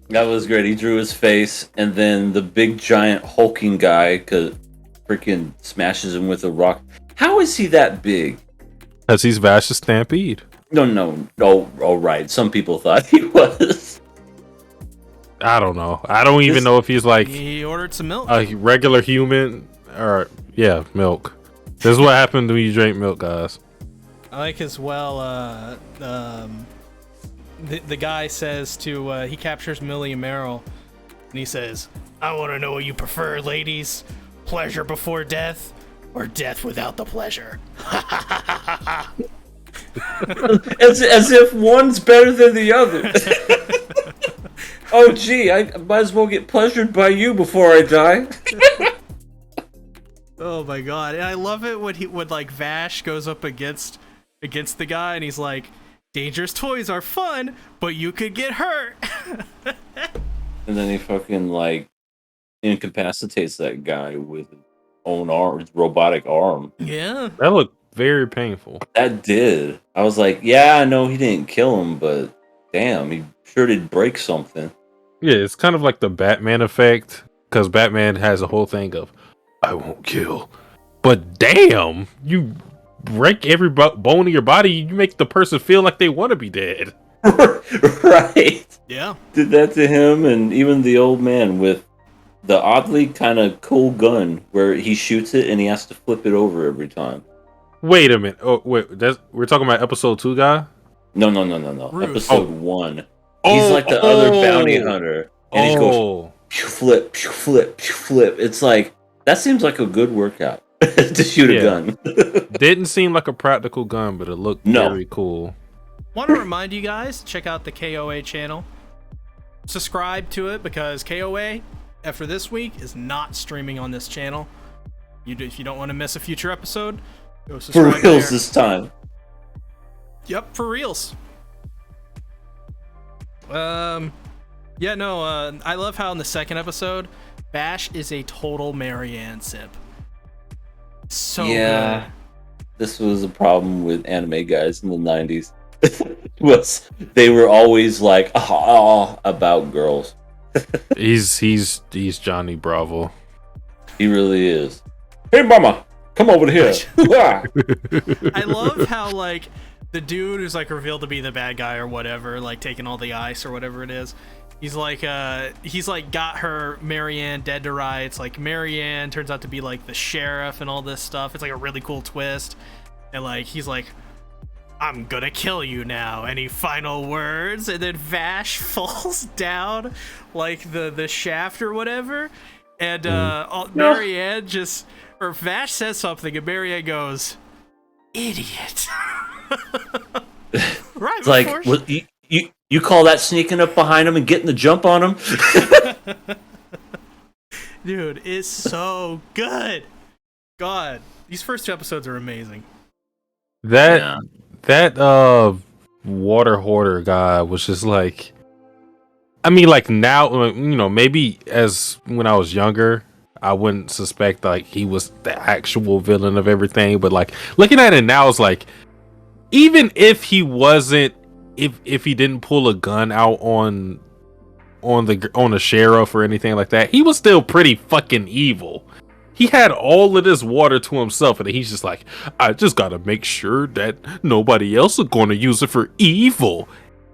That was great. He drew his face, and then the big giant hulking guy freaking smashes him with a rock. How is he that big? Because he's Vash's Stampede. No. Oh, right. Some people thought he was. I don't know. I don't even know if he's like He ordered some milk. a regular human or milk. This is what happened when you drink milk, guys. I like as well, the guy says to, he captures Millie and Meryl, and he says, I want to know what you prefer, ladies. Pleasure before death, or death without the pleasure. as if one's better than the other. Oh, gee, I might as well get pleasured by you before I die. Oh my god, and I love it when like Vash goes up against the guy, and he's like, dangerous toys are fun, but you could get hurt. And then he fucking like incapacitates that guy with his own arm, his robotic arm. Yeah. That looked very painful. That did. I was like, yeah, I know he didn't kill him, but damn, he sure did break something. Yeah, it's kind of like the Batman effect, because Batman has a whole thing of, I won't kill. But damn, you break every bone in your body, you make the person feel like they want to be dead. Right. Yeah. Did that to him, and even the old man with the oddly kind of cool gun where he shoots it and he has to flip it over every time. Wait a minute. Oh, wait, we're talking about episode 2 guy? No. Ruth. Episode 1. He's like the other bounty hunter, and he goes, pew flip, pew flip, pew flip. It's like, That seems like a good workout to shoot a gun. Didn't seem like a practical gun, but it looked very cool. Want to remind you guys to check out the KOA channel. Subscribe to it because KOA, after this week, is not streaming on this channel. If you don't want to miss a future episode, go subscribe. For reals this time. Yep, for reals. I love how in the second episode, Bash is a total Marianne simp. So good. This was a problem with anime guys in the 90s. Was they were always like about girls. He's Johnny Bravo. He really is. Hey mama, come over here. I love how like the dude who's like revealed to be the bad guy or whatever, like taking all the ice or whatever it is. He's like got her Marianne dead to rights. Like Marianne turns out to be like the sheriff and all this stuff. It's like a really cool twist. And like he's like, I'm gonna kill you now. Any final words? And then Vash falls down like the shaft or whatever. And Marianne Vash says something and Marianne goes, idiot. Right. It's like, what, you call that sneaking up behind him and getting the jump on him? Dude, it's so good. God, these first two episodes are amazing. That water hoarder guy was just like, I mean, like now, you know, maybe as when I was younger, I wouldn't suspect like he was the actual villain of everything, but like looking at it now, it's like, even if he wasn't, if he didn't pull a gun out on the sheriff or anything like that, he was still pretty fucking evil. He had all of this water to himself, and he's just like, I just gotta make sure that nobody else is gonna use it for evil.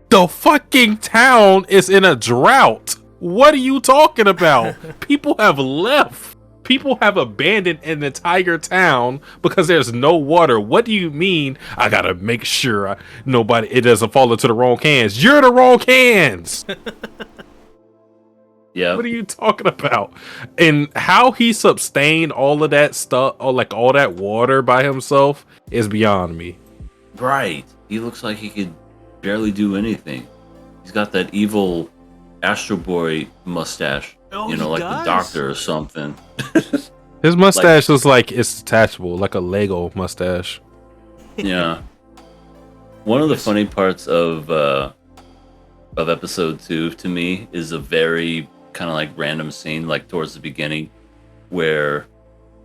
The fucking town is in a drought. What are you talking about? People have left. People have abandoned an entire town because there's no water. What do you mean? I gotta make sure it doesn't fall into the wrong hands. You're the wrong hands. Yeah. What are you talking about? And how he sustained all of that stuff, or like all that water by himself, is beyond me. Right. He looks like he could barely do anything. He's got that evil Astro Boy mustache. Oh, you know, like does? the Doctor or something. His mustache looks like it's detachable, like a Lego mustache. Yeah. One of the funny parts of episode 2 to me is a very kind of like random scene, like towards the beginning, where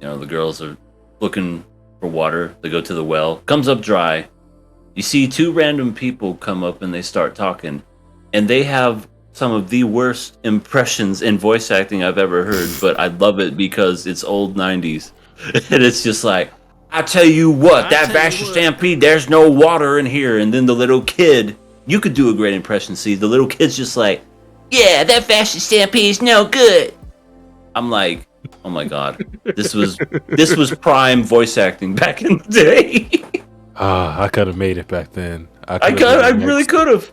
you know the girls are looking for water. They go to the well, comes up dry. You see two random people come up and they start talking, and they have some of the worst impressions in voice acting I've ever heard, but I love it because it's old 90s. And it's just like, I tell you what, that Basher Stampede, there's no water in here. And then the little kid, you could do a great impression, see, the little kid's just like, yeah, that Basher Stampede's no good. I'm like, oh my god, this was prime voice acting back in the day. I could have made it back then. I really could have.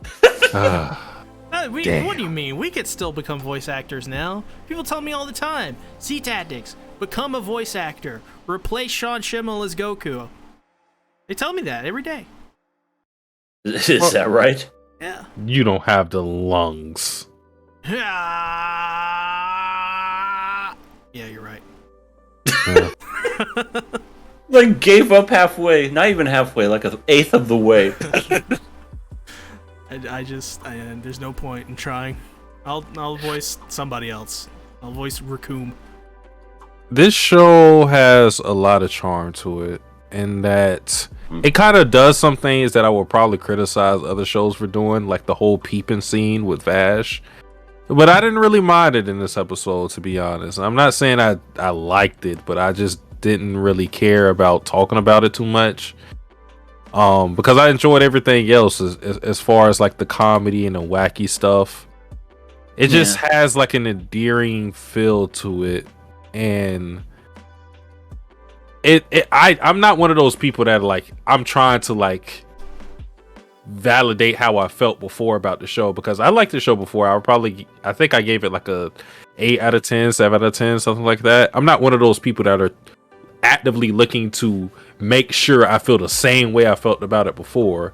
What do you mean? We could still become voice actors now. People tell me all the time, C Tactics, become a voice actor. Replace Sean Schimmel as Goku. They tell me that every day. Is that right? Yeah. You don't have the lungs. Yeah, you're right. Yeah. Like gave up halfway. Not even halfway, like an eighth of the way. There's no point in trying. I'll voice somebody else. I'll voice Raccoon. This show has a lot of charm to it, in that it kind of does some things that I would probably criticize other shows for doing, like the whole peeping scene with Vash. But I didn't really mind it in this episode, to be honest. I'm not saying I liked it, but I just didn't really care about talking about it too much. Because I enjoyed everything else as far as like the comedy and the wacky stuff. It just has like an endearing feel to it, and I'm not one of those people that like I'm trying to like validate how I felt before about the show, because I liked the show before. I think I gave it like a 8 out of 10, 7 out of 10, something like that. I'm not one of those people that are actively looking to make sure I feel the same way I felt about it before.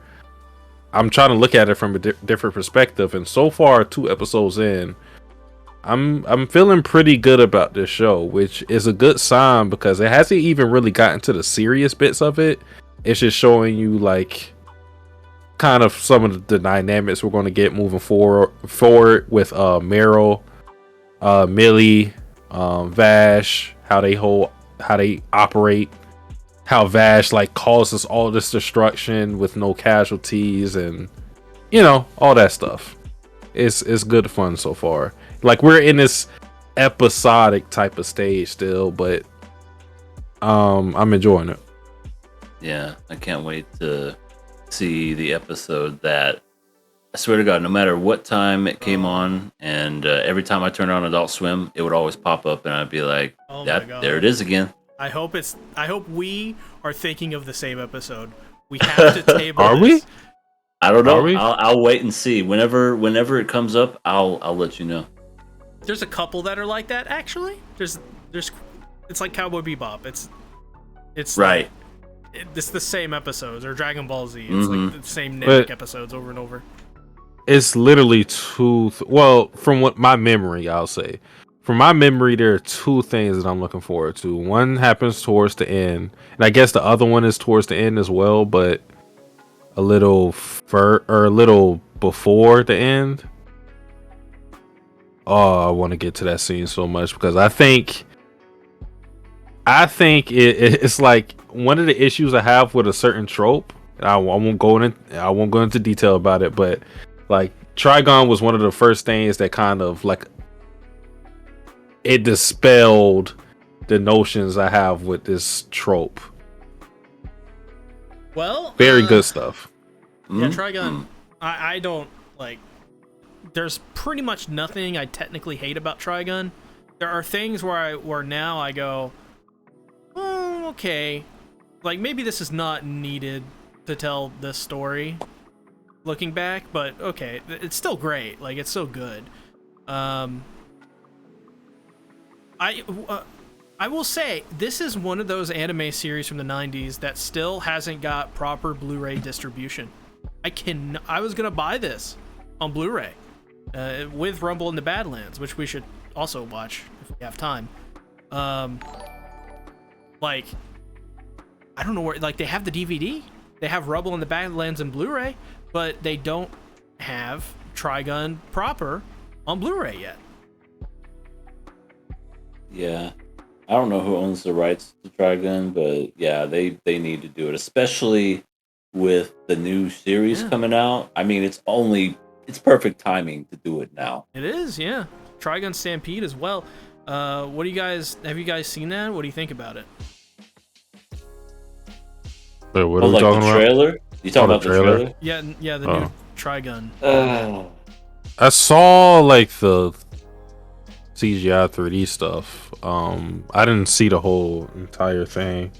I'm trying to look at it from a different perspective, and so far 2 episodes in, I'm feeling pretty good about this show, which is a good sign because it hasn't even really gotten to the serious bits of it. It's just showing you like kind of some of the dynamics we're going to get moving forward with Meryl, Millie, Vash, how they operate, how Vash like causes all this destruction with no casualties, and all that stuff. It's good fun so far. Like, we're in this episodic type of stage still, but I'm enjoying it. Yeah, I can't wait to see the episode that, I swear to God, no matter what time it came on, and every time I turned on Adult Swim, it would always pop up, and I'd be like, there it is again. I hope we are thinking of the same episode. We have to table Are this. we? I don't know. Are we? I'll wait and see. Whenever it comes up, I'll let you know. There's a couple that are like that, actually. There's it's like Cowboy Bebop. It's right. It's the same episodes, or Dragon Ball Z. It's like the same episodes over and over. It's literally from what my memory, I'll say. From my memory, there are 2 things that I'm looking forward to. One happens towards the end, and I guess the other one is towards the end as well, but a little before the end. Oh, I want to get to that scene so much because I think it's like one of the issues I have with a certain trope. I won't go into detail about it, but like Trigun was one of the first things that kind of like it dispelled the notions I have with this trope. Well, very good stuff. Yeah, Trigun. I don't like. There's pretty much nothing I technically hate about Trigun. There are things where now I go, oh, okay, like maybe this is not needed to tell this story. Looking back, but okay, it's still great. Like, it's so good. I will say this is one of those anime series from the 90s that still hasn't got proper Blu-ray distribution. I was gonna buy this on Blu-ray with Rumble in the Badlands, which we should also watch if we have time. Like, I don't know where. Like, they have the DVD, they have Rumble in the Badlands and Blu-ray, but they don't have Trigun proper on Blu-ray yet. Yeah. I don't know who owns the rights to Trigun, but yeah, they need to do it, especially with the new series coming out. I mean, it's perfect timing to do it now. It is, yeah. Trigun Stampede as well. Have you guys seen that? What do you think about it? Wait, what are we talking about? Trailer? You talking about the trailer? Yeah, the new Trigun. I saw like the CGI 3D stuff. I didn't see the whole entire thing.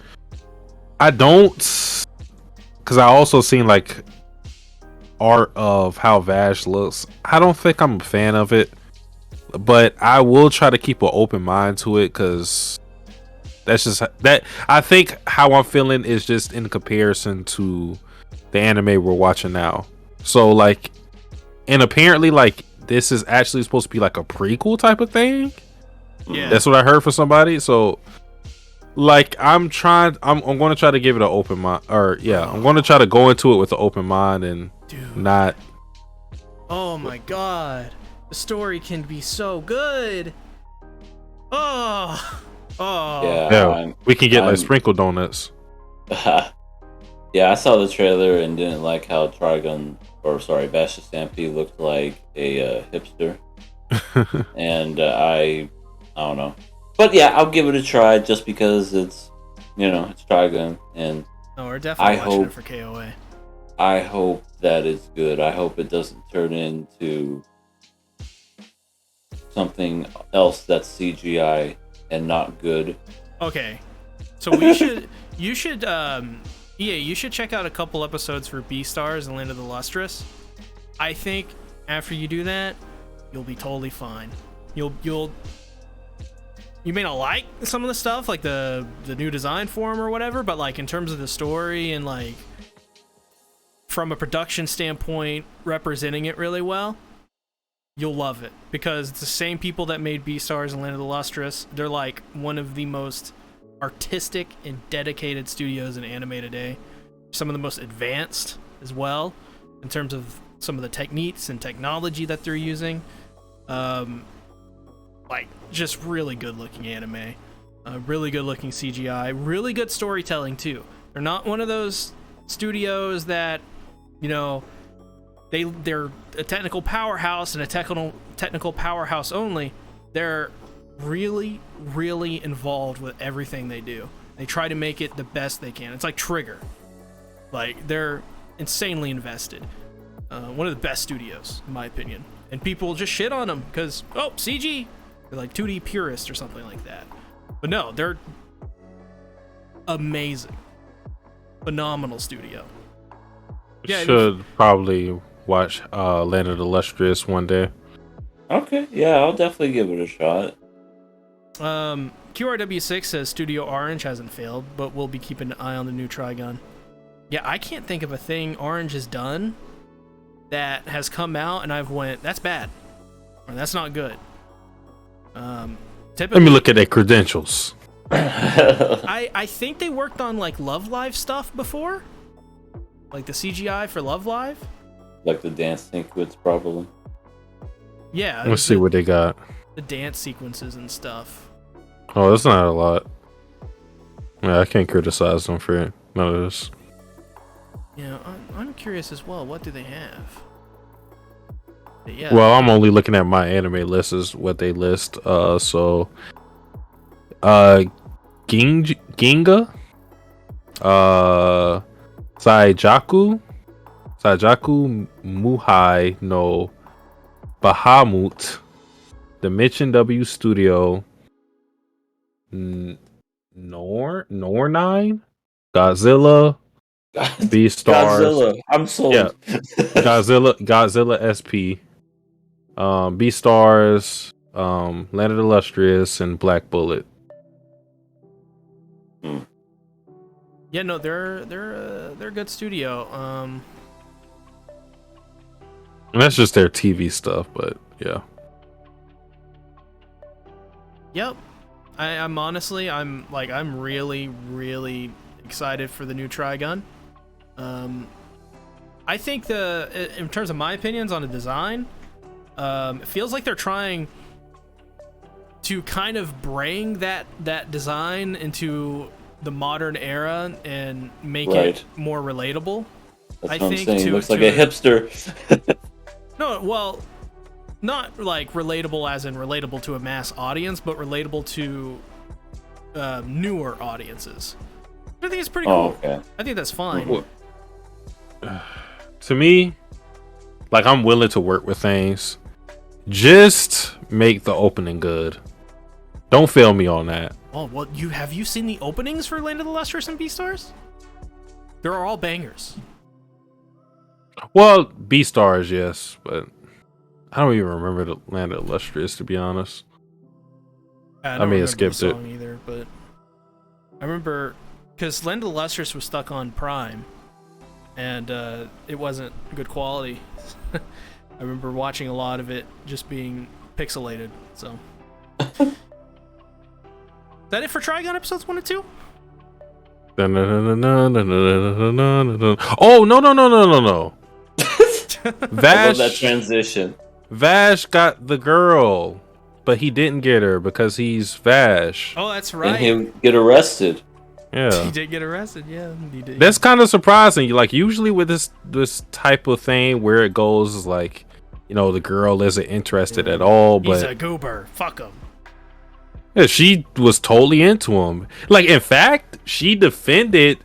I don't, because I also seen like art of how Vash looks. I don't think I'm a fan of it, but I will try to keep an open mind to it because that's just that. I think how I'm feeling is just in comparison to the anime we're watching now. So like, and apparently like this is actually supposed to be like a prequel type of thing. Yeah, that's what I heard from somebody. So like, I'm going to try to give it an open mind, or I'm going to try to go into it with an open mind and not. Oh my god, the story can be so good. Yeah, we can get like sprinkled donuts. Yeah, I saw the trailer and didn't like how Vash Stampede looked like a hipster. And I don't know. But yeah, I'll give it a try just because it's Trigun, and we're definitely watching it for KOA. I hope that it's good. I hope it doesn't turn into something else that's CGI and not good. Okay, so you should Yeah, you should check out a couple episodes for Beastars and Land of the Lustrous. I think after you do that, you'll be totally fine. You may not like some of the stuff, like the new design form or whatever, but like in terms of the story and like from a production standpoint, representing it really well, you'll love it, because it's the same people that made Beastars and Land of the Lustrous. They're like one of the most artistic and dedicated studios in anime today. Some of the most advanced as well in terms of some of the techniques and technology that they're using. Like just really good looking anime, really good looking CGI, really good storytelling too. They're not one of those studios that, you know, they're a technical powerhouse and a technical powerhouse only. They're really, really involved with everything they do. They try to make it the best they can. It's like Trigger. Like, they're insanely invested. One of the best studios, in my opinion. And people just shit on them because, oh, CG. They're like 2D purists or something like that. But no, they're amazing. Phenomenal studio. Yeah, Should probably watch Land of the Lustrous one day. Okay, yeah, I'll definitely give it a shot. QRW6 says Studio Orange hasn't failed, but we'll be keeping an eye on the new Trigun. Yeah, I can't think of a thing Orange has done that has come out and I've went, that's bad, or that's not good. Let me look at their credentials. I think they worked on like Love Live stuff before, like the CGI for Love Live. Like the dance sequence, probably. Yeah, Let's see what they got. The dance sequences and stuff. Oh, that's not a lot. Yeah, I can't criticize them for none of this. Yeah, I'm curious as well. What do they have? But yeah. Well, I'm only looking at my anime list is what they list. So, Ginga, Saijaku Muhai no Bahamut, Dimension W Studio, Nor9, Godzilla, Beastars. Godzilla, I'm sold. Yeah, Godzilla SP, Beastars, Land of the Lustrous, and Black Bullet. Yeah, no, they're a good studio. And that's just their TV stuff, but yeah. Yep. I'm honestly, I'm really, really excited for the new Trigun. I think in terms of my opinions on the design, it feels like they're trying to kind of bring that design into the modern era and make it more relatable. That's what I'm saying. Looks like a hipster. No, well, not like relatable as in relatable to a mass audience, but relatable to newer audiences. I think it's pretty cool. Okay. I think that's fine. To me, like, I'm willing to work with things. Just make the opening good. Don't fail me on that. Oh, well, have you seen the openings for Land of the Lustrous and Beastars? They're all bangers. Well, Beastars, yes, but I don't even remember the Land of the Lustrous, to be honest. I may have skipped it either, but I remember because Land of the Lustrous was stuck on Prime, and it wasn't good quality. I remember watching a lot of it just being pixelated. So, is that it for Trigun episodes 1 and 2? Oh no! Vash, that transition. Vash got the girl, but he didn't get her because he's Vash. Oh, that's right. And him get arrested. Yeah, he did get arrested. Yeah, he did. That's kind of surprising. Like, usually with this type of thing, where it goes is like, you know, the girl isn't interested at all. But he's a goober. Fuck him. Yeah, she was totally into him. Like, in fact, she defended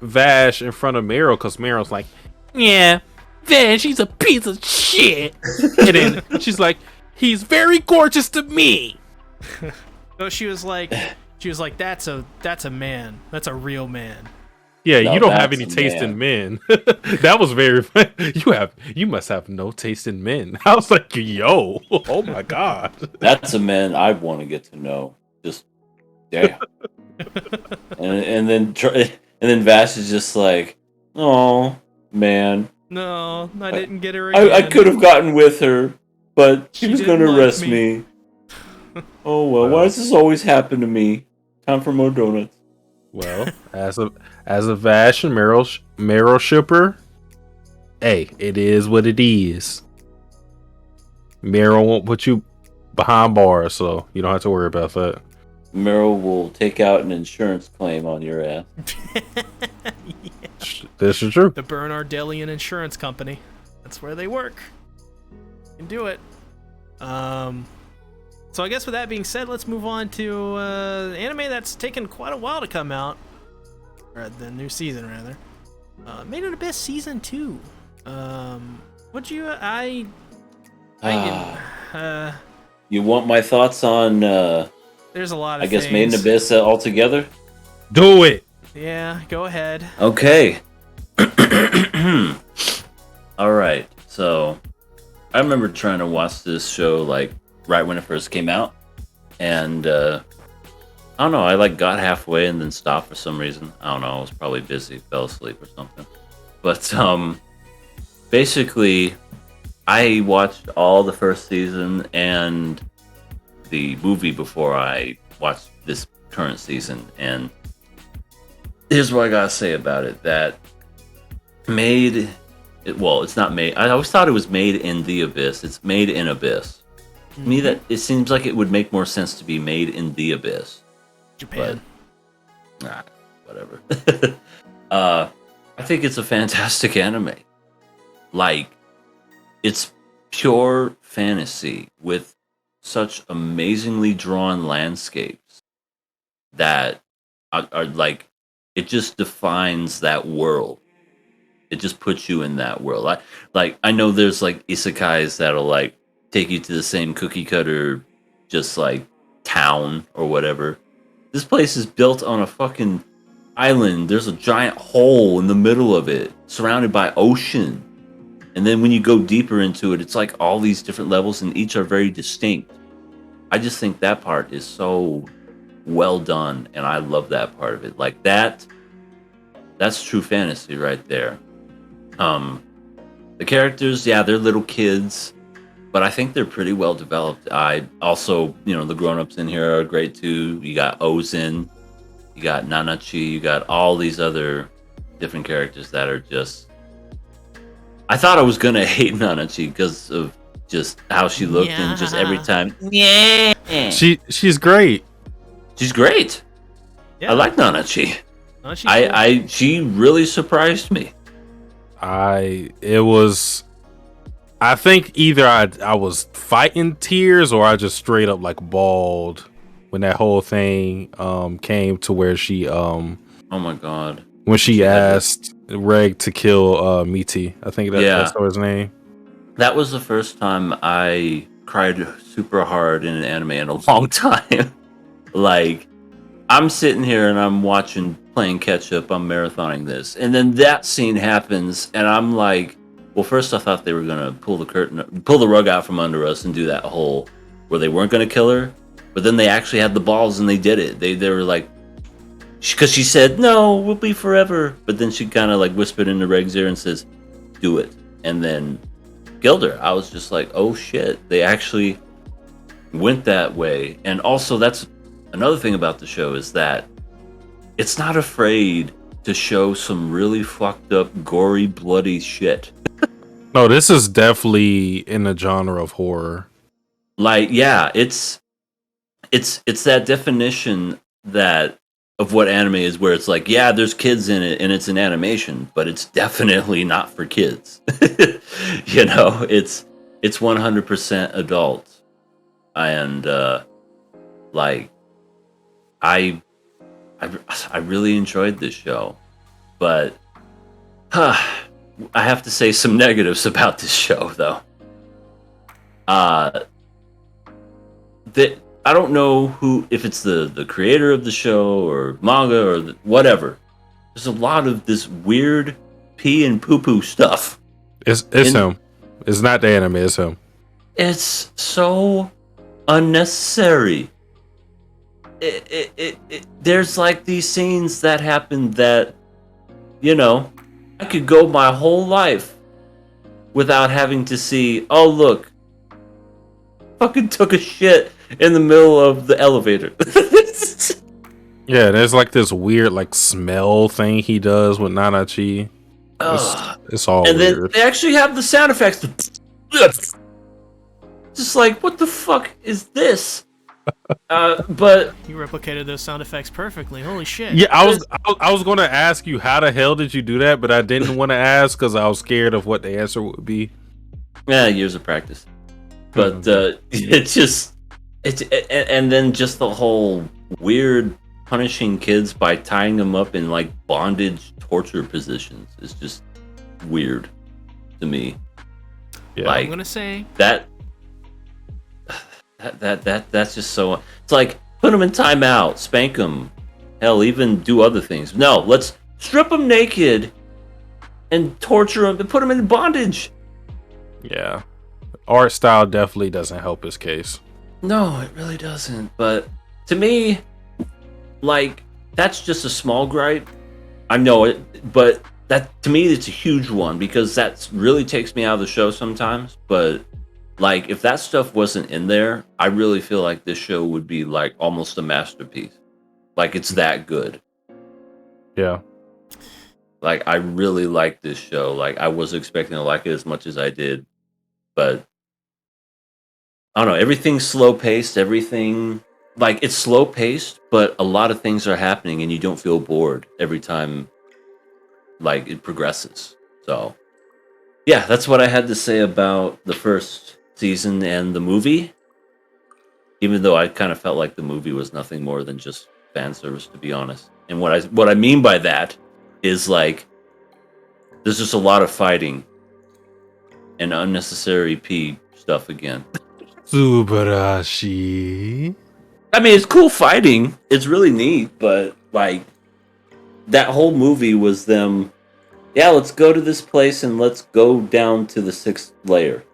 Vash in front of Meryl because Meryl's like, yeah, Vash, he's a piece of shit. And then she's like, he's very gorgeous to me. No, she was like, that's a man. That's a real man. Yeah, Now you don't have that's any a taste man. in men. That was very funny. You must have no taste in men. I was like, yo, oh my god. That's a man I want to get to know. Just damn. And then Vash is just like, oh man, No, I didn't get her again. I could have gotten with her, but she was didn't gonna like arrest me. me. Oh well, why does this always happen to me? Time for more donuts. Well, as a Vash and Meryl shipper, hey, it is what it is. Meryl won't put you behind bars, so you don't have to worry about that. Meryl will take out an insurance claim on your ass. This is true. The Bernardellian Insurance Company. That's where they work. You can do it. So I guess with that being said, let's move on to anime that's taken quite a while to come out. Or the new season, rather. Made in Abyss Season 2. What'd you... You want my thoughts on, There's a lot of I guess, things. Made in Abyss altogether? Do it. Yeah, go ahead. Okay. Alright, so I remember trying to watch this show, like, right when it first came out. And, I don't know, I, like, got halfway and then stopped for some reason. I don't know, I was probably busy, fell asleep or something. But, basically, I watched all the first season and the movie before I watched this current season, and here's what I gotta say about it. That it's not made. I always thought it was made in the Abyss. It's made in Abyss. To me, that it seems like it would make more sense to be made in the Abyss. Japan. But, whatever. I think it's a fantastic anime. Like, it's pure fantasy with such amazingly drawn landscapes that are like, it just defines that world. It just puts you in that world. I know there's like isekais that'll like take you to the same cookie cutter, just like town or whatever. This place is built on a fucking island. There's a giant hole in the middle of it, surrounded by ocean. And then when you go deeper into it, it's like all these different levels, and each are very distinct. I just think that part is so well done, and I love that part of it. Like that's true fantasy right there. The characters, yeah, they're little kids, but I think they're pretty well developed. I also, the grown-ups in here are great too. You got Ozin, you got Nanachi, you got all these other different characters that are just... I thought I was gonna hate Nanachi because of just how she looked and just every time. Yeah, she's great. She's great. Yeah. I like Nanachi. Cool. She really surprised me. I think either I was fighting tears or I just straight up like bawled when that whole thing came to where she oh my god, when she asked Reg to kill Miti. I think that's his name. That was the first time I cried super hard in an anime in a long time. Like, I'm sitting here and I'm playing catch up, I'm marathoning this, and then that scene happens, and I'm like, well, first I thought they were gonna pull the rug out from under us and do that whole where they weren't gonna kill her, but then they actually had the balls and they did it. They were like, because she said, no, we'll be forever, but then she kind of like whispered into Reg's ear and says, do it, and then killed her. I was just like, oh shit, they actually went that way. And also, that's another thing about the show, is that it's not afraid to show some really fucked up, gory, bloody shit. No, this is definitely in the genre of horror. Like, yeah, it's that definition of what anime is, where it's like, yeah, there's kids in it and it's an animation, but it's definitely not for kids. It's 100% adult. And like, I really enjoyed this show, but I have to say some negatives about this show, though. That I don't know if it's the creator of the show or manga or whatever, there's a lot of this weird pee and poo poo stuff. It's him. It's not the anime. It's him. It's so unnecessary. There's like these scenes that happen that, you know, I could go my whole life without having to see, oh look, fucking took a shit in the middle of the elevator. Yeah, there's like this weird like smell thing he does with Nanachi. It's all and weird. then they actually have the sound effects. Just like, what the fuck is this? But You replicated those sound effects perfectly. Holy shit. Yeah, I was going to ask you how the hell did you do that, but I didn't want to ask because I was scared of what the answer would be. yeah, years of practice. But and then just the whole weird punishing kids by tying them up in like bondage torture positions is just weird to me. Yeah, like I'm gonna say that's just so. It's like put them in timeout, spank them, hell, even do other things. No, let's strip them naked and torture them and put them in bondage. yeah. Art style definitely doesn't help his case. No, it really doesn't. But to me, like, that's just a small gripe. I know it, but that to me it's a huge one because that really takes me out of the show sometimes. But like, if that stuff wasn't in there, I really feel like this show would be like almost a masterpiece. Like, it's that good. Yeah. Like, I really like this show. Like, I wasn't expecting to like it as much as I did, but I don't know. Everything's slow paced. Everything, like, it's slow paced, but a lot of things are happening, and you don't feel bored every time, like, it progresses. So, yeah, that's what I had to say about the first season and the movie. Even though I kind of felt like the movie was nothing more than just fan service, to be honest. And what I mean by that is, like, there's just a lot of fighting and unnecessary pee stuff again. Subarashi. I mean, it's cool fighting. It's really neat, but like that whole movie was them. Yeah, let's go to this place and let's go down to the 6th layer.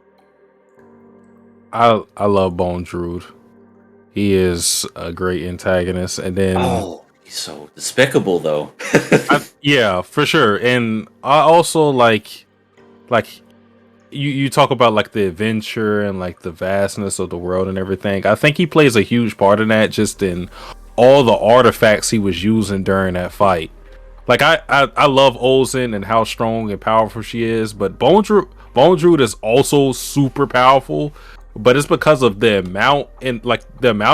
I love Bone Druid. He is a great antagonist, and then He's so despicable, though. yeah, for sure. And I also like you talk about like the adventure and like the vastness of the world and everything. I think he plays a huge part in that, just in all the artifacts he was using during that fight. Like I love Ozen and how strong and powerful she is, but Bone Druid is also super powerful. But it's because of the amount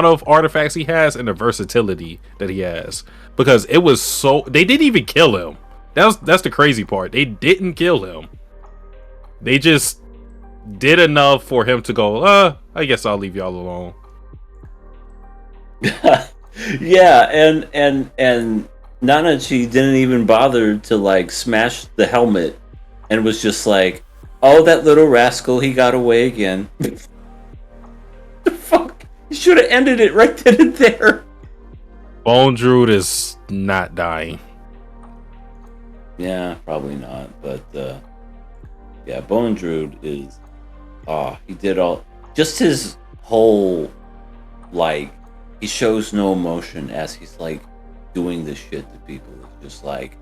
of artifacts he has and the versatility that he has. Because it was they didn't even kill him. That's the crazy part. They didn't kill him. They just did enough for him to go, I guess I'll leave y'all alone. Yeah, and Nanachi didn't even bother to like smash the helmet and was just like, oh, that little rascal, he got away again. The fuck? You should have ended it right then and there. Bone Druid is not dying. Yeah, probably not. But yeah, Bone Druid is he did all just his whole like he shows no emotion as he's like doing this shit to people. It's just like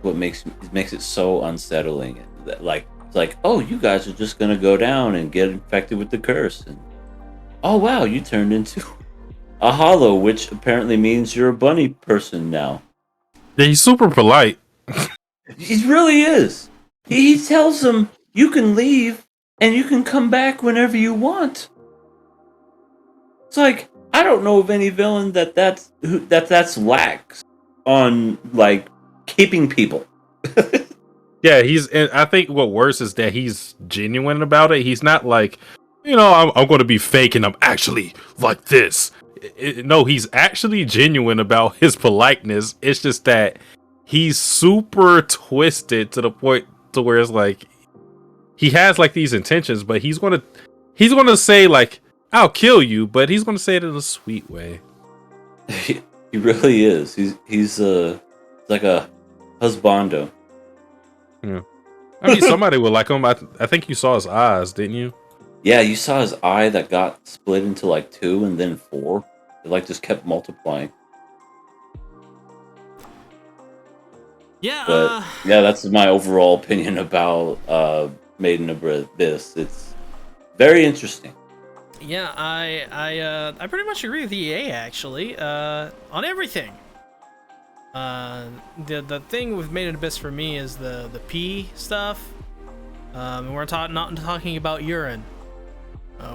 what makes it so unsettling. Like it's like, oh, you guys are just gonna go down and get infected with the curse, and oh wow, you turned into a hollow, which apparently means you're a bunny person now. Yeah, he's super polite. He really is. He tells them you can leave and you can come back whenever you want. It's like, I don't know of any villain that's lax on like keeping people. Yeah, and I think what worse is that he's genuine about it. He's not like, I'm going to be fake and I'm actually like this. No, he's actually genuine about his politeness. It's just that he's super twisted to the point to where it's like he has like these intentions, but he's gonna say like, I'll kill you, but he's gonna say it in a sweet way. He really is. He's like a Husbando. Yeah. I mean, somebody would like him. I think you saw his eyes, didn't you? Yeah, you saw his eye that got split into like 2 and then 4. It like just kept multiplying. Yeah, But yeah, that's my overall opinion about Maiden of Abyss. It's very interesting. yeah, I pretty much agree with EA actually on everything. The thing with Made in Abyss for me is the pee stuff. We're not talking about urine.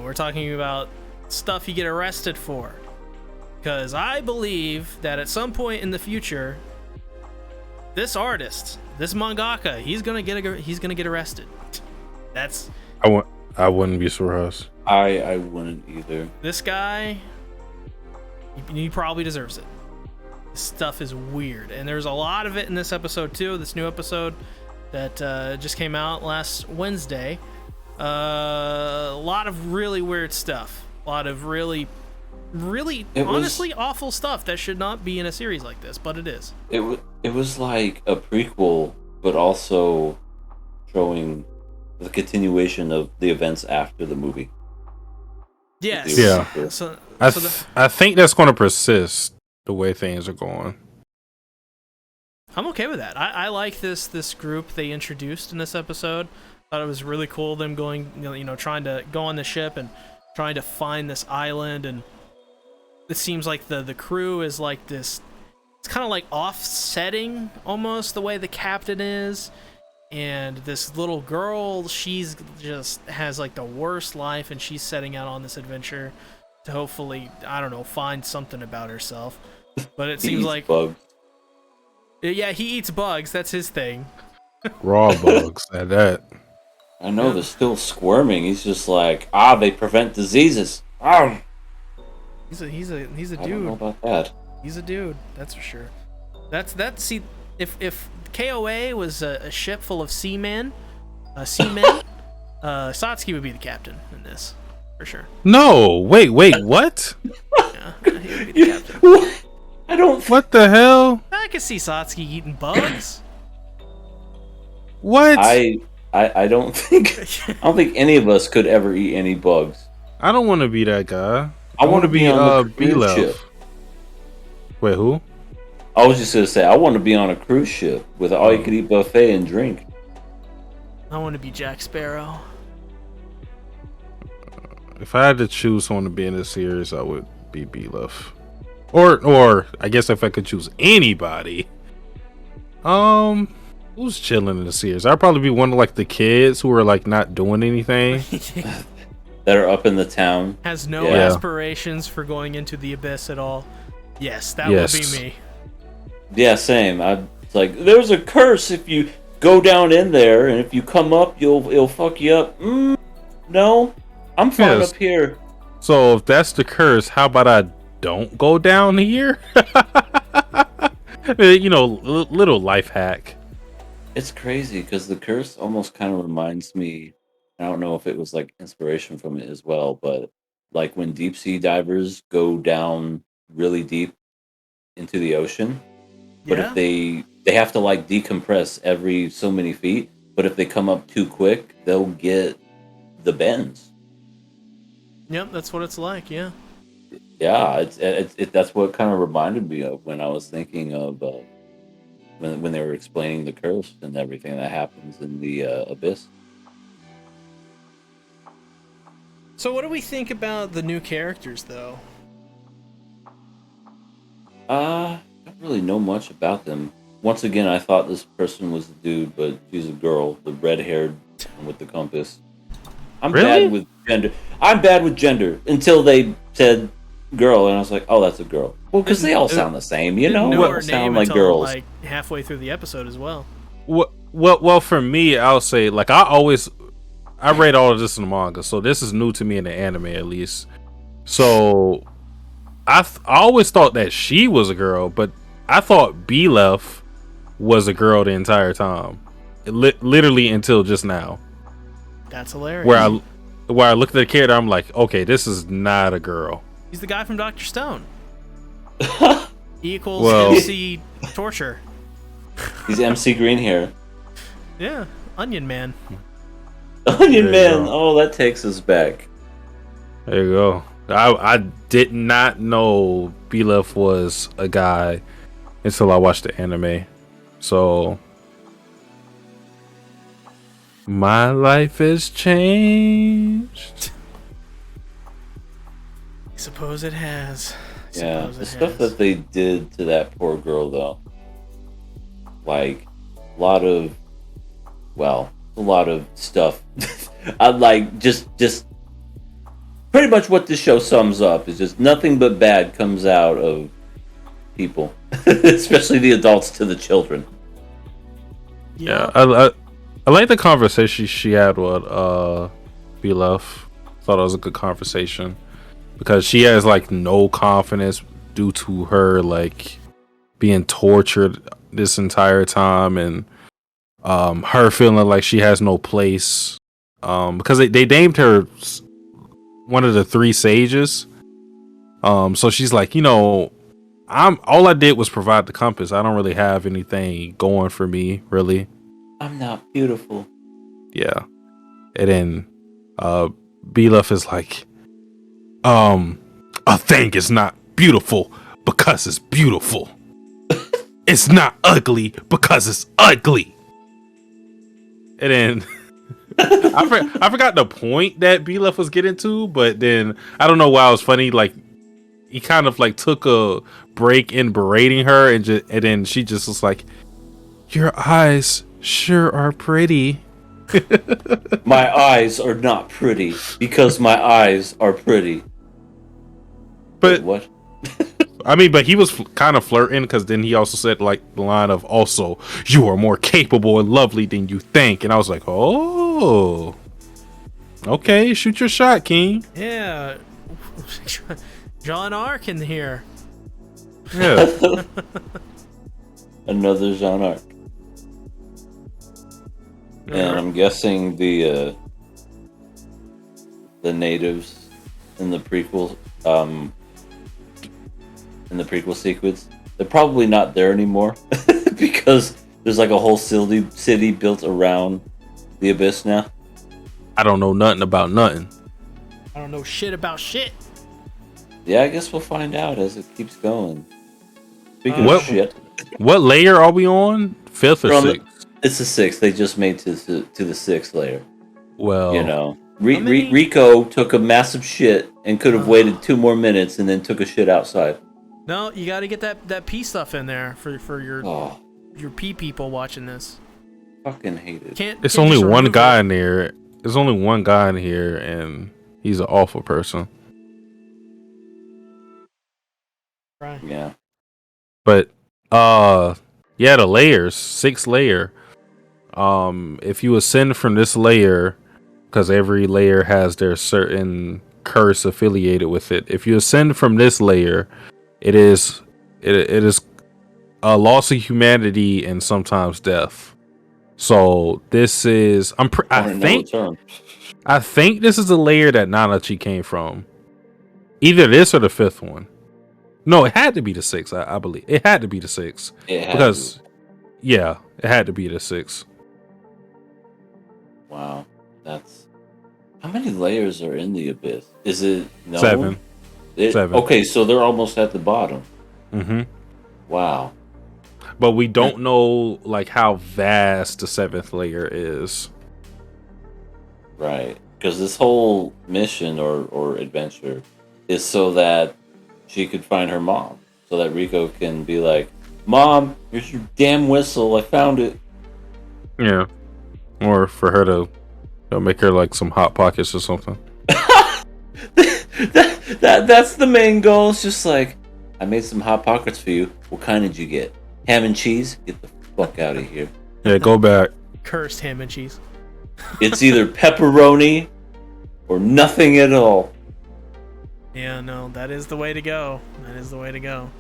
We're talking about stuff you get arrested for. Because I believe that at some point in the future, this artist, this mangaka, he's gonna get arrested. That's I wouldn't be surprised. I wouldn't either. this guy. He probably deserves it. This stuff is weird, and there's a lot of it in this episode too. This new episode that just came out last Wednesday. A lot of really weird stuff. A lot of really honestly awful stuff that should not be in a series like this, but it is. It was like a prequel, but also showing the continuation of the events after the movie. Yes. Yeah. So I think that's going to persist the way things are going. I'm okay with that. I like this group they introduced in this episode. Thought it was really cool them going, trying to go on the ship and trying to find this island, and it seems like the crew is like this. It's kind of like offsetting almost the way the captain is, and this little girl, she's just has like the worst life, and she's setting out on this adventure to hopefully, I don't know, find something about herself. But it seems like bugs. Yeah, he eats bugs. That's his thing. Raw bugs at that. I know, they're still squirming. He's just like, they prevent diseases. Ah. He's a I don't know dude. about that. He's a dude. That's for sure. See, if KOA was a ship full of seamen, Satsuki would be the captain in this, for sure. No, wait, what? Yeah, he would be the captain. I don't. What the hell? I could see Satsuki eating bugs. What? I don't think any of us could ever eat any bugs. I don't want to be that guy. I want to be on the cruise B-Love. ship. Wait, who? I was just gonna say I want to be on a cruise ship with all you could eat buffet and drink. I want to be Jack Sparrow. If I had to choose someone to be in this series, I would be B-Love. Or I guess if I could choose anybody, who's chilling in the series? I'd probably be one of like the kids who are like not doing anything. That are up in the town. Has no Yeah. aspirations for going into the abyss at all. Yes, that would be me. Yeah, same. It's like there's a curse if you go down in there, and if you come up, it'll fuck you up. No, I'm fine Yes. up here. So if that's the curse, how about I don't go down here? Little life hack. It's crazy because the curse almost kind of reminds me. I don't know if it was like inspiration from it as well, but like when deep sea divers go down really deep into the ocean, but Yeah. if they have to like decompress every so many feet, but if they come up too quick, they'll get the bends. Yep, that's what it's like. Yeah. Yeah, that's what kind of reminded me of when I was thinking of when they were explaining the curse and everything that happens in the abyss. So what do we think about the new characters, though? Don't really know much about them. Once again, I thought this person was a dude, but she's a girl, the red-haired one with the compass. I'm Really? bad with gender. I'm bad with gender until they said girl, and I was like, oh, that's a girl. Well, because they all sound the same, you know? Didn't They know all her sound name like until girls. like halfway through the episode as well. Well, for me, I'll say like I read all of this in the manga, so this is new to me in the anime at least. So I always thought that she was a girl, but I thought B-Love was a girl the entire time, literally until just now. That's hilarious. Where I looked at the character, I'm like, okay, this is not a girl. He's the guy from Dr. Stone. E equals Well- MC torture. He's MC Green hair. Yeah, Onion Man. Onion Man. Oh, that takes us back. There you go. I did not know Belef was a guy until I watched the anime. So my life has changed. I suppose it has. Yeah, the stuff that they did to that poor girl, though. Like, a lot of stuff. I like just pretty much what this show sums up is just nothing but bad comes out of people, especially the adults to the children. Yeah, I like the conversation she had with Belef. Thought it was a good conversation because she has like no confidence due to her like being tortured this entire time and her feeling like she has no place because they named her one of the 3 sages. So she's like, all I did was provide the compass. I don't really have anything going for me, really. I'm not beautiful. Yeah. And then Belef is like, a thing is not beautiful because it's beautiful. It's not ugly because it's ugly. And then I forgot the point that Belef was getting to, but then I don't know why it was funny. Like he kind of like took a break in berating her, and then she just was like, "Your eyes sure are pretty." My eyes are not pretty because my eyes are pretty. But wait, what? I mean, but he was kind of flirting because then he also said like the line of also, "You are more capable and lovely than you think," and I was like, "Oh, okay, shoot your shot, King." Yeah, John Ark in here. Yeah. Another Jean Arc. And I'm guessing the natives in the prequel sequence, they're probably not there anymore because there's like a whole city built around the abyss now. I don't know nothing about nothing. I don't know shit about shit. Yeah, I guess we'll find out as it keeps going. Speaking of shit, what layer are we on? 5th or 6th? It's the 6th. They just made to the 6th layer. Well, Rico took a massive shit and could have waited 2 more minutes and then took a shit outside. No, you got to get that pee stuff in there for your pee people watching this. Fucking hate it. It's only one guy in there. There's only one guy in here, and he's an awful person. Right. Yeah. But yeah, the layers, 6th layer. If you ascend from this layer, because every layer has their certain curse affiliated with it. If you ascend from this layer, it is a loss of humanity and sometimes death. So this is I think this is the layer that Nanachi came from. Either this or the 5th one. No, it had to be the 6th. I believe it had to be the 6th because yeah, it had to be the 6th. Wow, that's how many layers are in the abyss? Is it 7? 7. Okay, so they're almost at the bottom. Mm-hmm. Wow. But we don't know like how vast the 7th layer is. Right, because this whole mission or adventure is so that she could find her mom, so that Rico can be like, "Mom, here's your damn whistle. I found it." Yeah, or for her to make her like some hot pockets or something. That's the main goal. It's just like, I made some hot pockets for you. What kind did you get? Ham and cheese? Get the fuck out of here. Yeah, go back. Cursed ham and cheese. It's either pepperoni or nothing at all. Yeah, no, that is the way to go. That is the way to go.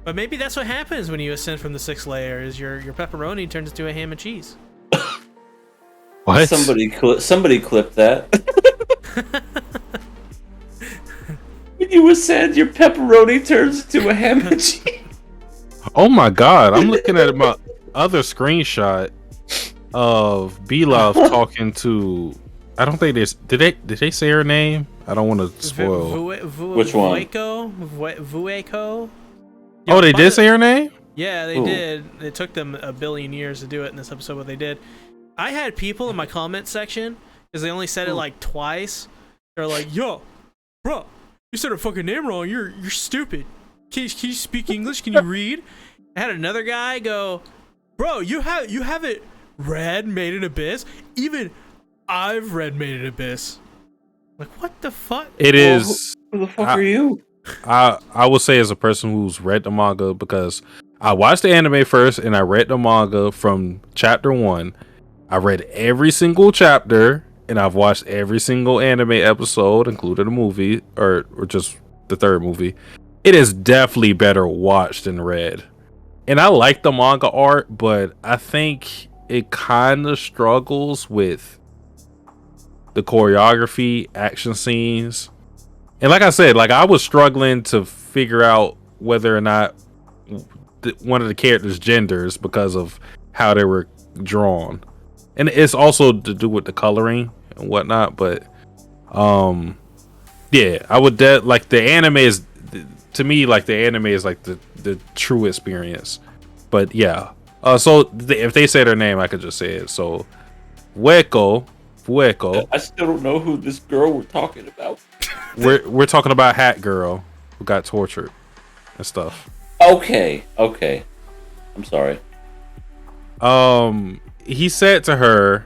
But maybe that's what happens when you ascend from the 6th layer, is your pepperoni turns into a ham and cheese. What? Somebody clip that. When you ascend, your pepperoni turns into a ham and cheese. Oh my god, I'm looking at my other screenshot of B-Love talking to. I don't think this. Did they say her name? I don't want to spoil. Which one? Vueko. Oh, they did say her name? Yeah, they did. It took them a billion years to do it in this episode, but they did. I had people in my comment section, because they only said it like twice. They're like, yo, bro, you said her fucking name wrong. You're stupid. Can you speak English? Can you read? I had another guy go, bro, you haven't read Made in Abyss? Even I've read Made in Abyss. Like, what the fuck? It is. Who the fuck are you? I will say, as a person who's read the manga, because I watched the anime first and I read the manga from chapter 1. I read every single chapter and I've watched every single anime episode, including the movie or just the third movie. It is definitely better watched than read. And I like the manga art, but I think it kind of struggles with the choreography, action scenes. And like I said, like I was struggling to figure out whether or not one of the characters' genders because of how they were drawn. And it's also to do with the coloring and whatnot, but yeah, I would like the anime is, to me, like the anime is like the true experience. But yeah, so if they say their name, I could just say it. So Fueko. I still don't know who this girl we're talking about. We're talking about Hat Girl who got tortured and stuff. Okay. I'm sorry. He said to her,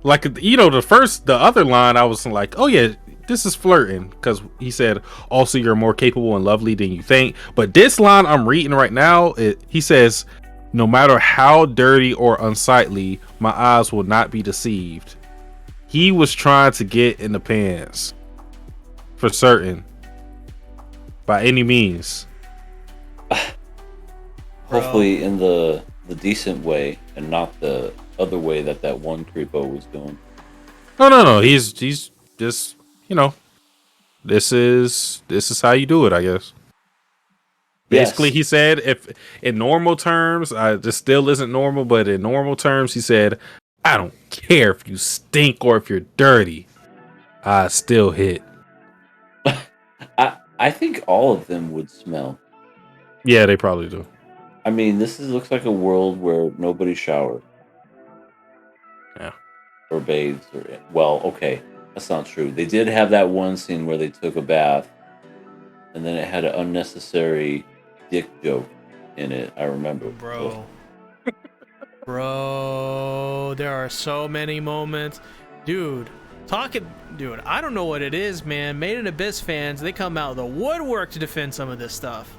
like, you know, the other line, I was like, oh yeah, this is flirting, because he said, also you're more capable and lovely than you think. But this line I'm reading right now, he says, no matter how dirty or unsightly, my eyes will not be deceived. He was trying to get in the pants, for certain, by any means. Hopefully in the decent way and not the other way that one creepo was doing. No. He's just, you know, this is how you do it, I guess. Basically, He said, if in normal terms, this still isn't normal, but in normal terms, he said, I don't care if you stink or if you're dirty, I still hit. I think all of them would smell. Yeah, they probably do. I mean, looks like a world where nobody showered. Yeah. Or bathes. Well, okay, that's not true. They did have that one scene where they took a bath, and then it had an unnecessary dick joke in it. I remember. Bro, there are so many moments. Dude, I don't know what it is, man. Made in Abyss fans, they come out of the woodwork to defend some of this stuff.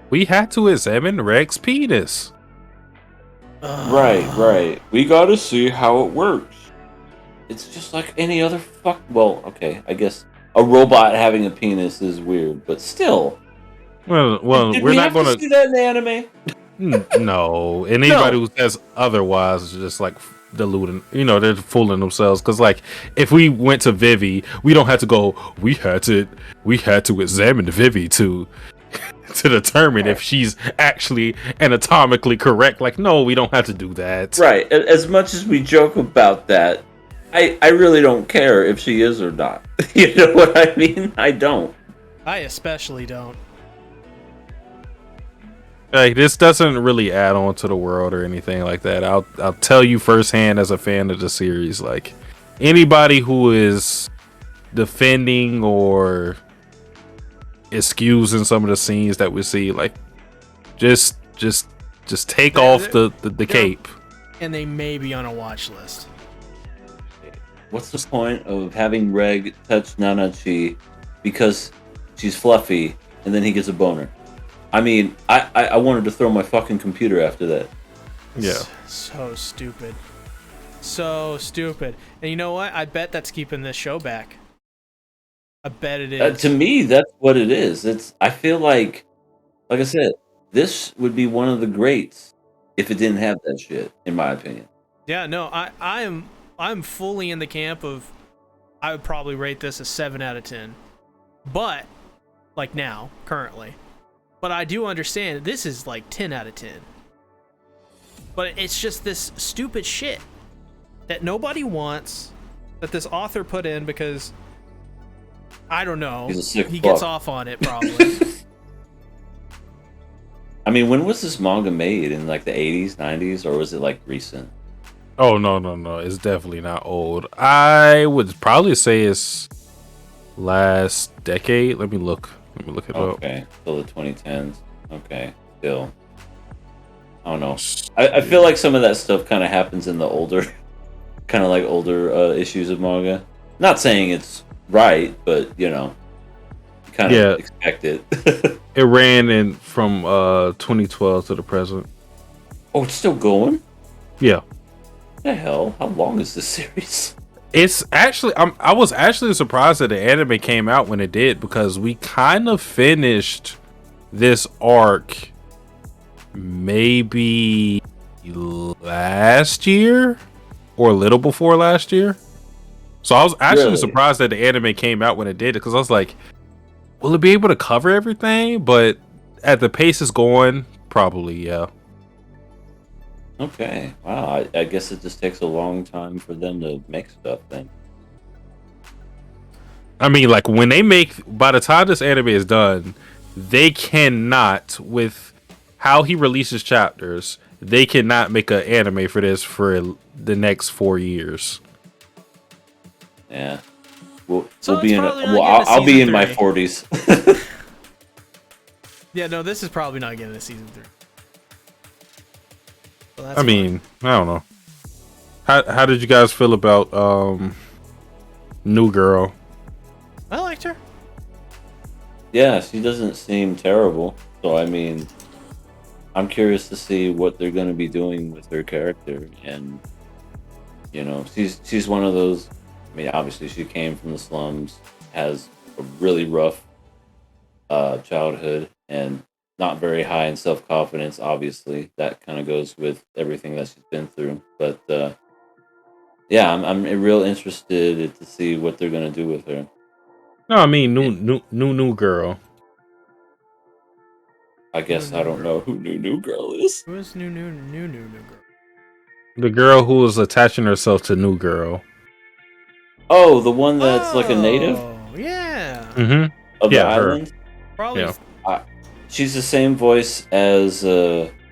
We had to examine Reg's penis. Right. We gotta see how it works. It's just like any other well, okay, I guess a robot having a penis is weird, but still. Well, Did we're we not have going to see that in the anime? No, and anybody who says otherwise is just like deluding. You know, they're fooling themselves. Because like, if we went to Vivi, we don't have to go. We had to examine Vivi to determine if she's actually anatomically correct. Like, no, we don't have to do that. Right. As much as we joke about that, I really don't care if she is or not. You know what I mean? I don't. I especially don't. Like, this doesn't really add on to the world or anything like that. I'll tell you firsthand as a fan of the series, like, anybody who is defending or excusing some of the scenes that we see, like, just take off the cape. And they may be on a watch list. What's the point of having Reg touch Nanachi because she's fluffy and then he gets a boner? I mean, I wanted to throw my fucking computer after that. Yeah. So stupid. And you know what? I bet that's keeping this show back. I bet it is. To me, that's what it is. I feel like I said, this would be one of the greats if it didn't have that shit, in my opinion. Yeah, no, I'm fully in the camp of, I would probably rate this a 7 out of 10. But, like now, currently. But I do understand this is like 10 out of 10. But it's just this stupid shit that nobody wants, that this author put in because, I don't know, He's a sick he fuck. gets off on it probably. I mean, when was this manga made? In like the 80s, 90s, or was it like recent? Oh no, it's definitely not old. I would probably say it's last decade. Let me look it up. Okay, still the 2010s. Okay, still. I don't know. I feel like some of that stuff kind of happens in the older, kind of like older issues of manga. Not saying it's right, but you know, you kind of expect it. It ran in from 2012 to the present. Oh, it's still going? Yeah. What the hell? How long is this series? It's actually I was actually surprised that the anime came out when it did, because we kind of finished this arc maybe last year or a little before last year. So I was actually Really? surprised that the anime came out when it did, because I was like, will it be able to cover everything? But at the pace it's going, probably, yeah. Okay. Wow. I guess it just takes a long time for them to make stuff then. I mean, like, when they make, by the time this anime is done, they cannot, with how he releases chapters, they cannot make an anime for this for the next 4 years. Yeah. We'll So be it's in. probably not Well, getting a I'll be season in my 3. 40s. Yeah, no, this is probably not getting a season 3. So that's I mean, I don't know. How did you guys feel about New Girl? I liked her. Yeah, she doesn't seem terrible. So I mean, I'm curious to see what they're going to be doing with her character, and you know, she's one of those. I mean, obviously, she came from the slums, has a really rough childhood, and not very high in self confidence. Obviously, that kind of goes with everything that she's been through. But yeah, I'm real interested to see what they're going to do with her. No, I mean new girl. I guess I don't know who New Girl is. Who is new girl? The girl who is attaching herself to New Girl. Oh, the one that's like a native Oh, yeah. Mm-hmm. of the Yeah, her. island. Probably. Yeah. She's the same voice as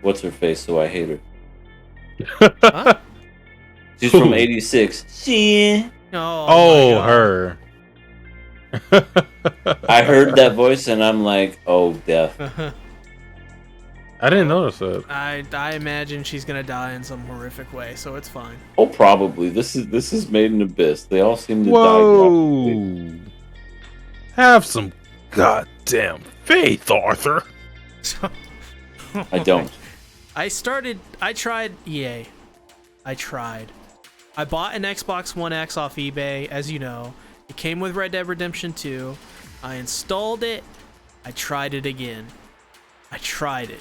what's her face, so I hate her. Huh? She's Who? from '86. She. Oh, my God. her. I heard that voice and I'm like, oh, death. I didn't notice that. I imagine she's gonna die in some horrific way, so it's fine. Oh, probably. This is Made in Abyss. They all seem to die. Whoa! Have some goddamn faith, Arthur. So, I don't. I tried EA. I tried. I bought an Xbox One X off eBay, as you know. It came with Red Dead Redemption 2. I installed it. I tried it again. I tried it.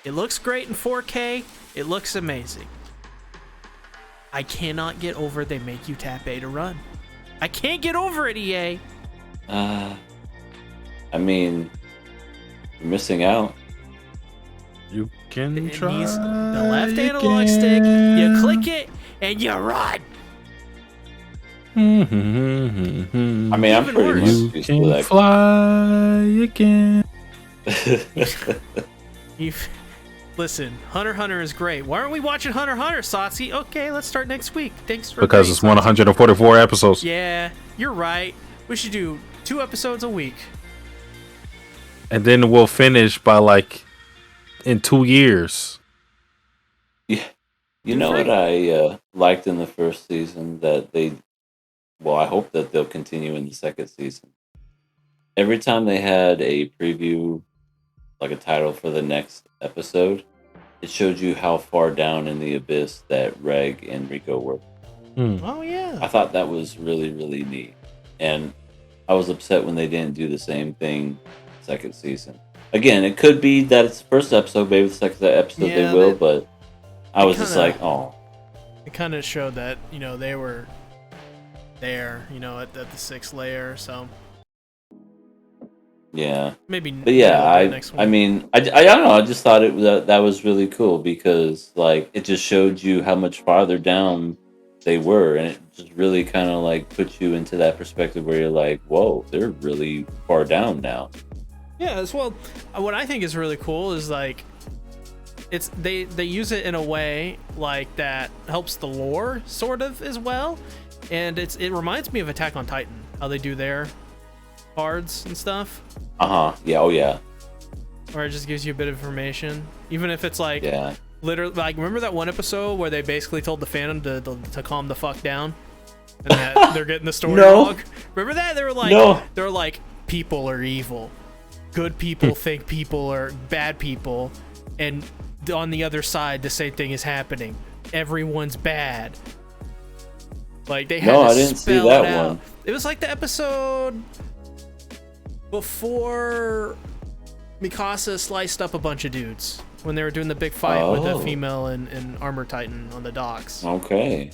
It looks great in 4K. It looks amazing. I cannot get over they make you tap A to run. I can't get over it, EA. I mean, you're missing out. You can It try. needs the left analog stick. You click it and you run. I mean, I'm Even pretty worse. much You used to can that. fly again. Listen, Hunter x Hunter is great. Why aren't we watching Hunter x Hunter, Satsi? Okay, let's start next week. Thanks for Because agreeing, it's Satsi. 144 episodes. Yeah, you're right. We should do 2 episodes a week. And then we'll finish by like in 2 years. Yeah. You know what I liked in the first season that well, I hope that they'll continue in the second season. Every time they had a preview, like a title for the next episode, it showed you how far down in the abyss that Reg and Rico were. Oh, I yeah. thought that was really, really neat. And I was upset when they didn't do the same thing second season. Again, it could be that it's the first episode, maybe the second episode Yeah, they will, but I was just kinda- like, oh. It kind of showed that, they were there, at the 6th layer, so. Yeah. Maybe. But yeah, maybe next I week. mean, I don't know. I just thought that was really cool because like it just showed you how much farther down they were, and it just really kind of like puts you into that perspective where you're like, whoa, they're really far down now. Yeah, as well. What I think is really cool is like it's they use it in a way like that helps the lore sort of as well, and it reminds me of Attack on Titan, how they do their cards and stuff. Yeah. Oh yeah. Or it just gives you a bit of information, even if it's like Yeah. literally like remember that one episode where they basically told the Phantom to calm the fuck down, and that they're getting the story log. Remember that they were like people are evil, good people think people are bad people, and on the other side the same thing is happening. Everyone's bad. Like they had to I didn't see spell that it out. one. It was like the episode before Mikasa sliced up a bunch of dudes when they were doing the big fight with the female and Armor Titan on the docks. Okay,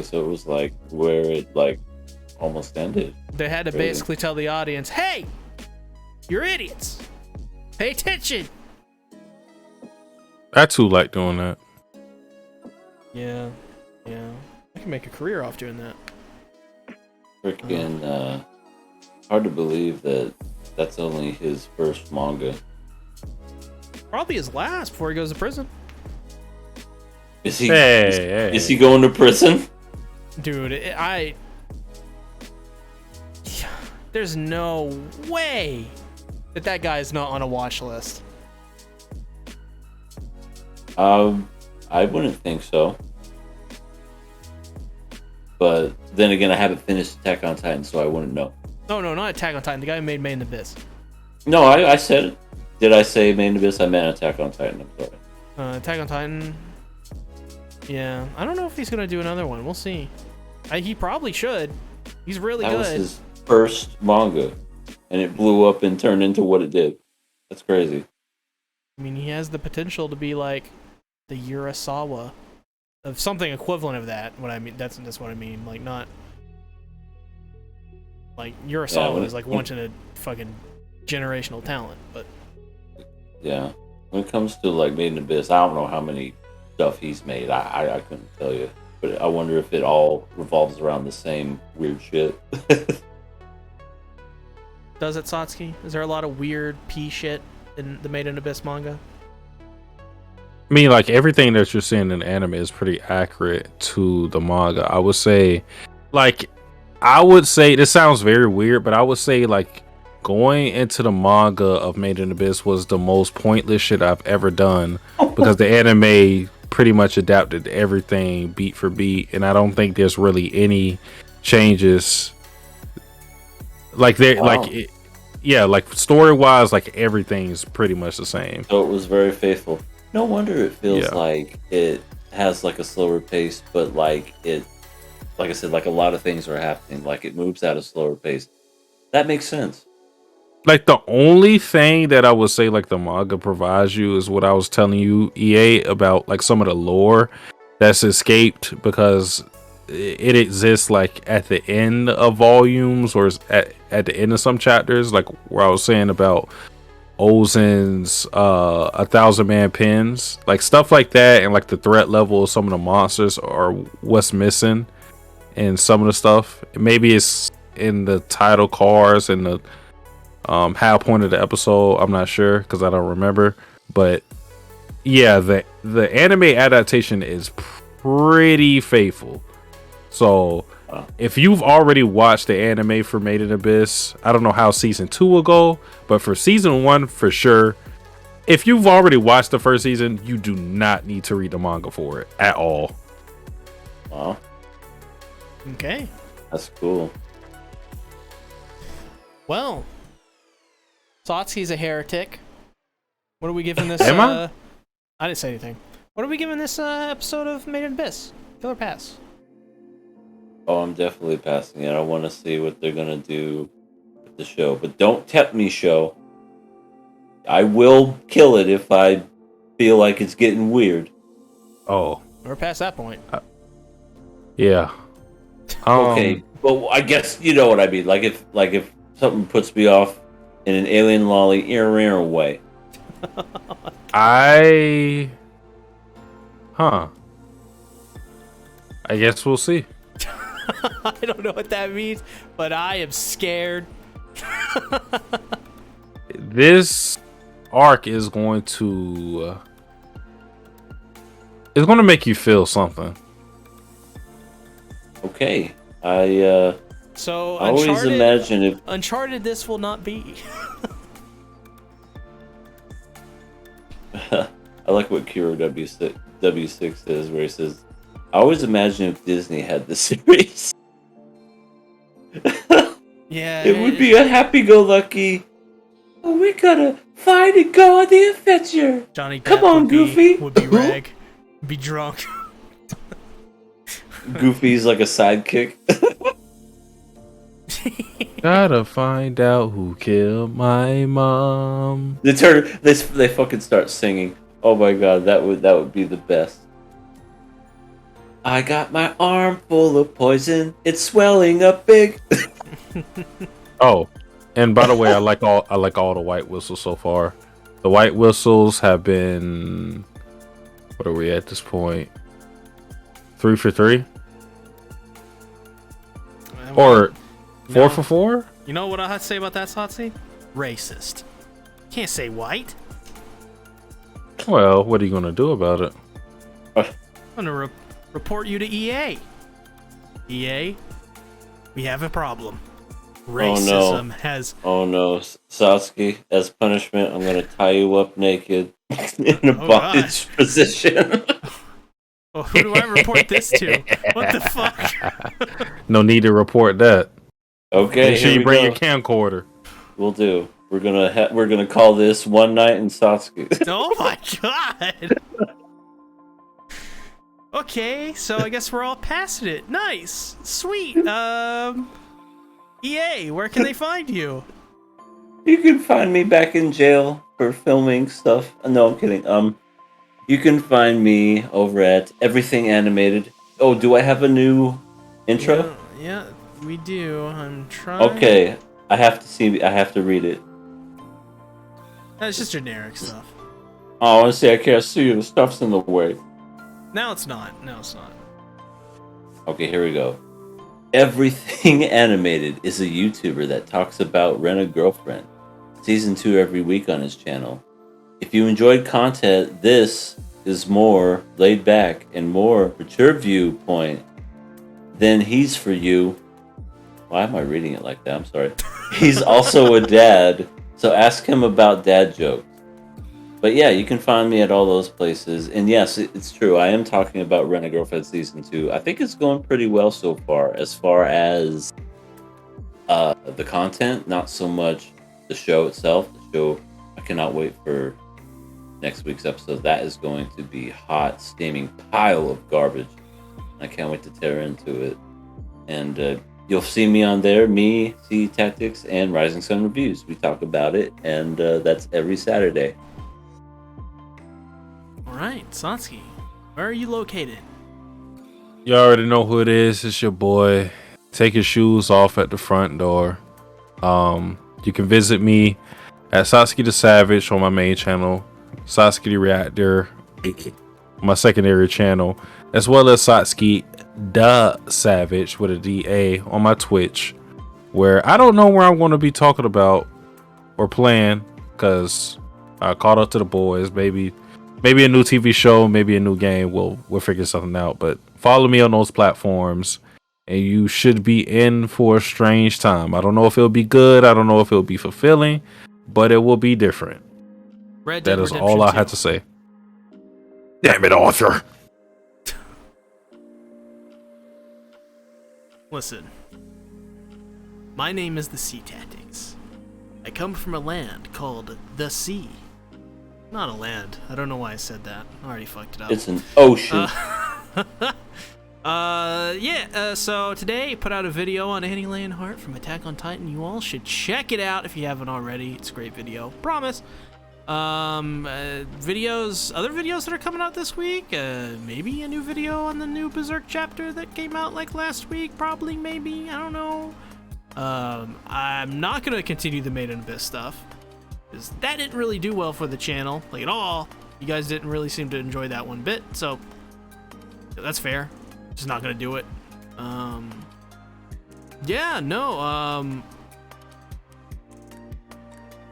so it was like where it like almost ended. They had to basically tell the audience, hey, you're idiots. Pay attention. I too like doing that. Yeah. I can make a career off doing that. Freaking hard to believe that that's only his first manga. Probably his last before he goes to prison. Is he? Hey. Is he going to prison? Dude, there's no way that guy is not on a watch list. I wouldn't think so. But then again, I haven't finished Attack on Titan, so I wouldn't know. No, not Attack on Titan. The guy who made Made in Abyss. No, I said it. Did I say Made in Abyss? I meant Attack on Titan. I'm sorry. Attack on Titan. Yeah, I don't know if he's gonna do another one. We'll see. He probably should. He's really good. That was his first manga, and it blew up and turned into what it did. That's crazy. I mean, he has the potential to be like the Urasawa of something equivalent of that. What I mean, that's what I mean. Like not like Urasawa is like once in a fucking generational talent, but yeah, when it comes to like Made in Abyss, I don't know how many stuff he's made. I couldn't tell you, but I wonder if it all revolves around the same weird shit. Does it, Satsuki? Is there a lot of weird pea shit in the Made in Abyss manga? I mean, like everything that you're seeing in anime is pretty accurate to the manga. I would say this sounds very weird, but I would say like going into the manga of Made in Abyss was the most pointless shit I've ever done because the anime pretty much adapted everything beat for beat, and I don't think there's really any changes. Like there, like story wise, like everything's pretty much the same. So it was very faithful. No wonder it feels like it has like a slower pace, but like I said, like a lot of things are happening. Like it moves at a slower pace. That makes sense. Like the only thing that I would say like the manga provides you is what I was telling you, EA, about like some of the lore that's escaped because it exists like at the end of volumes or at the end of some chapters, like where I was saying about Ozen's 1,000-man pins, like stuff like that, and like the threat level of some of the monsters are what's missing in some of the stuff. Maybe it's in the title cards and the high point of the episode. I'm not sure because I don't remember, but yeah, the anime adaptation is pretty faithful. So if you've already watched the anime for Made in Abyss, I don't know how season 2 will go, but for season 1 for sure, if you've already watched the first season, you do not need to read the manga for it at all. Wow. Okay. That's cool. Well, Satsuki's a heretic. What are we giving this? Am I? I didn't say anything. What are we giving this episode of Made in Abyss? Killer pass. Oh, I'm definitely passing it. I want to see what they're gonna do with the show, but don't tempt me, show. I will kill it if I feel like it's getting weird. Oh, We're past that point. yeah. Okay, well, I guess you know what I mean. Like if something puts me off in an alien lolly way. I guess we'll see. I don't know what that means, but I am scared. This arc is going to it's going to make you feel something. Okay, I always imagine if Uncharted this will not be. I like what Kiro W6 says, where he says, I always imagine if Disney had this series. Yeah, it would be a happy-go-lucky, oh, we gotta find and go on the adventure. Johnny Depp Come on, Goofy. would be rag, be drunk. Goofy's like a sidekick. Gotta find out who killed my mom. They fucking start singing. Oh my god, that would be the best. I got my arm full of poison. It's swelling up big. Oh, and by the way, I like all the white whistles so far. The white whistles have been, what are we at this point? 3 for 3? Or 4 for 4? You know what I have to say about that, Satsi? Racist. Can't say white. Well, what are you gonna do about it? I'm gonna report you to EA. EA, we have a problem. Racism has. Oh no, Satsuki! As punishment, I'm gonna tie you up naked in a bondage position. Well, who do I report this to? What the fuck? No need to report that. Okay, make sure you bring your camcorder. We'll do. We're gonna call this One Night in Satsuki. Oh my god. Okay, so I guess we're all passing it. Nice, sweet. EA, where can they find you? You can find me back in jail for filming stuff. No, I'm kidding. You can find me over at Everything Animated. Oh, do I have a new intro? Yeah, we do. I'm trying. Okay, I have to read it. That's just generic stuff. Oh, I want to say I can't see you. The stuff's in the way. Now it's not. No, it's not. Okay, here we go. Everything Animated is a YouTuber that talks about Rent a Girlfriend. Season 2 every week on his channel. If you enjoyed content, this is more laid back and more mature viewpoint, then he's for you. Why am I reading it like that? I'm sorry. He's also a dad, so ask him about dad jokes. But yeah, you can find me at all those places. And yes, it's true. I am talking about Rent a Girlfriend Season 2. I think it's going pretty well so far as the content, not so much the show itself. The show, I cannot wait for next week's episode. That is going to be hot, steaming pile of garbage. I can't wait to tear into it. And you'll see me on there, me, C Tactics, and Rising Sun Reviews. We talk about it, and that's every Saturday. Alright, Satsuki, where are you located? You already know who it is. It's your boy. Take your shoes off at the front door. You can visit me at Satsuki the Savage on my main channel, Satsuki the Reactor, my secondary channel, as well as Satsuki the Savage with a DA on my Twitch, where I don't know where I'm going to be talking about or playing, because I caught up to the boys. Maybe a new TV show, maybe a new game. We'll figure something out. But follow me on those platforms, and you should be in for a strange time. I don't know if it'll be good. I don't know if it'll be fulfilling, but it will be different. That is all I had to say. Damn it, Arthur. Listen, my name is the Sea Tactics. I come from a land called the Sea. Not a land. I don't know why I said that. I already fucked it up. It's an ocean. So today I put out a video on Annie Leonhardt from Attack on Titan. You all should check it out if you haven't already. It's a great video. Promise. Other videos that are coming out this week. Maybe a new video on the new Berserk chapter that came out like last week. Probably, maybe. I don't know. I'm not going to continue the Made in Abyss stuff, because that didn't really do well for the channel, like at all. You guys didn't really seem to enjoy that one bit, so that's fair. Just not going to do it. Yeah, no,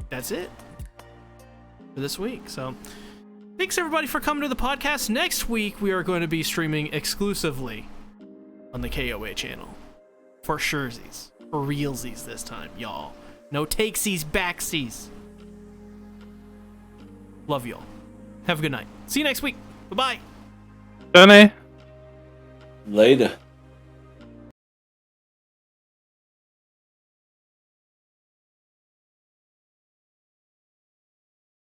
that's it for this week. So thanks everybody for coming to the podcast. Next week we are going to be streaming exclusively on the KOA channel. For surezies. For realsies this time, y'all. No takesies, backsies. Love y'all. Have a good night. See you next week. Bye-bye. Johnny. Later.